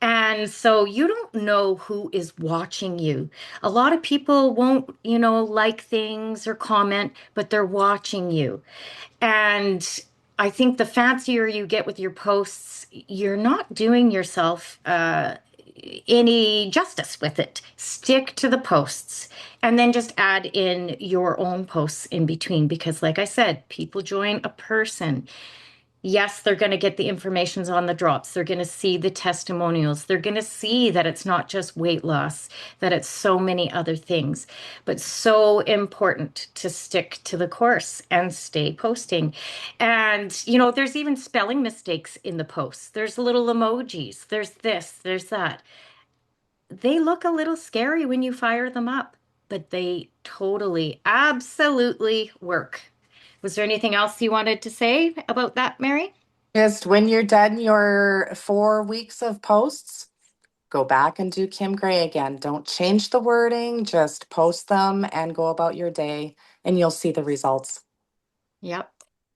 And so you don't know who is watching you. A lot of people won't, like things or comment, but they're watching you. And I think the fancier you get with your posts, you're not doing yourself any justice with it. Stick to the posts and then just add in your own posts in between because, like I said, people join a person. Yes, they're going to get the informations on the drops. They're going to see the testimonials. They're going to see that it's not just weight loss, that it's so many other things. But so important to stick to the course and stay posting. And, there's even spelling mistakes in the posts. There's little emojis. There's this, there's that. They look a little scary when you fire them up, but they totally, absolutely work. Was there anything else you wanted to say about that, Mary? Just when you're done your 4 weeks of posts, go back and do Kim Gray again. Don't change the wording, just post them and go about your day, and you'll see the results. Yep.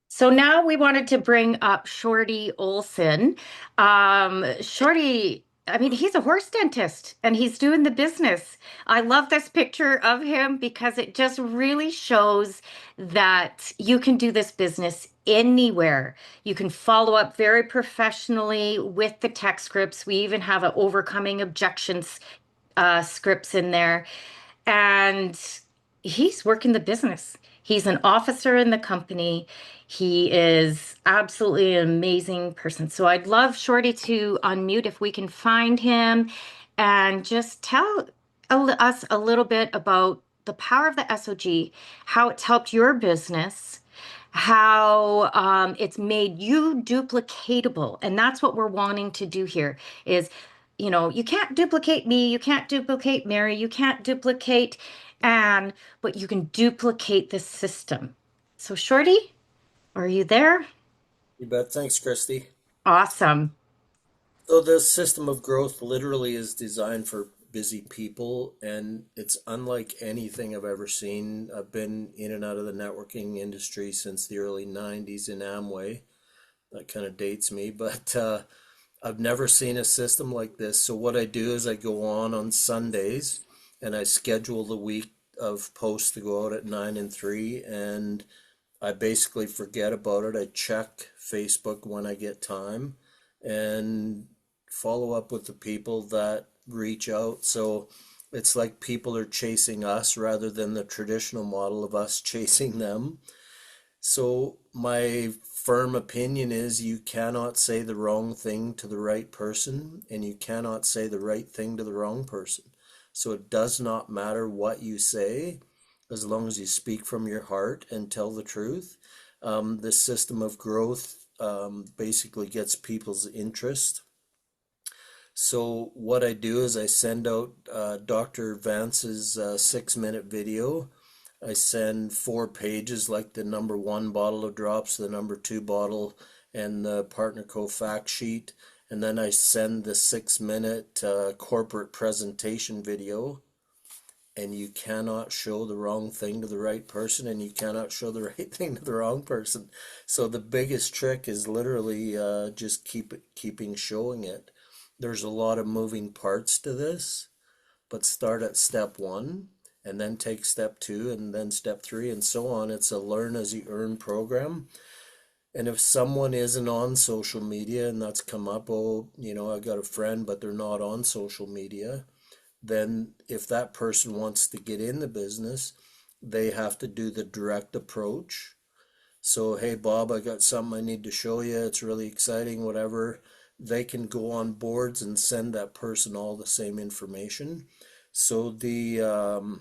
So now we wanted to bring up Shorty Olsen. Shorty, I mean, he's a horse dentist and he's doing the business. I love this picture of him because it just really shows that you can do this business anywhere. You can follow up very professionally with the tech scripts. We even have an overcoming objections scripts in there. And he's working the business. He's an officer in the company. He is absolutely an amazing person. So I'd love Shorty to unmute if we can find him and just tell us a little bit about the power of the SOG, how it's helped your business, how it's made you duplicatable. And that's what we're wanting to do here is, you can't duplicate me, you can't duplicate Mary, you can't duplicate Anne, but you can duplicate the system. So Shorty, are you there? You bet. Thanks, Christy. Awesome. So the system of growth literally is designed for busy people, and it's unlike anything I've ever seen. I've been in and out of the networking industry since the early 90s in Amway. That kind of dates me, but I've never seen a system like this. So what I do is I go on Sundays and I schedule the week of posts to go out at 9 and 3, and I basically forget about it. I check Facebook when I get time and follow up with the people that reach out. So it's like people are chasing us rather than the traditional model of us chasing them. So my firm opinion is you cannot say the wrong thing to the right person, and you cannot say the right thing to the wrong person. So it does not matter what you say, as long as you speak from your heart and tell the truth. This system of growth basically gets people's interest. So what I do is I send out Dr. Vance's 6-minute video. I send 4 pages, like the number 1 bottle of drops, the number 2 bottle, and the Partner Co fact sheet. And then I send the 6-minute corporate presentation video. And you cannot show the wrong thing to the right person, and you cannot show the right thing to the wrong person. So the biggest trick is literally just keeping showing it. There's a lot of moving parts to this, but start at step 1 and then take step 2 and then step 3 and so on. It's a learn as you earn program. And if someone isn't on social media, and that's come up, oh, I got a friend, but they're not on social media, then if that person wants to get in the business, they have to do the direct approach. So, hey, Bob, I got something I need to show you. It's really exciting, whatever. They can go on boards and send that person all the same information. So the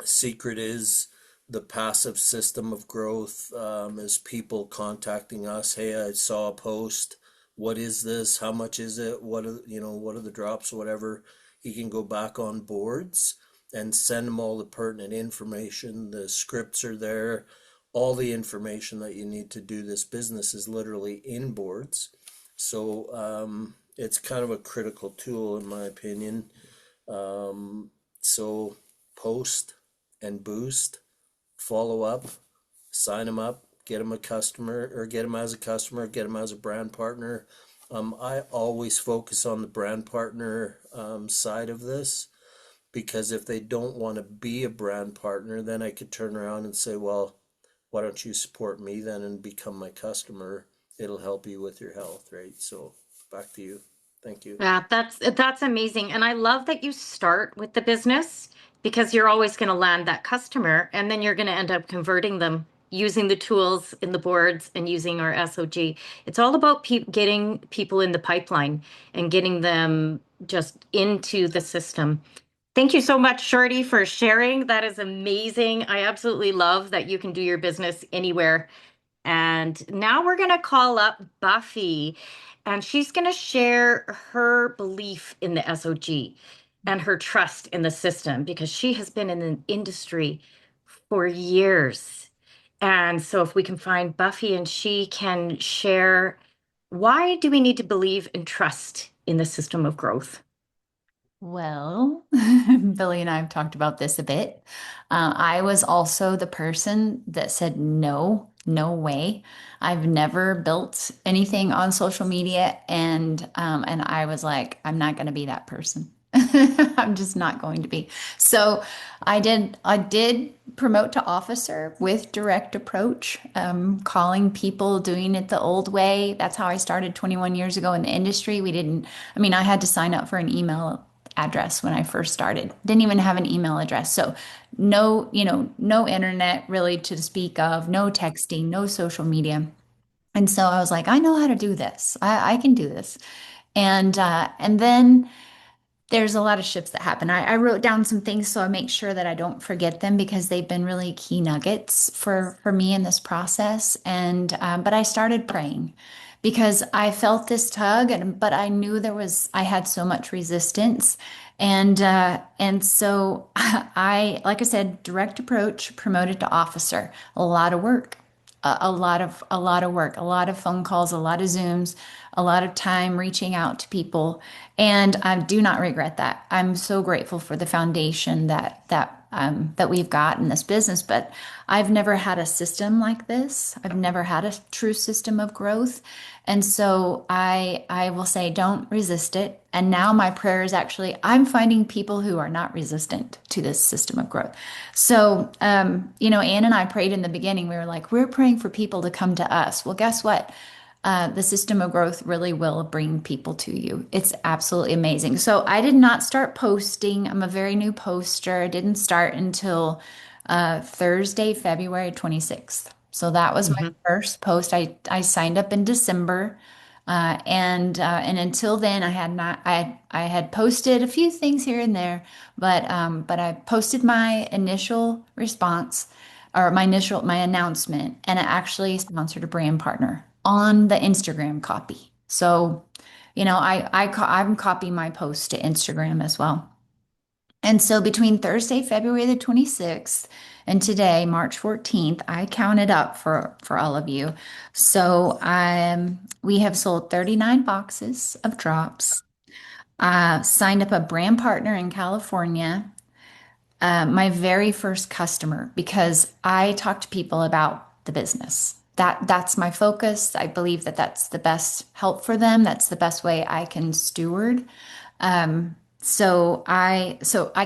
secret is the passive system of growth, is people contacting us. Hey, I saw a post. What is this? How much is it? What are the drops? Whatever. You can go back on boards and send them all the pertinent information. The scripts are there. All the information that you need to do this business is literally in boards. So it's kind of a critical tool in my opinion. So post and boost, follow up, sign them up, get them a customer, or get them as a customer, get them as a brand partner. I always focus on the brand partner side of this, because if they don't want to be a brand partner, then I could turn around and say, well, why don't you support me then and become my customer? It'll help you with your health, right? So back to you. Thank you. Yeah, that's amazing. And I love that you start with the business because you're always going to land that customer and then you're going to end up converting them using the tools in the boards and using our SOG. It's all about getting people in the pipeline and getting them just into the system. Thank you so much, Shorty, for sharing. That is amazing. I absolutely love that you can do your business anywhere. And now we're going to call up Buffy, and she's going to share her belief in the SOG and her trust in the system because she has been in the industry for years. And so if we can find Buffy and she can share, why do we need to believe and trust in the system of growth? Well, Billy and I have talked about this a bit. I was also the person that said, no, no way. I've never built anything on social media, and I was like, I'm not going to be that person. I'm just not going to be. So I did promote to officer with direct approach, calling people, doing it the old way. That's how I started 21 years ago in the industry. I had to sign up for an email address when I first started. Didn't even have an email address. So no internet really to speak of, no texting, no social media. And so I was like, I know how to do this. I can do this. And then there's a lot of shifts that happen. I wrote down some things so I make sure that I don't forget them because they've been really key nuggets for me in this process. But I started praying because I felt this tug, but I knew I had so much resistance. And so like I said, direct approach, promoted to officer, a lot of work. A lot of work, a lot of phone calls, a lot of Zooms, a lot of time reaching out to people, and I do not regret that. I'm so grateful for the foundation that we've got in this business. But I've never had a system like this. I've never had a true system of growth, and so I will say, don't resist it. And now my prayer is actually, I'm finding people who are not resistant to this system of growth. So, Ann and I prayed in the beginning. We were like, we're praying for people to come to us. Well, guess what? The system of growth really will bring people to you. It's absolutely amazing. So I did not start posting. I'm a very new poster. I didn't start until Thursday, February 26th. So that was my Mhm. first post. I signed up in December. And until then, I had not. I had posted a few things here and there, but I posted my initial response or my announcement, and I actually sponsored a brand partner on the Instagram copy. So, I'm copying my post to Instagram as well. And so between Thursday, February the 26th, and today, March 14th, I counted up for all of you. So we have sold 39 boxes of drops. Signed up a brand partner in California, my very first customer, because I talk to people about the business. That's my focus. I believe that that's the best help for them. That's the best way I can steward. So I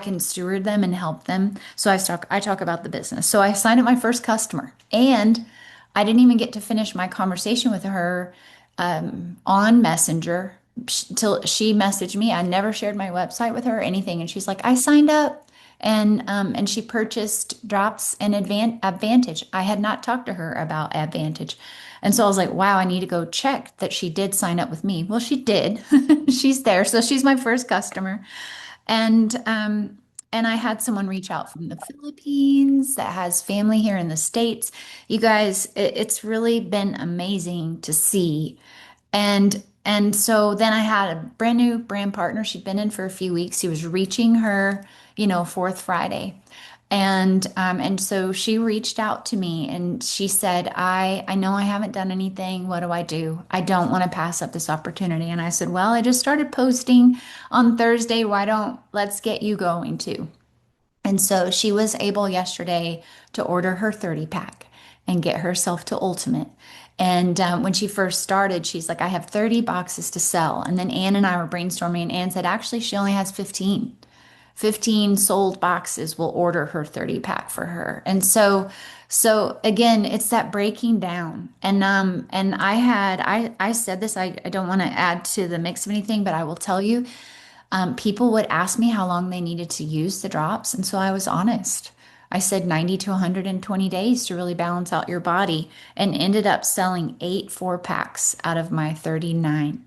can steward them and help them. So I talk about the business. So I signed up my first customer, and I didn't even get to finish my conversation with her on Messenger till she messaged me. I never shared my website with her or anything, and she's like, "I signed up." And she purchased drops and Advantage. I had not talked to her about Advantage. And so I was like, wow, I need to go check that she did sign up with me. Well, she did. She's there. So she's my first customer. And I had someone reach out from the Philippines that has family here in the States. You guys, it's really been amazing to see. And so then I had a brand new brand partner. She'd been in for a few weeks. She was reaching her, fourth Friday. And so she reached out to me and she said, I know I haven't done anything. What do I do? I don't want to pass up this opportunity. And I said, well, I just started posting on Thursday. Let's get you going too. And so she was able yesterday to order her 30 pack and get herself to Ultimate. And when she first started, she's like, I have 30 boxes to sell. And then Ann and I were brainstorming, and Ann said, actually, she only has 15. 15 sold boxes will order her 30 pack for her. And so again, it's that breaking down. And I said this, I don't want to add to the mix of anything, but I will tell you, people would ask me how long they needed to use the drops. And so I was honest. I said 90 to 120 days to really balance out your body, and ended up selling 8 4-packs out of my 39.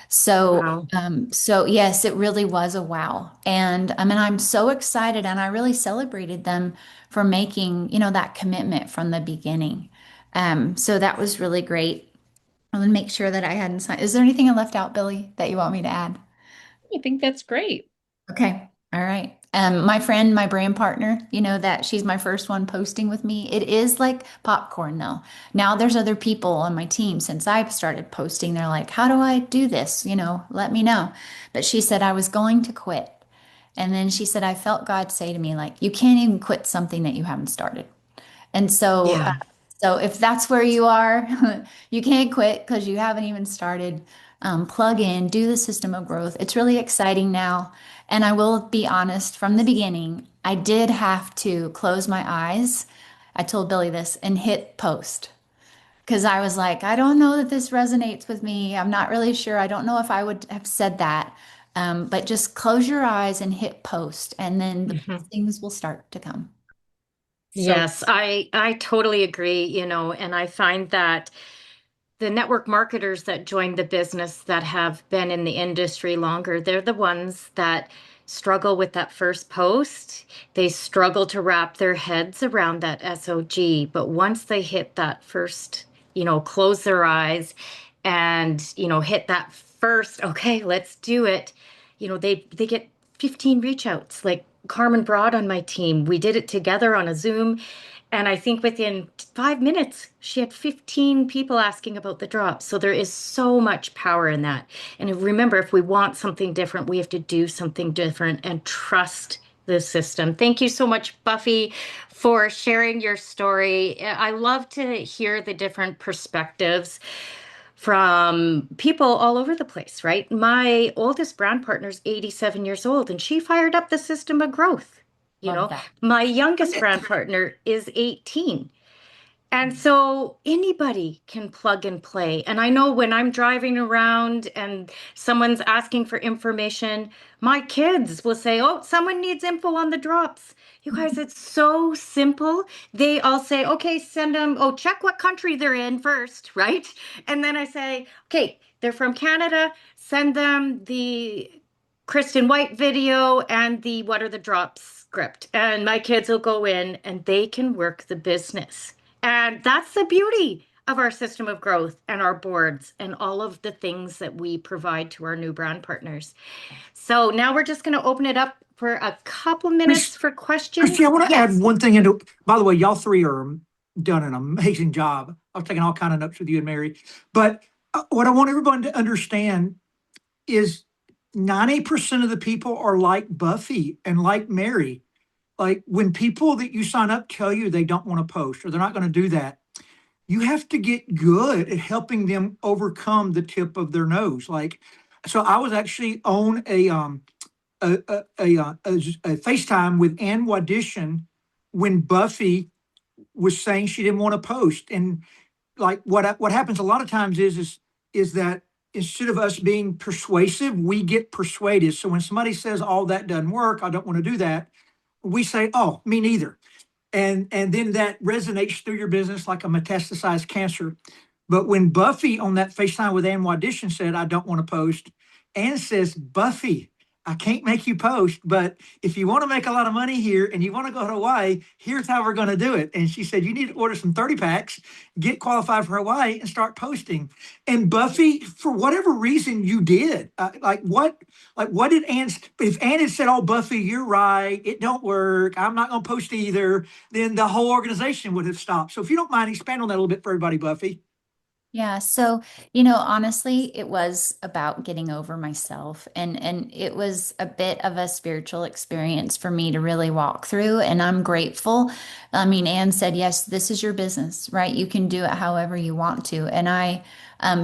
So, Wow. so yes, it really was a wow. And I mean, I'm so excited, and I really celebrated them for making, that commitment from the beginning. So that was really great. I'm gonna make sure that I hadn't signed. Is there anything I left out, Billie, that you want me to add? I think that's great. Okay. All right. My friend, my brand partner, that she's my first one posting with me. It is like popcorn though. Now there's other people on my team since I've started posting. They're like, how do I do this? Let me know. But she said I was going to quit. And then she said, I felt God say to me, like, you can't even quit something that you haven't started. And Yeah. so if that's where you are, you can't quit because you haven't even started. Plug in, do the system of growth. It's really exciting now. And I will be honest, from the beginning, I did have to close my eyes. I told Billy this and hit post because I was like, I don't know that this resonates with me. I'm not really sure. I don't know if I would have said that. But just close your eyes and hit post, and then the Mhm. things will start to come. So Yes, I totally agree, and I find that the network marketers that joined the business that have been in the industry longer, they're the ones that struggle with that first post. They struggle to wrap their heads around that SOG. But once they hit that first, close their eyes and, hit that first, okay, let's do it. They get 15 reach outs. Like Carmen Broad on my team, we did it together on a Zoom, And I think within 5 minutes, she had 15 people asking about the drops. So there is so much power in that. And remember, if we want something different, we have to do something different and trust the system. Thank you so much, Buffy, for sharing your story. I love to hear the different perspectives from people all over the place, right? My oldest brand partner is 87 years old and she fired up the system of growth. You Love know, that. my youngest brand partner is 18. And so anybody can plug and play. And I know when I'm driving around and someone's asking for information, my kids will say, "Oh, someone needs info on the drops." You guys, it's so simple. They all say, "Okay, send them, oh, check what country they're in first," right? And then I say, "Okay, they're from Canada, send them the Kristen White video and the What Are the Drops script." And my kids will go in and they can work the business. And that's the beauty of our system of growth and our boards and all of the things that we provide to our new brand partners. So now we're just going to open it up for a couple minutes for Christy, I questions. want to add Yes. one thing into, by the way, y'all three are done an amazing job. I've taken all kind of notes with you and Mary. But what I want everyone to understand is 90% of the people are like Buffy and like Mary. Like when people that you sign up tell you they don't want to post or they're not going to do that, you have to get good at helping them overcome the tip of their nose. Like, so I was actually on a FaceTime with Wandishin when Buffy was saying she didn't want to post. And like what happens a lot of times is that instead of us being persuasive, we get persuaded. So when somebody says, "Oh, that doesn't work, I don't want to do that," we say, "Oh, me neither." And then that resonates through your business like a metastasized cancer. But when Buffy on that FaceTime with Wandishin said, "I don't want to post," Ann says, "Buffy, I can't make you post, but if you want to make a lot of money here and you want to go to Hawaii, here's how we're going to do it." And she said, "You need to order some 30 packs, get qualified for Hawaii, and start posting." And Buffy, for whatever reason, you did. What did Ann? If Ann had said, "Oh, Buffy, you're right, it don't work, I'm not going to post either," then the whole organization would have stopped. So if you don't mind, expand on that a little bit for everybody, Buffy. Yeah, so honestly, it was about getting over myself and it was a bit of a spiritual experience for me to really walk through and I'm grateful. I mean, Anne said, "Yes, this is your business, right? You can do it however you want to." And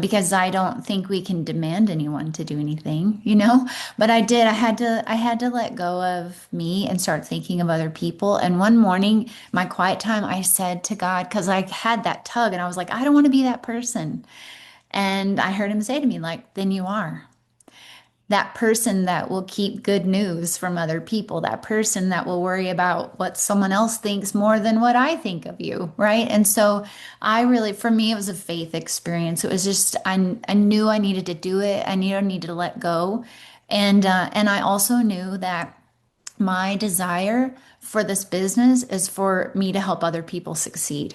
because I don't think we can demand anyone to do anything, but I had to let go of me and start thinking of other people. And one morning, my quiet time, I said to God, because I had that tug and I was like, I don't want to be that person. And I heard him say to me, like, then you are that person that will keep good news from other people, that person that will worry about what someone else thinks more than what I think of you, right? And so for me, it was a faith experience. It was just, I knew I needed to do it. I knew I needed to let go. And I also knew that my desire for this business is for me to help other people succeed.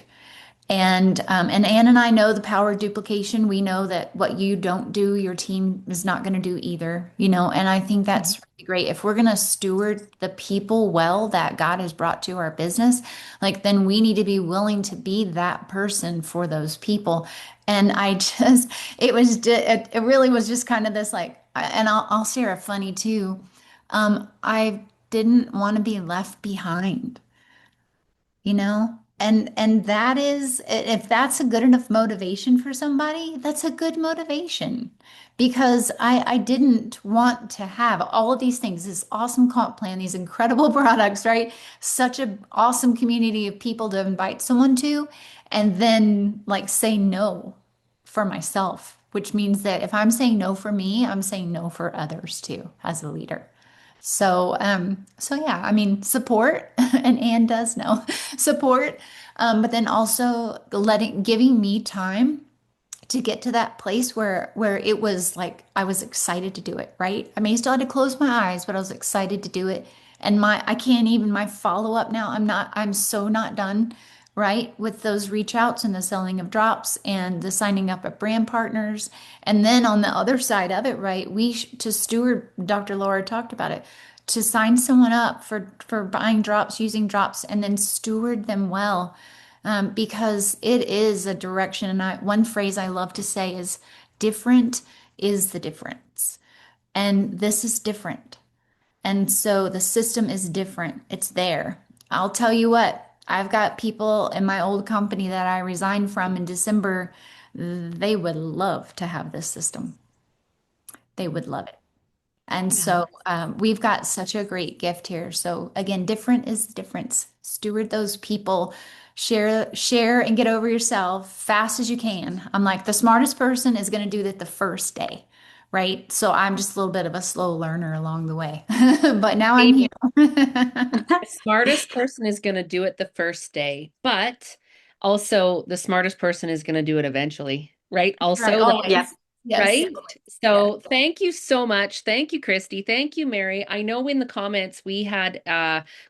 And Ann and I know the power of duplication. We know that what you don't do, your team is not going to do either. And I think that's really great. If we're going to steward the people well that God has brought to our business, like then we need to be willing to be that person for those people. And it really was just kind of this like, and I'll share a funny too. I didn't want to be left behind and that is, if that's a good enough motivation for somebody, that's a good motivation because I didn't want to have all of these things, this awesome comp plan, these incredible products, right? Such an awesome community of people to invite someone to, and then like say no for myself, which means that if I'm saying no for me, I'm saying no for others too as a leader. So yeah, I mean, support, and Anne does know support, but then also giving me time to get to that place where it was like I was excited to do it, right? I mean, I still had to close my eyes, but I was excited to do it. And I can't even my follow up now. I'm so not done, right? With those reach outs and the selling of drops and the signing up of brand partners. And then on the other side of it, right? To steward, Dr. Laura talked about it, to sign someone up for buying drops, using drops, and then steward them well. Because it is a direction. And one phrase I love to say is different is the difference. And this is different. And so the system is different. It's there. I'll tell you what, I've got people in my old company that I resigned from in December. They would love to have this system. They would love it. And so we've got such a great gift here. So again, different is the difference. Steward those people, share and get over yourself fast as you can. I'm like, the smartest person is going to do that the first day, right? So I'm just a little bit of a slow learner along the way, but now I'm here. The smartest person is going to do it the first day, but also the smartest person is going to do it eventually, right? Also, Right, like, always. Yes. right? Yes. So thank you so much. Thank you, Christy. Thank you, Mary. I know in the comments we had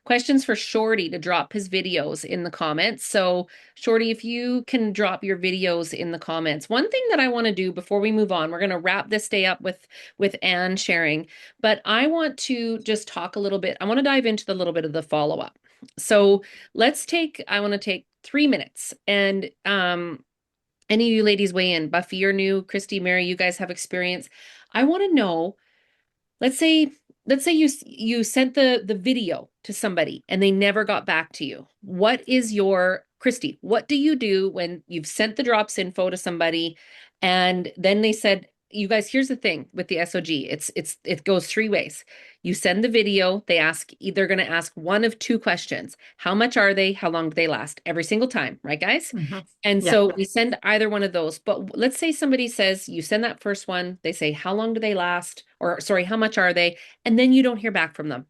questions for Shorty to drop his videos in the comments. So Shorty, if you can drop your videos in the comments. One thing that I want to do before we move on, we're going to wrap this day up with Anne sharing, but I want to just talk a little bit. I want to dive into the little bit of the follow-up. So I want to take 3 minutes and any of you ladies weigh in. Buffy, you're new. Christy, Mary, you guys have experience. I want to know, let's say you sent the video to somebody and they never got back to you. What is your Christy, what do you do when you've sent the drops info to somebody and then they said, you guys, here's the thing with the SOG. It goes 3 ways. You send the video, they're going to ask one of 2 questions. How much are they? How long do they last? Every single time, right, guys? And Yeah. so we send either one of those. But let's say somebody says, you send that first one, they say, how long do they last? Or sorry, how much are they? And then you don't hear back from them.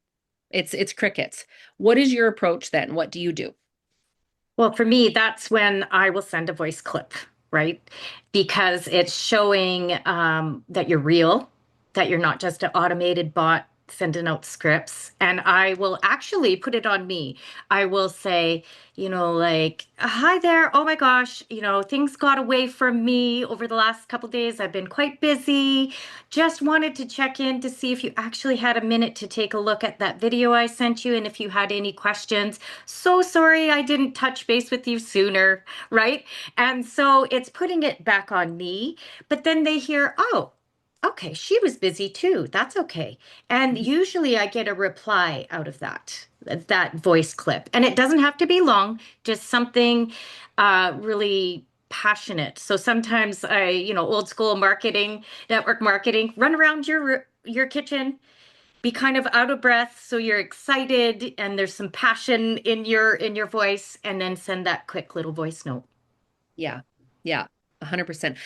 It's crickets. What is your approach then? What do you do? Well, for me, that's when I will send a voice clip, right? Because it's showing that you're real, that you're not just an automated bot sending out scripts. And I will actually put it on me. I will say, like, hi there. Oh my gosh, things got away from me over the last couple days. I've been quite busy. Just wanted to check in to see if you actually had a minute to take a look at that video I sent you and if you had any questions. So sorry I didn't touch base with you sooner, right? And so it's putting it back on me, but then they hear, oh, okay, she was busy too. That's okay. And usually I get a reply out of that voice clip. And it doesn't have to be long, just something really passionate. So sometimes old school marketing, network marketing, run around your kitchen, be kind of out of breath so you're excited and there's some passion in your voice, and then send that quick little voice note. Yeah. Yeah. 100%.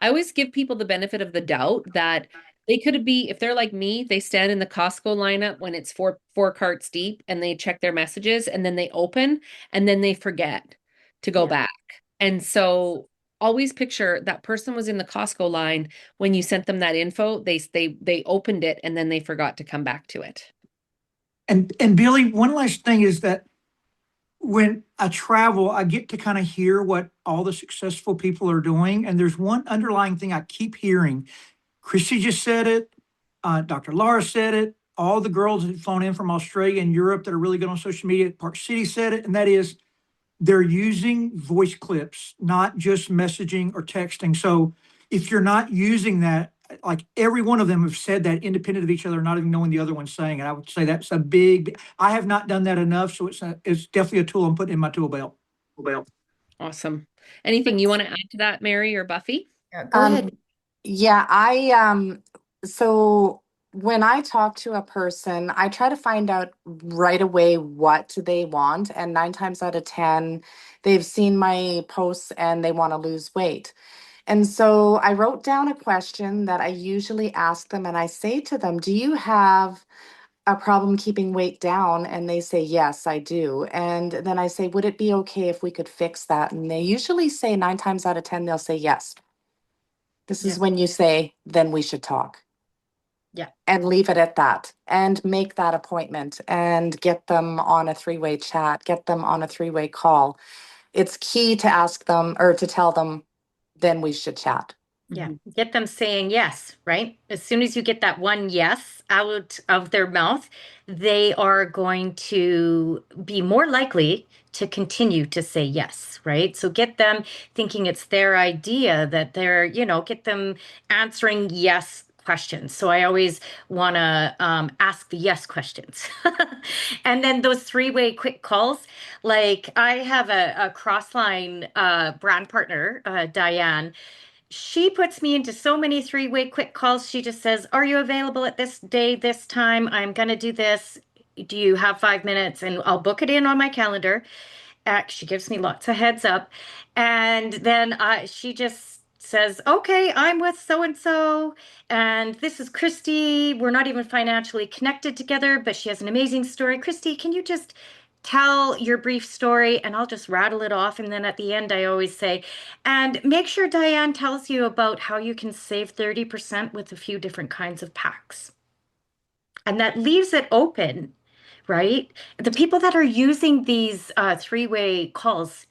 I always give people the benefit of the doubt that they could be, if they're like me, they stand in the Costco lineup when it's four carts deep and they check their messages and then they open and then they forget to go Yeah. back. And so always picture that person was in the Costco line when you sent them that info, they opened it and then they forgot to come back to it. And Billie, one last thing is that when I travel, I get to kind of hear what all the successful people are doing. And there's one underlying thing I keep hearing. Christy just said it. Dr. Laura said it. All the girls that have flown in from Australia and Europe that are really good on social media at Park City said it. And that is they're using voice clips, not just messaging or texting. So if you're not using that, like every one of them have said that independent of each other, not even knowing the other one's saying it. I would say that's a big, I have not done that enough. So it's definitely a tool I'm putting in my tool belt. Awesome. Anything you want to add to that, Mary or Buffy? Yeah, go ahead. Yeah, so when I talk to a person, I try to find out right away what they want. And 9 times out of 10, they've seen my posts and they want to lose weight. And so I wrote down a question that I usually ask them, and I say to them, do you have a problem keeping weight down? And they say, yes, I do. And then I say, would it be okay if we could fix that? And they usually say 9 times out of 10, they'll say yes. This is Yeah. when you say, then we should talk. Yeah. And leave it at that and make that appointment and get them on a 3-way chat, get them on a 3-way call. It's key to ask them or to tell them, then we should chat. Yeah, Mhm. get them saying yes, right? As soon as you get that one yes out of their mouth, they are going to be more likely to continue to say yes, right? So get them thinking it's their idea, that they're, get them answering yes questions. So I always want to ask the yes questions. And then those three-way quick calls, like I have a cross-line brand partner, Diane. She puts me into so many three-way quick calls. She just says, "Are you available at this day, this time? I'm going to do this. Do you have 5 minutes?" And I'll book it in on my calendar. She gives me lots of heads up. And then she just says, "Okay, I'm with so and so. And this is Christy. We're not even financially connected together, but she has an amazing story. Christy, can you just tell your brief story?" And I'll just rattle it off. And then at the end, I always say, "And make sure Diane tells you about how you can save 30% with a few different kinds of packs." And that leaves it open, right? The people that are using these three-way calls,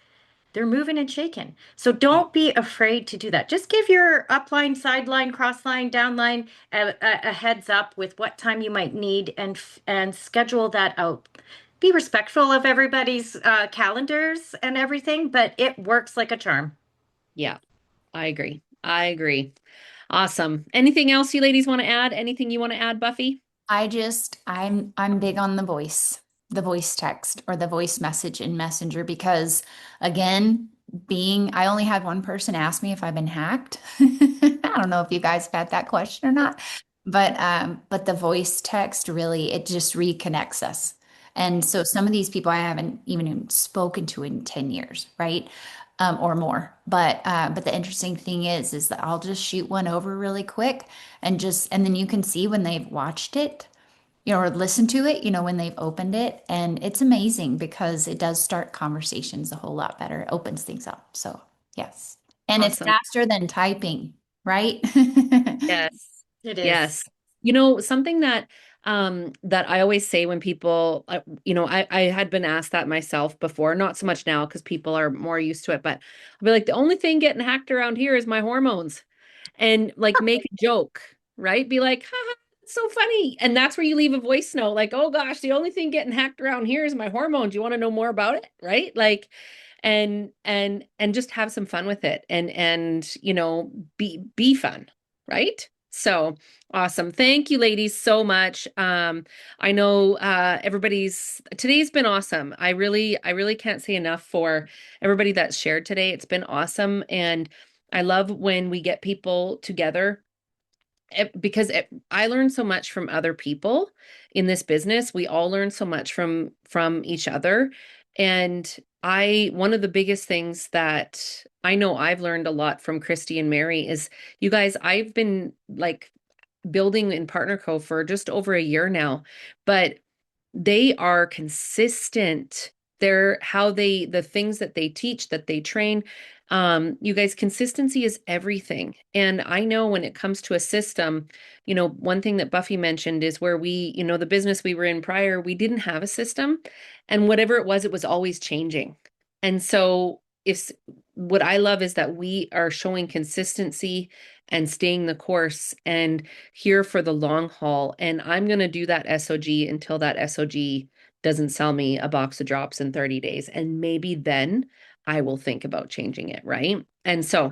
they're moving and shaking. So don't be afraid to do that. Just give your upline, sideline, crossline, downline a heads up with what time you might need, and schedule that out. Be respectful of everybody's calendars and everything, but it works like a charm. Yeah, I agree. I agree. Awesome. Anything else you ladies want to add? Anything you want to add, Buffy? I'm big on the voice text or the voice message in Messenger because again, I only had one person ask me if I've been hacked. I don't know if you guys have had that question or not, but the voice text really, it just reconnects us. And so some of these people I haven't even spoken to in 10 years, right? Or more. But the interesting thing is that I'll just shoot one over really quick and then you can see when they've watched it, or listened to it, when they've opened it. And it's amazing because it does start conversations a whole lot better. It opens things up. So, yes. And it's Awesome. faster than typing, right? Yes. It is. Yes. Something that I always say when people I had been asked that myself before, not so much now because people are more used to it, but I'll be like, the only thing getting hacked around here is my hormones. And like make a joke, right? Be like, haha, it's so funny. And that's where you leave a voice note, like, oh gosh, the only thing getting hacked around here is my hormones. You want to know more about it? Right? Like, and just have some fun with it and be fun, right? So awesome. Thank you, ladies, so much. I know today's been awesome. I really can't say enough for everybody that's shared today. It's been awesome. And I love when we get people together because I learn so much from other people in this business. We all learn so much from each other. And one of the biggest things that I know I've learned a lot from Christy and Mary is, you guys, I've been like building in Partner Co for just over a year now, but they are consistent. The things that they teach, that they train. You guys, consistency is everything. And I know when it comes to a system, one thing that Buffy mentioned is where the business we were in prior, we didn't have a system. And whatever it was always changing. And so what I love is that we are showing consistency and staying the course and here for the long haul. And I'm going to do that SOG until that SOG doesn't sell me a box of drops in 30 days. And maybe then I will think about changing it. Right. And so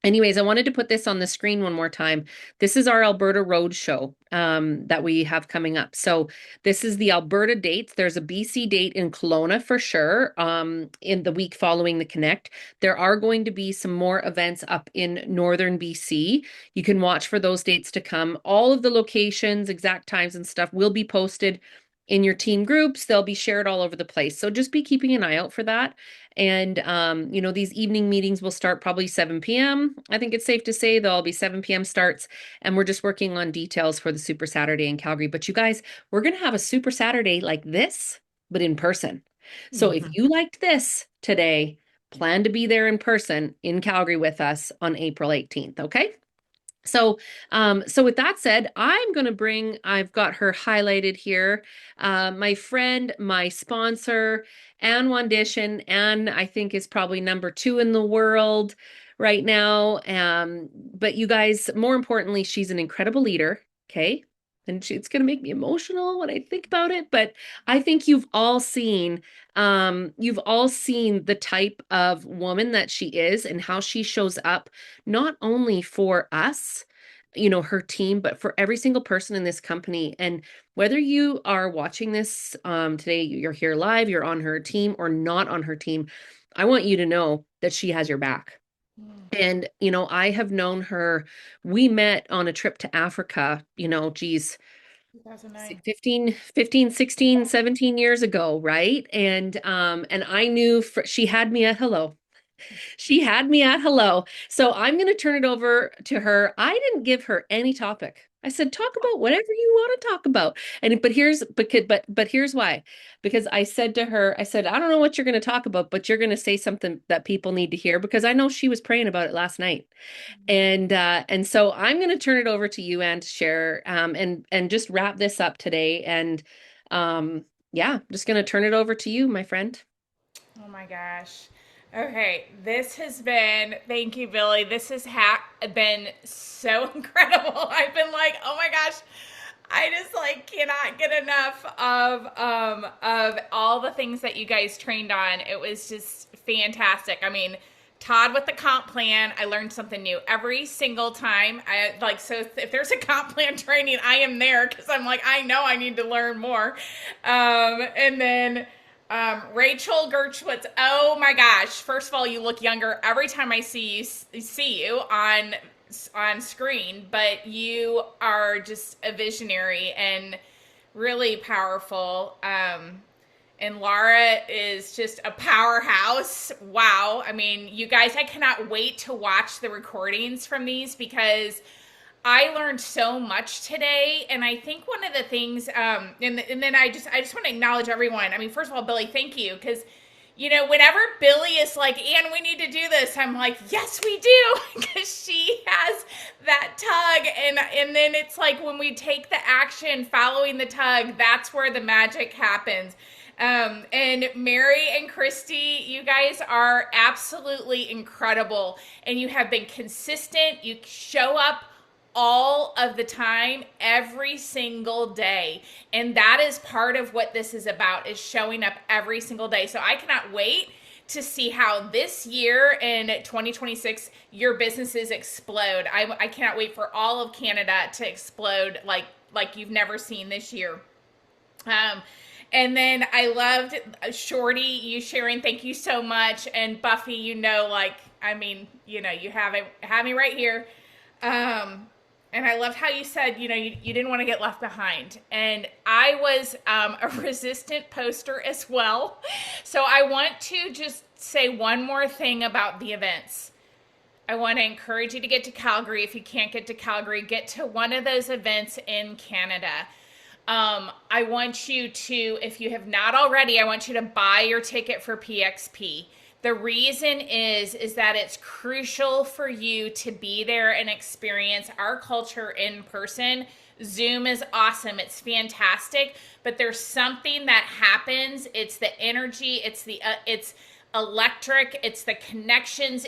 anyways, I wanted to put this on the screen one more time. This is our Alberta Road Show that we have coming up. So this is the Alberta dates. There's a BC date in Kelowna for sure in the week following the Connect. There are going to be some more events up in northern BC. You can watch for those dates to come. All of the locations, exact times and stuff will be posted in your team groups. They'll be shared all over the place. So just be keeping an eye out for that. And, these evening meetings will start probably 7 p.m. I think it's safe to say there'll be 7 p.m. starts. And we're just working on details for the Super Saturday in Calgary. But you guys, we're going to have a Super Saturday like this, but in person. So if you liked this today, plan to be there in person in Calgary with us on April 18th. Okay. So with that said, I've got her highlighted here. My friend, my sponsor, Wandishin. Anne, I think, is probably number 2 in the world, right now. But you guys, more importantly, she's an incredible leader. Okay. And it's going to make me emotional when I think about it. But I think you've all seen the type of woman that she is and how she shows up, not only for us, her team, but for every single person in this company. And whether you are watching this today, you're here live, you're on her team or not on her team, I want you to know that she has your back. And, I have known her, we met on a trip to Africa, geez, 2009. 15, 16, 17 years ago, right? And I knew she had me at hello. She had me at hello. So I'm going to turn it over to her. I didn't give her any topic. I said, talk about whatever you want to talk about. But here's why. Because I said to her, I said, I don't know what you're going to talk about, but you're going to say something that people need to hear, because I know she was praying about it last night. And so I'm going to turn it over to you, Anne, to share and just wrap this up today. And yeah, I'm just going to turn it over to you, my friend. Oh my gosh. Okay, this has been, thank you, Billie. This has been so incredible. I've been like, oh my gosh, I just like cannot get enough of all the things that you guys trained on. It was just fantastic. I mean, Todd with the comp plan, I learned something new every single time. So if there's a comp plan training, I am there because I'm like, I know I need to learn more. And then Rachel Gershwitz, oh my gosh. First of all, you look younger every time I see you on screen, but you are just a visionary and really powerful. And Laura is just a powerhouse. Wow. I mean, you guys, I cannot wait to watch the recordings from these because I learned so much today. And I think one of the things, and then I just want to acknowledge everyone. I mean, first of all, Billie, thank you. Because, whenever Billie is like, Anne, we need to do this, I'm like, yes, we do. Because she has that tug. And then it's like when we take the action following the tug, that's where the magic happens. And Mary and Christy, you guys are absolutely incredible. And you have been consistent. You show up all of the time, every single day. And that is part of what this is about, is showing up every single day. So I cannot wait to see how this year in 2026, your businesses explode. I cannot wait for all of Canada to explode like you've never seen this year. And then I loved Shorty, you sharing, thank you so much. And Buffy, you have me right here. And I loved how you said, you didn't want to get left behind. And I was a resistant poster as well. So I want to just say one more thing about the events. I want to encourage you to get to Calgary. If you can't get to Calgary, get to one of those events in Canada. I want you to, if you have not already, I want you to buy your ticket for PXP. The reason is that it's crucial for you to be there and experience our culture in person. Zoom is awesome. It's fantastic, but there's something that happens. It's the energy. It's electric. It's the connections.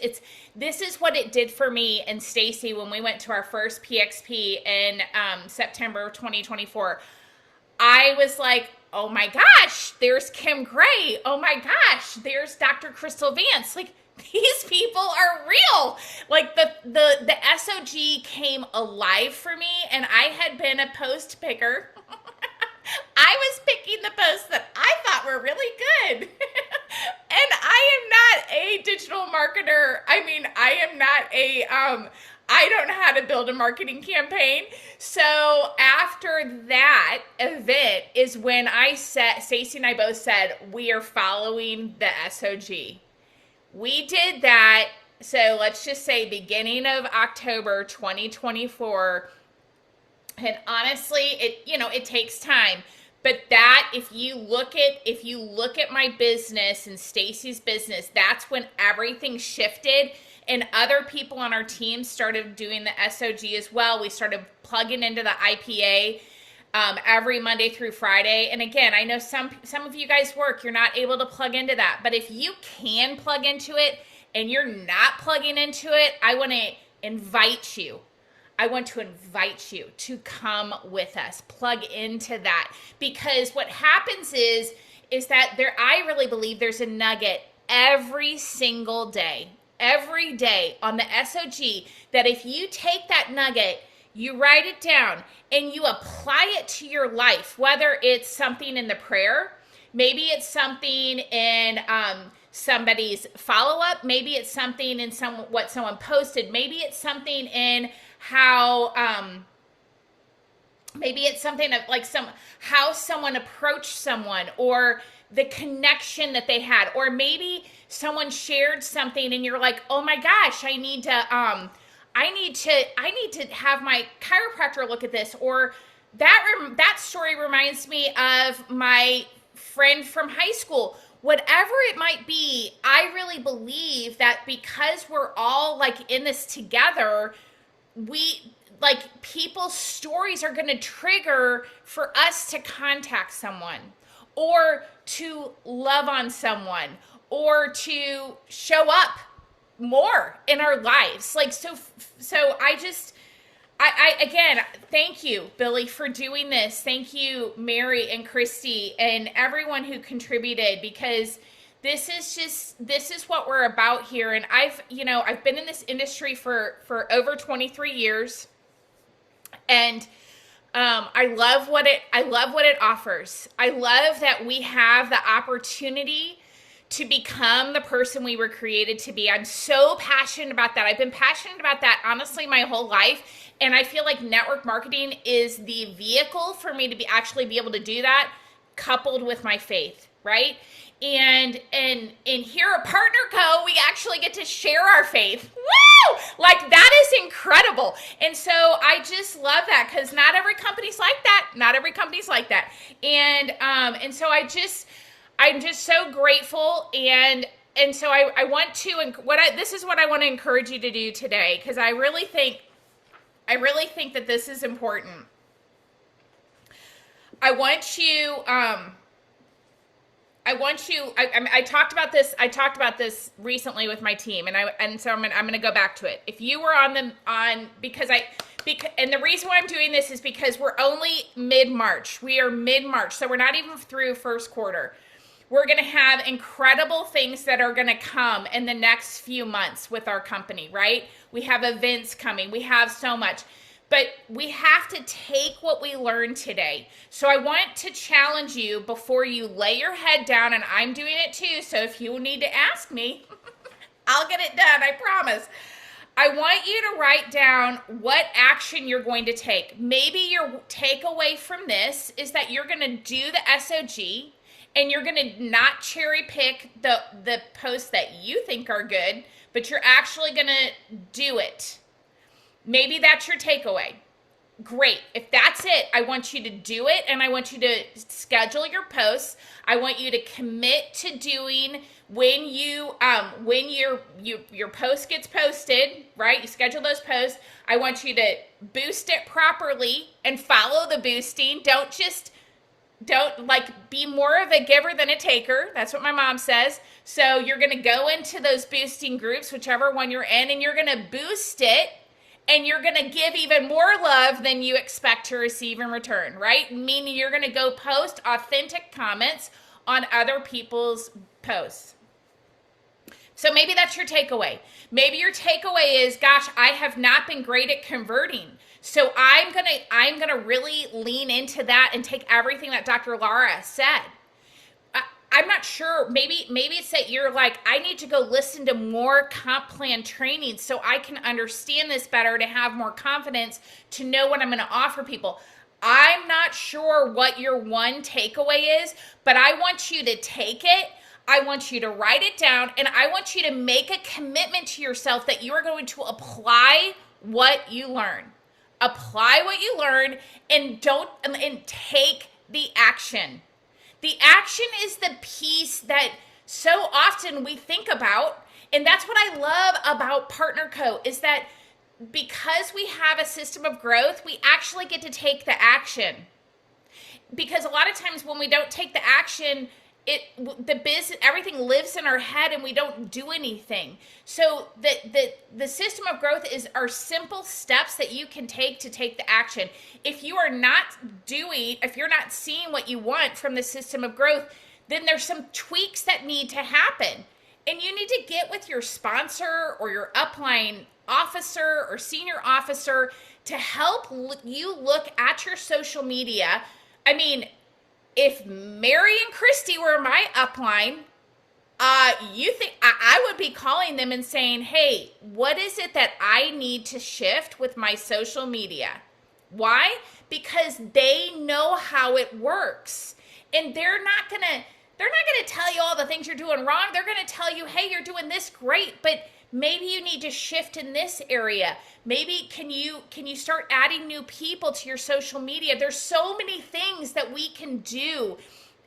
This is what it did for me and Stacy when we went to our first PXP in September of 2024. I was like, oh my gosh, there's Kim Gray. Oh my gosh, there's Dr. Crystal Vance. Like, these people are real. Like the SOG came alive for me, and I had been a post picker. I was picking the posts that I thought were really good. And I am not a digital marketer. I mean, I don't know how to build a marketing campaign. So after that event is when Stacey and I both said, we are following the SOG. We did that. So let's just say beginning of October 2024. And honestly, it takes time. But that, if you look at my business and Stacy's business, that's when everything shifted. And other people on our team started doing the SOG as well. We started plugging into the IPA every Monday through Friday. And again, I know some of you guys work, you're not able to plug into that. But if you can plug into it and you're not plugging into it, I want to invite you. I want to invite you to come with us, plug into that, because what happens is that I really believe there's a nugget every single day, every day on the SOG, that if you take that nugget, you write it down and you apply it to your life, whether it's something in the prayer, maybe it's something in somebody's follow-up, maybe it's something in what someone posted, maybe it's something in how maybe it's something of like how someone approached someone, or the connection that they had, or maybe someone shared something and you're like, oh my gosh, I need to have my chiropractor look at this, or that story reminds me of my friend from high school. Whatever it might be, I really believe that because we're all like in this together, people's stories are going to trigger for us to contact someone, or to love on someone, or to show up more in our lives. I again, thank you, Billie, for doing this. Thank you, Mary and Christy and everyone who contributed, because this is what we're about here. And I've been in this industry for over 23 years, and I love what it offers. I love that we have the opportunity to become the person we were created to be. I'm so passionate about that. I've been passionate about that, honestly, my whole life. And I feel like network marketing is the vehicle for me to actually be able to do that, coupled with my faith, right? And here at Partner Co, we actually get to share our faith. Woo! Like, that is incredible. And so I just love that, because not every company's like that. Not every company's like that. And so I'm just so grateful, and so I want to, this is what I want to encourage you to do today, because I really think that this is important. I talked about this recently with my team, and so I'm going to go back to it. If you were and the reason why I'm doing this is because we're only mid-March. We are mid-March, so we're not even through first quarter. We're going to have incredible things that are going to come in the next few months with our company, right? We have events coming. We have so much. But we have to take what we learned today. So I want to challenge you before you lay your head down, and I'm doing it too, so if you need to ask me, I'll get it done, I promise. I want you to write down what action you're going to take. Maybe your takeaway from this is that you're going to do the SOG, and you're going to not cherry pick the posts that you think are good, but you're actually going to do it. Maybe that's your takeaway. Great. If that's it, I want you to do it, and I want you to schedule your posts. I want you to commit to doing when your post gets posted, right? You schedule those posts. I want you to boost it properly and follow the boosting. Don't be more of a giver than a taker. That's what my mom says. So you're going to go into those boosting groups, whichever one you're in, and you're going to boost it, and you're going to give even more love than you expect to receive in return, right? Meaning you're going to go post authentic comments on other people's posts. So maybe that's your takeaway. Maybe your takeaway is, gosh, I have not been great at converting. So I'm gonna really lean into that and take everything that Dr. Laura said. I'm not sure. Maybe it's that you're like, I need to go listen to more comp plan training so I can understand this better, to have more confidence, to know what I'm going to offer people. I'm not sure what your one takeaway is, but I want you to take it. I want you to write it down, and I want you to make a commitment to yourself that you are going to apply what you learn. Apply what you learn, and take the action. The action is the piece that so often we think about, and that's what I love about Partner Co. is that because we have a system of growth, we actually get to take the action. Because a lot of times when we don't take the action, the business, everything lives in our head and we don't do anything. So the system of growth are simple steps that you can take to take the action. If you're not seeing what you want from the system of growth, then there's some tweaks that need to happen. And you need to get with your sponsor or your upline officer or senior officer to help you look at your social media. I mean, if Mary and Christy were my upline, you think I would be calling them and saying, hey, what is it that I need to shift with my social media? Why? Because they know how it works. And they're not going to tell you all the things you're doing wrong. They're going to tell you, hey, you're doing this great, but maybe you need to shift in this area. Maybe can you start adding new people to your social media? There's so many things that we can do,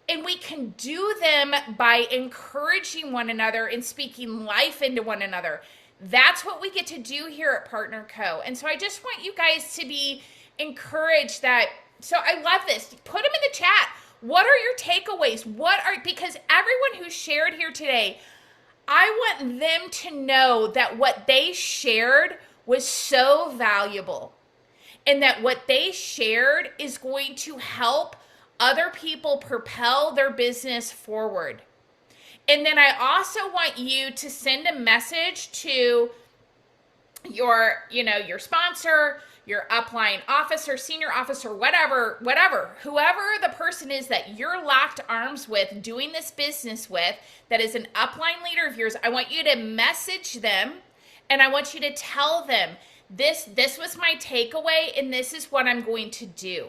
and we can do them by encouraging one another and speaking life into one another. That's what we get to do here at Partner Co. And so I just want you guys to be encouraged so I love this. Put them in the chat. What are your takeaways? Because everyone who shared here today, I want them to know that what they shared was so valuable, and that what they shared is going to help other people propel their business forward. And then I also want you to send a message to your sponsor, your upline officer, senior officer, whoever the person is that you're locked arms with, doing this business with, that is an upline leader of yours. I want you to message them, and I want you to tell them, this was my takeaway, and this is what I'm going to do.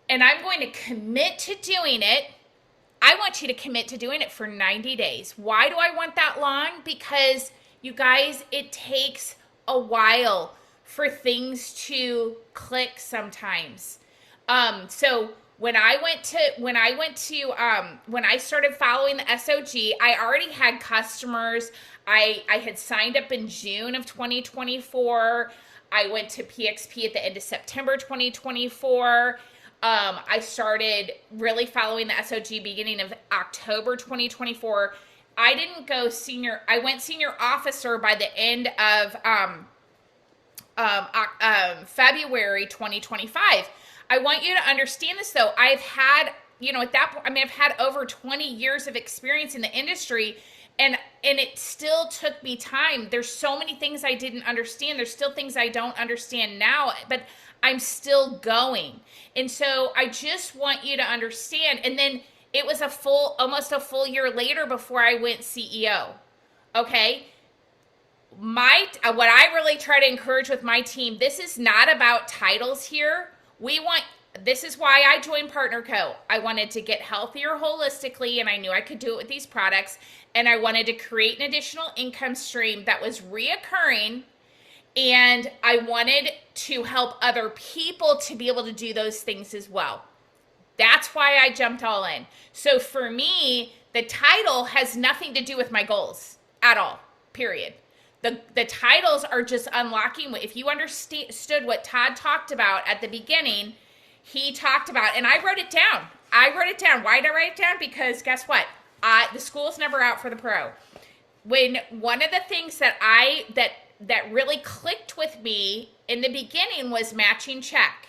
And I'm going to commit to doing it. I want you to commit to doing it for 90 days. Why do I want that long? Because, you guys, it takes a while for things to click sometimes. So when I started following the SOG, I already had customers. I had signed up in June of 2024. I went to PXP at the end of September 2024. I started really following the SOG beginning of October 2024. I didn't go senior. I went senior officer by the end of February 2025. I want you to understand this, though. I've had, at that point, I've had over 20 years of experience in the industry, and it still took me time. There's so many things I didn't understand. There's still things I don't understand now, but I'm still going. And so I just want you to understand. And then it was almost a full year later before I went CEO. Okay. What I really try to encourage with my team, this is not about titles here. This is why I joined Partner Co. I wanted to get healthier holistically, and I knew I could do it with these products. And I wanted to create an additional income stream that was reoccurring. And I wanted to help other people to be able to do those things as well. That's why I jumped all in. So for me, the title has nothing to do with my goals at all, period. The titles are just unlocking. If you understood what Todd talked about at the beginning, he talked about, and I wrote it down. Why did I write it down? Because guess what? The school's never out for the pro. When one of the things that really clicked with me in the beginning was matching check.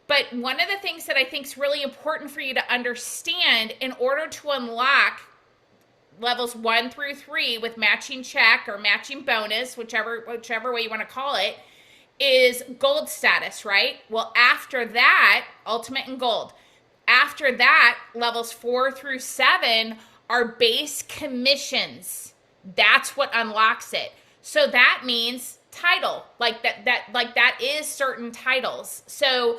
But one of the things that I think is really important for you to understand in order to unlock levels 1 through 3 with matching check or matching bonus, whichever way you want to call it, is gold status, right? Well, after that, ultimate and gold. After that, levels 4 through 7 are base commissions. That's what unlocks it. So that means title, like that is certain titles. So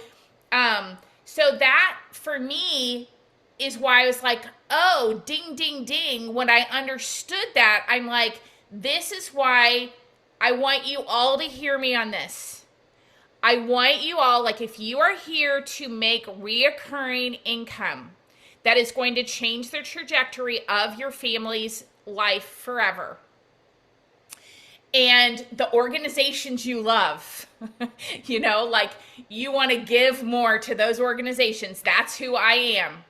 that for me is why I was like, oh, ding, ding, ding. When I understood that, I'm like, this is why I want you all to hear me on this. I want you all, like, if you are here to make reoccurring income that is going to change the trajectory of your family's life forever, and the organizations you love, like you want to give more to those organizations. That's who I am.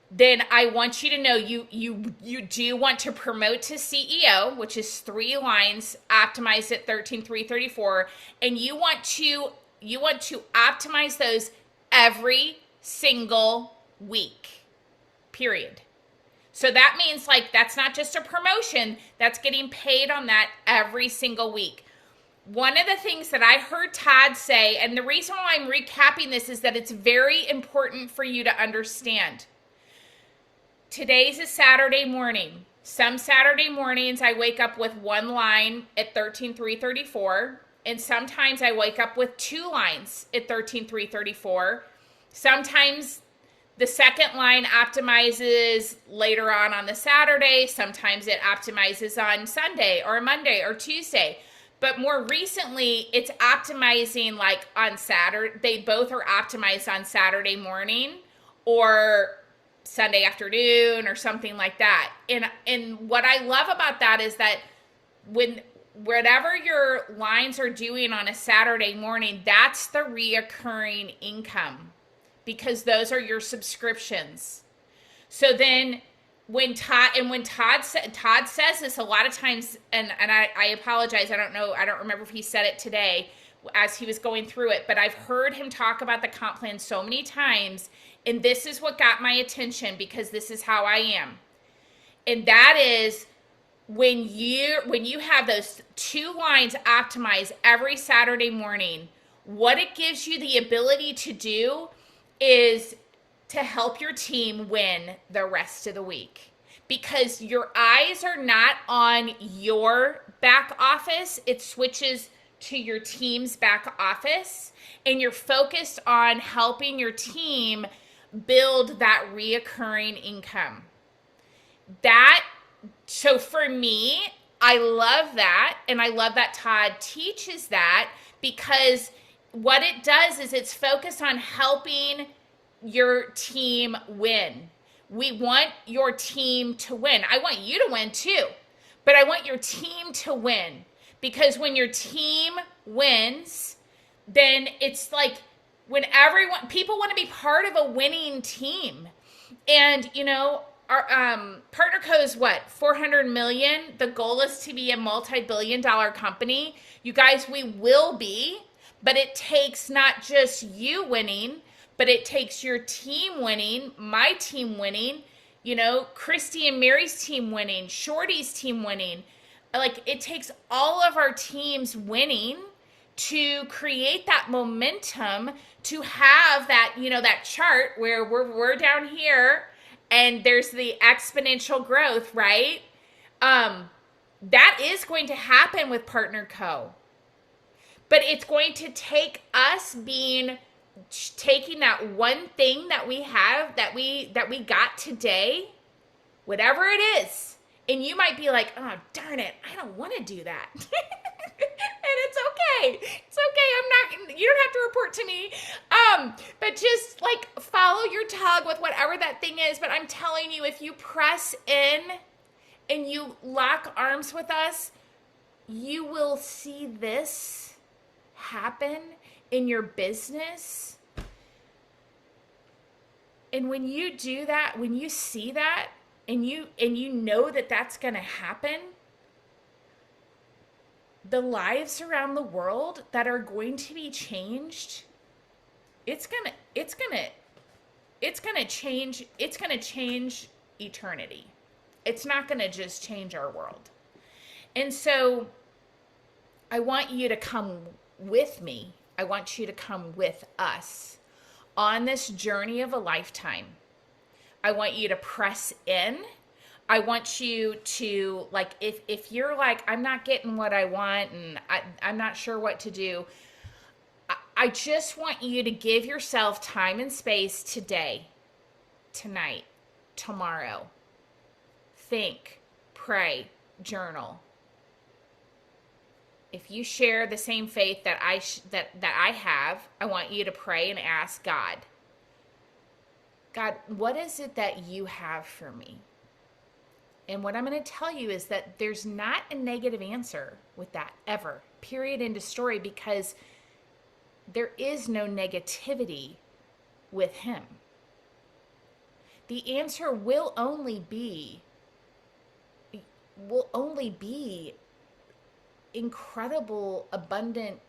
then I want you to know you do want to promote to CEO, which is 3 lines optimized at 13,334, and you want to optimize those every single week. Period. So that means like that's not just a promotion, that's getting paid on that every single week. One of the things that I heard Todd say, and the reason why I'm recapping this is that it's very important for you to understand. Today's a Saturday morning. Some Saturday mornings I wake up with 1 line at 13,334, and sometimes I wake up with 2 lines at 13,334. Sometimes the second line optimizes later on the Saturday. Sometimes it optimizes on Sunday or Monday or Tuesday. But more recently, it's optimizing like on Saturday. They both are optimized on Saturday morning or Sunday afternoon or something like that. And what I love about that is that whatever your lines are doing on a Saturday morning, that's the reoccurring income because those are your subscriptions. So then when Todd says this a lot of times, and I apologize, I don't remember if he said it today as he was going through it, but I've heard him talk about the comp plan so many times. And this is what got my attention because this is how I am. And that is when you have those 2 lines optimized every Saturday morning, what it gives you the ability to do is to help your team win the rest of the week. Because your eyes are not on your back office, it switches to your team's back office, and you're focused on helping your team build that reoccurring income. So for me, I love that, and I love that Todd teaches that because what it does is it's focused on helping your team win. We want your team to win. I want you to win too, but I want your team to win because when your team wins, then it's like when people want to be part of a winning team. And, our Partner Co is what? 400 million. The goal is to be a multi-billion-dollar company. You guys, we will be, but it takes not just you winning, but it takes your team winning, my team winning, Christy and Mary's team winning, Shorty's team winning. Like it takes all of our teams winning to create that momentum, to have that, that chart where we're down here and there's the exponential growth, right? That is going to happen with Partner Co. But it's going to take us taking that one thing that we have, that we got today, whatever it is. And you might be like, oh, darn it, I don't want to do that. And it's okay. It's okay. You don't have to report to me. But just like follow your tug with whatever that thing is. But I'm telling you, if you press in and you lock arms with us, you will see this happen in your business. And when you do that, when you see that, and you know that that's going to happen, the lives around the world that are going to be changed, it's going to change eternity. It's not going to just change our world. And so I want you to come with me. I want you to come with us on this journey of a lifetime. I want you to press in. I want you to, like, if you're like, I'm not getting what I want and I'm not sure what to do, I just want you to give yourself time and space today, tonight, tomorrow. Think, pray, journal. If you share the same faith that I have, I want you to pray and ask God, what is it that you have for me? And what I'm going to tell you is that there's not a negative answer with that ever, period, end of story, because there is no negativity with him. the answer will only be incredible, abundant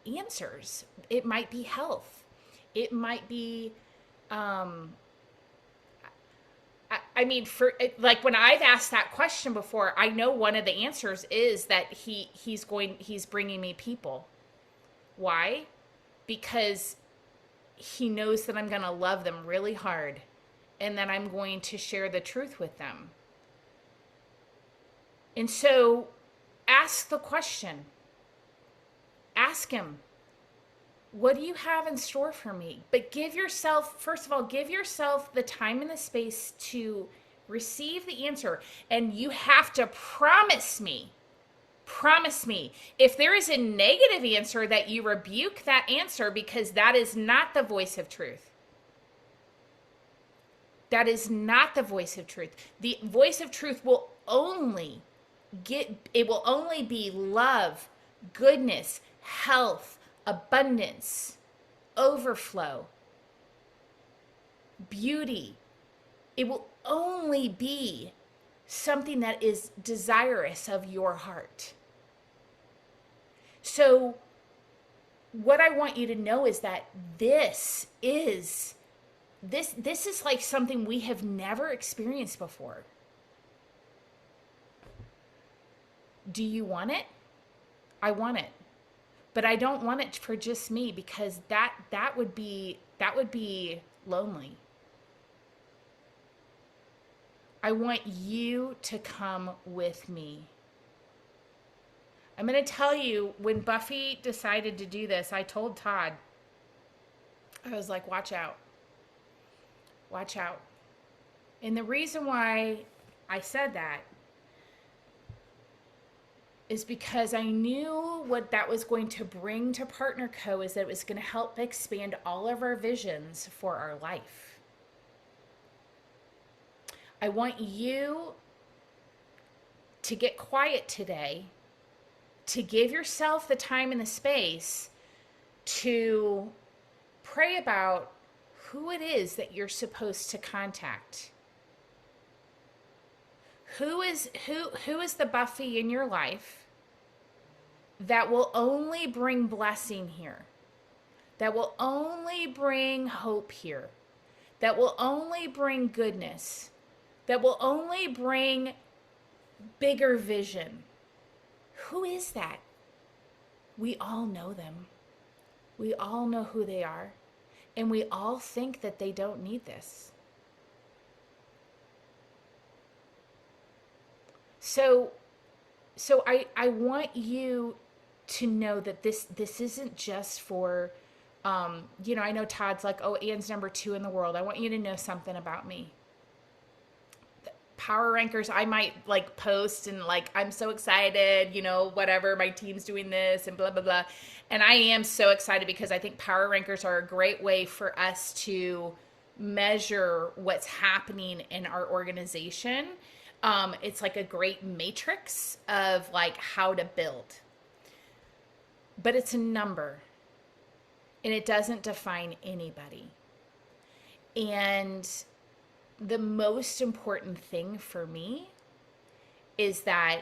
answers. It might be health. It might be, I mean, for like when I've asked that question before, I know one of the answers is that he's bringing me people. Why? Because he knows that I'm going to love them really hard and that I'm going to share the truth with them. And so ask the question. Ask him, what do you have in store for me? But first of all, give yourself the time and the space to receive the answer. And you have to promise me, if there is a negative answer, that you rebuke that answer, because that is not the voice of truth. That is not the voice of truth. The voice of truth will only be love, goodness, health, abundance, overflow, beauty. It will only be something that is desirous of your heart. So what I want you to know is that this is like something we have never experienced before. Do you want it? I want it. But I don't want it for just me, because that would be lonely. I want you to come with me. I'm going to tell you, when Buffy decided to do this, I told Todd, I was like, watch out. Watch out. And the reason why I said that is because I knew what that was going to bring to Partner Co. is that it was going to help expand all of our visions for our life. I want you to get quiet today, to give yourself the time and the space to pray about who it is that you're supposed to contact. Who is the Buffy in your life that will only bring blessing here, that will only bring hope here, that will only bring goodness, that will only bring bigger vision? Who is that? We all know them. We all know who they are. And we all think that they don't need this. So I want you to know that this isn't just for, I know Todd's like, oh, Anne's number 2 in the world. I want you to know something about me. Power rankers, I might like post and like, I'm so excited, whatever, my team's doing this and blah, blah, blah. And I am so excited because I think power rankers are a great way for us to measure what's happening in our organization. It's like a great matrix of like how to build. But it's a number and it doesn't define anybody. And the most important thing for me is that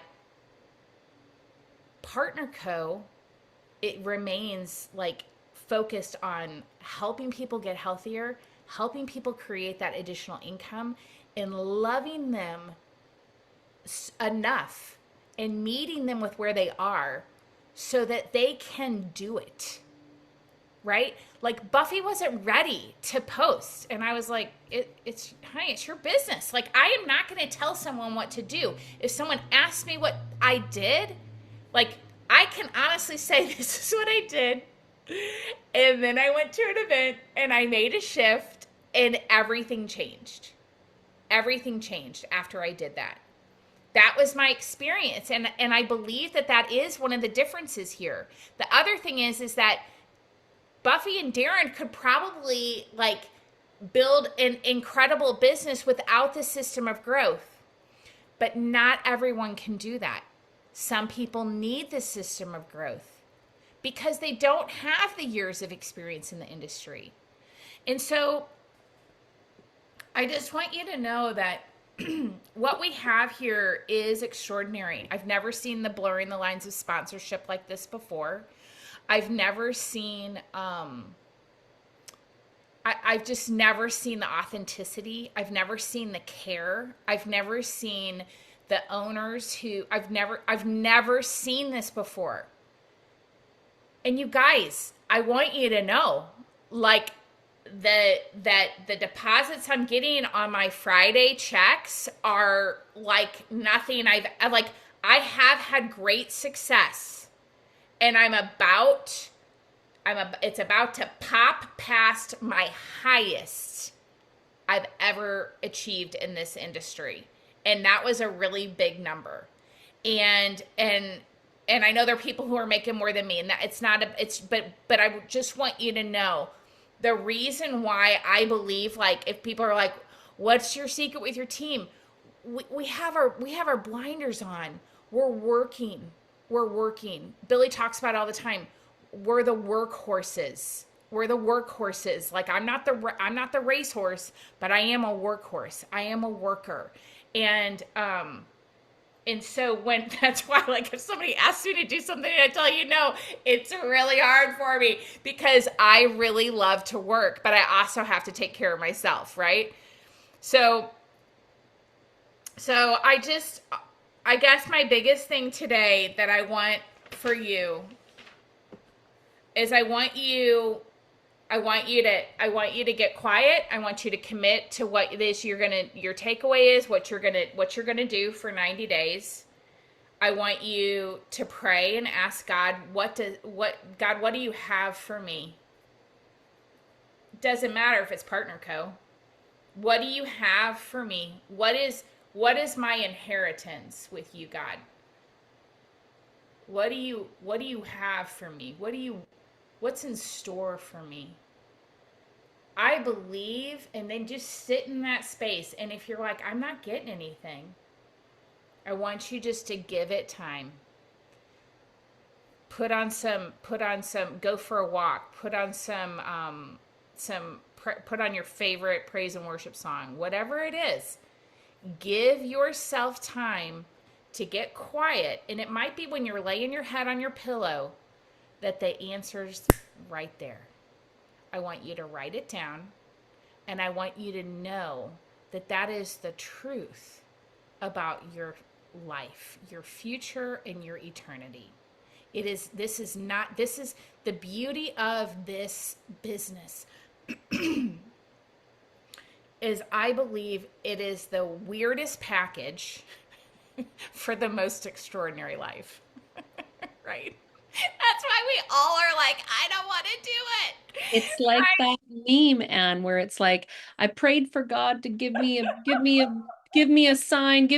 Partner Co., it remains like focused on helping people get healthier, helping people create that additional income, and loving them enough and meeting them with where they are so that they can do it. Right? Like Buffy wasn't ready to post. And I was like, it's your business. Like, I am not going to tell someone what to do. If someone asks me what I did, like, I can honestly say this is what I did. And then I went to an event and I made a shift and everything changed. Everything changed after I did that. That was my experience. And I believe that is one of the differences here. The other thing is that Buffy and Darren could probably like build an incredible business without the system of growth. But not everyone can do that. Some people need the system of growth because they don't have the years of experience in the industry. And so I just want you to know that what we have here is extraordinary. I've never seen the blurring the lines of sponsorship like this before. I've never seen I've just never seen the authenticity. I've never seen the care. I've never seen the owners who I've never seen this before. And you guys, I want you to know, like that the deposits I'm getting on my Friday checks are like nothing I have had great success, and it's about to pop past my highest I've ever achieved in this industry. And that was a really big number. And I know there are people who are making more than me, and that but I just want you to know the reason why I believe, like, if people are like, what's your secret with your team? We have our blinders on. We're working. Billie talks about it all the time. We're the workhorses. Like, I'm not the racehorse, but I am a workhorse. I am a worker. And so that's why, like, if somebody asks me to do something and I tell you no, it's really hard for me because I really love to work, but I also have to take care of myself, right? So I guess my biggest thing today that I want for you is I want you to get quiet. I want you to commit to what it is your takeaway is, what you're gonna do for 90 days. I want you to pray and ask God, what do you have for me? Doesn't matter if it's Partner Co. What do you have for me? What is my inheritance with you, God? What do you have for me? What's in store for me? I believe, and then just sit in that space. And if you're like, I'm not getting anything, I want you just to give it time. Put on some, go for a walk, put on put on your favorite praise and worship song, whatever it is. Give yourself time to get quiet. And it might be when you're laying your head on your pillow that the answer's right there. I want you to write it down, and I want you to know that is the truth about your life, your future, and your eternity. This is the beauty of this business is I believe it is the weirdest package for the most extraordinary life. Right? That's why we all are like, I don't want to do it. It's like that meme, Anne, where it's like, I prayed for God to give me a sign,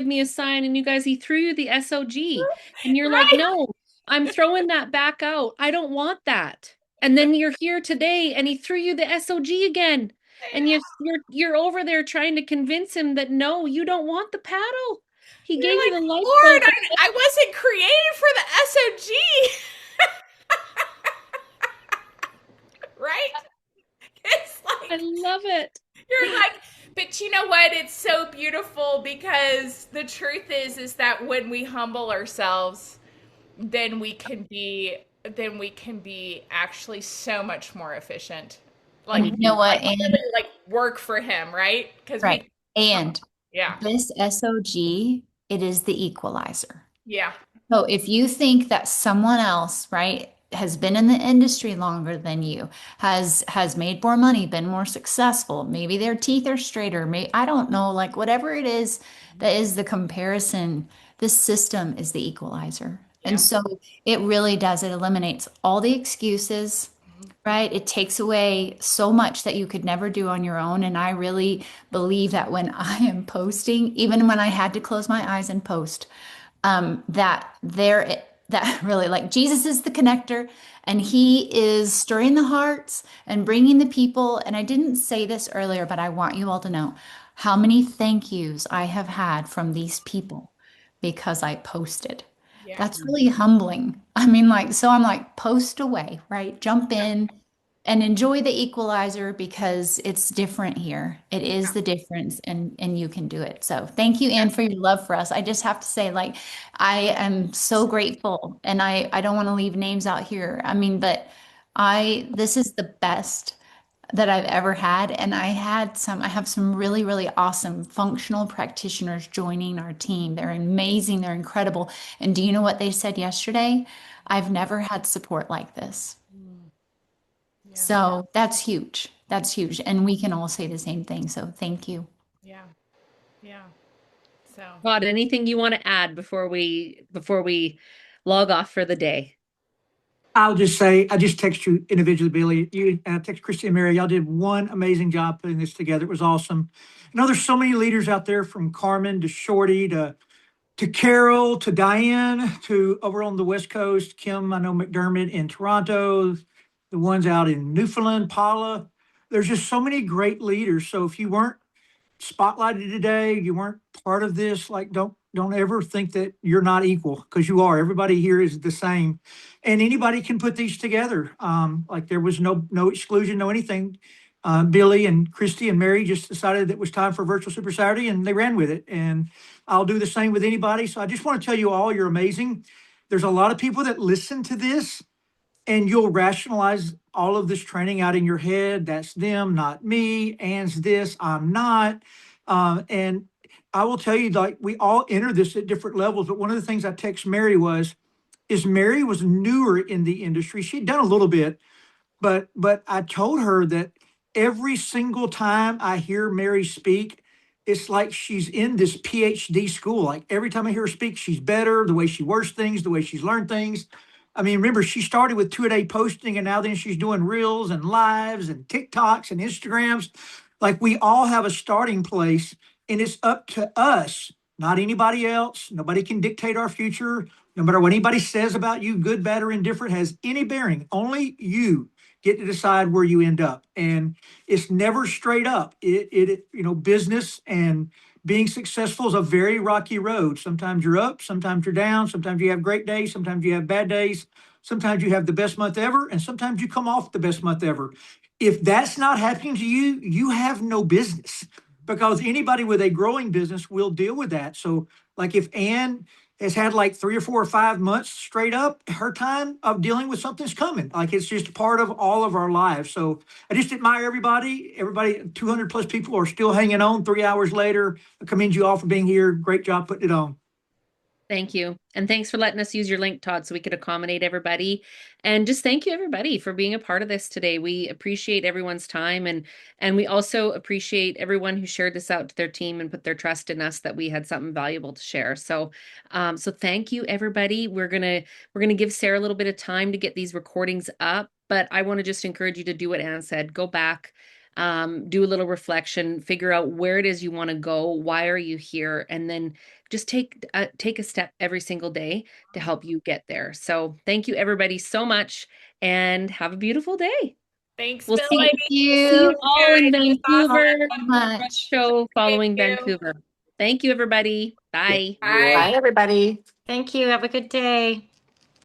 and you guys, he threw you the SOG, and you're like, Right. no, I'm throwing that back out. I don't want that. And then you're here today, and he threw you the SOG again, and you're over there trying to convince him that no, you don't want the paddle. He You're gave like, you the lifeboat. Lord, I wasn't created for the SOG. Right? It's like, I love it. You're like, but you know what? It's so beautiful because the truth is that when we humble ourselves, then we can be actually so much more efficient. Like, And you know what? like, And like work for him, right? Because right. And yeah, this SOG, it is the equalizer. yeah, So if you think that someone else, right, has been in the industry longer than you, has made more money, been more successful, maybe their teeth are straighter, I don't know, like whatever it is that is the comparison, this system is the equalizer. yeah. And so it really does, it eliminates all the excuses, right? It takes away so much that you could never do on your own. And I really believe that when I am posting, even when I had to close my eyes and post, that really, like, Jesus is the connector, and he is stirring the hearts and bringing the people. And I didn't say this earlier, but I want you all to know how many thank yous I have had from these people because I posted. Yeah. That's really humbling. I mean, like, so I'm like, post away, right? Jump in, and enjoy the equalizer because it's different here. It is the difference and you can do it. So thank you, Anne, for your love for us. I just have to say, like, I am so grateful and I don't want to leave names out here. I mean, but this is the best that I've ever had. And I have some really, really awesome functional practitioners joining our team. They're amazing. They're incredible. And do you know what they said yesterday? I've never had support like this. Yeah. So that's huge. That's huge. And we can all say the same thing. So thank you. Yeah. Yeah. So Todd, anything you want to add before we log off for the day? I'll just say, I just text you individually, Billie. You text Christy and Mary. Y'all did one amazing job putting this together. It was awesome. I know there's so many leaders out there, from Carmen to Shorty to Carol to Diane to over on the West Coast, Kim, I know McDermott in Toronto, the ones out in Newfoundland, Paula. There's just so many great leaders. So if you weren't spotlighted today, you weren't part of this, like don't ever think that you're not equal, because you are. Everybody here is the same, and anybody can put these together. Like there was no exclusion, no anything. Billie and Christy and Mary just decided that it was time for Virtual Super Saturday, and they ran with it. And I'll do the same with anybody. So I just want to tell you all, you're amazing. There's a lot of people that listen to this, and you'll rationalize all of this training out in your head. That's them, not me. Ann's this, I'm not. And I will tell you, like, we all enter this at different levels. But one of the things I text Mary is Mary was newer in the industry. She'd done a little bit, but I told her that every single time I hear Mary speak, it's like she's in this PhD school. Like every time I hear her speak, she's better. The way she works things, the way she's learned things. I mean, remember, she started with 2-a-day posting, and now then she's doing reels and lives and TikToks and Instagrams. Like we all have a starting place, and it's up to us, not anybody else. Nobody can dictate our future. No matter what anybody says about you, good, bad, or indifferent, has any bearing. Only you get to decide where you end up. And it's never straight up. Business and being successful is a very rocky road. Sometimes you're up, sometimes you're down, sometimes you have great days, sometimes you have bad days, sometimes you have the best month ever, and sometimes you come off the best month ever. If that's not happening to you, you have no business, because anybody with a growing business will deal with that. So, like if Ann has had like 3 or 4 or 5 months straight up, her time of dealing with something's coming. Like it's just part of all of our lives. So I just admire everybody. Everybody, 200 plus people are still hanging on 3 hours later. I commend you all for being here. Great job putting it on. Thank you. And thanks for letting us use your link, Todd, so we could accommodate everybody. And just thank you, everybody, for being a part of this today. We appreciate everyone's time, and we also appreciate everyone who shared this out to their team and put their trust in us that we had something valuable to share. So thank you, everybody. We're gonna give Sarah a little bit of time to get these recordings up, but I want to just encourage you to do what Anne said. Go back, do a little reflection, figure out where it is you want to go, why are you here, and then just take a step every single day to help you get there. So thank you, everybody, so much, and have a beautiful day. thanks, We'll Billie. see you all in It was Vancouver. awesome. Much. Show Thank following you. Vancouver. Thank you, everybody. Bye. Bye, Bye. everybody. Thank you. Have a good day.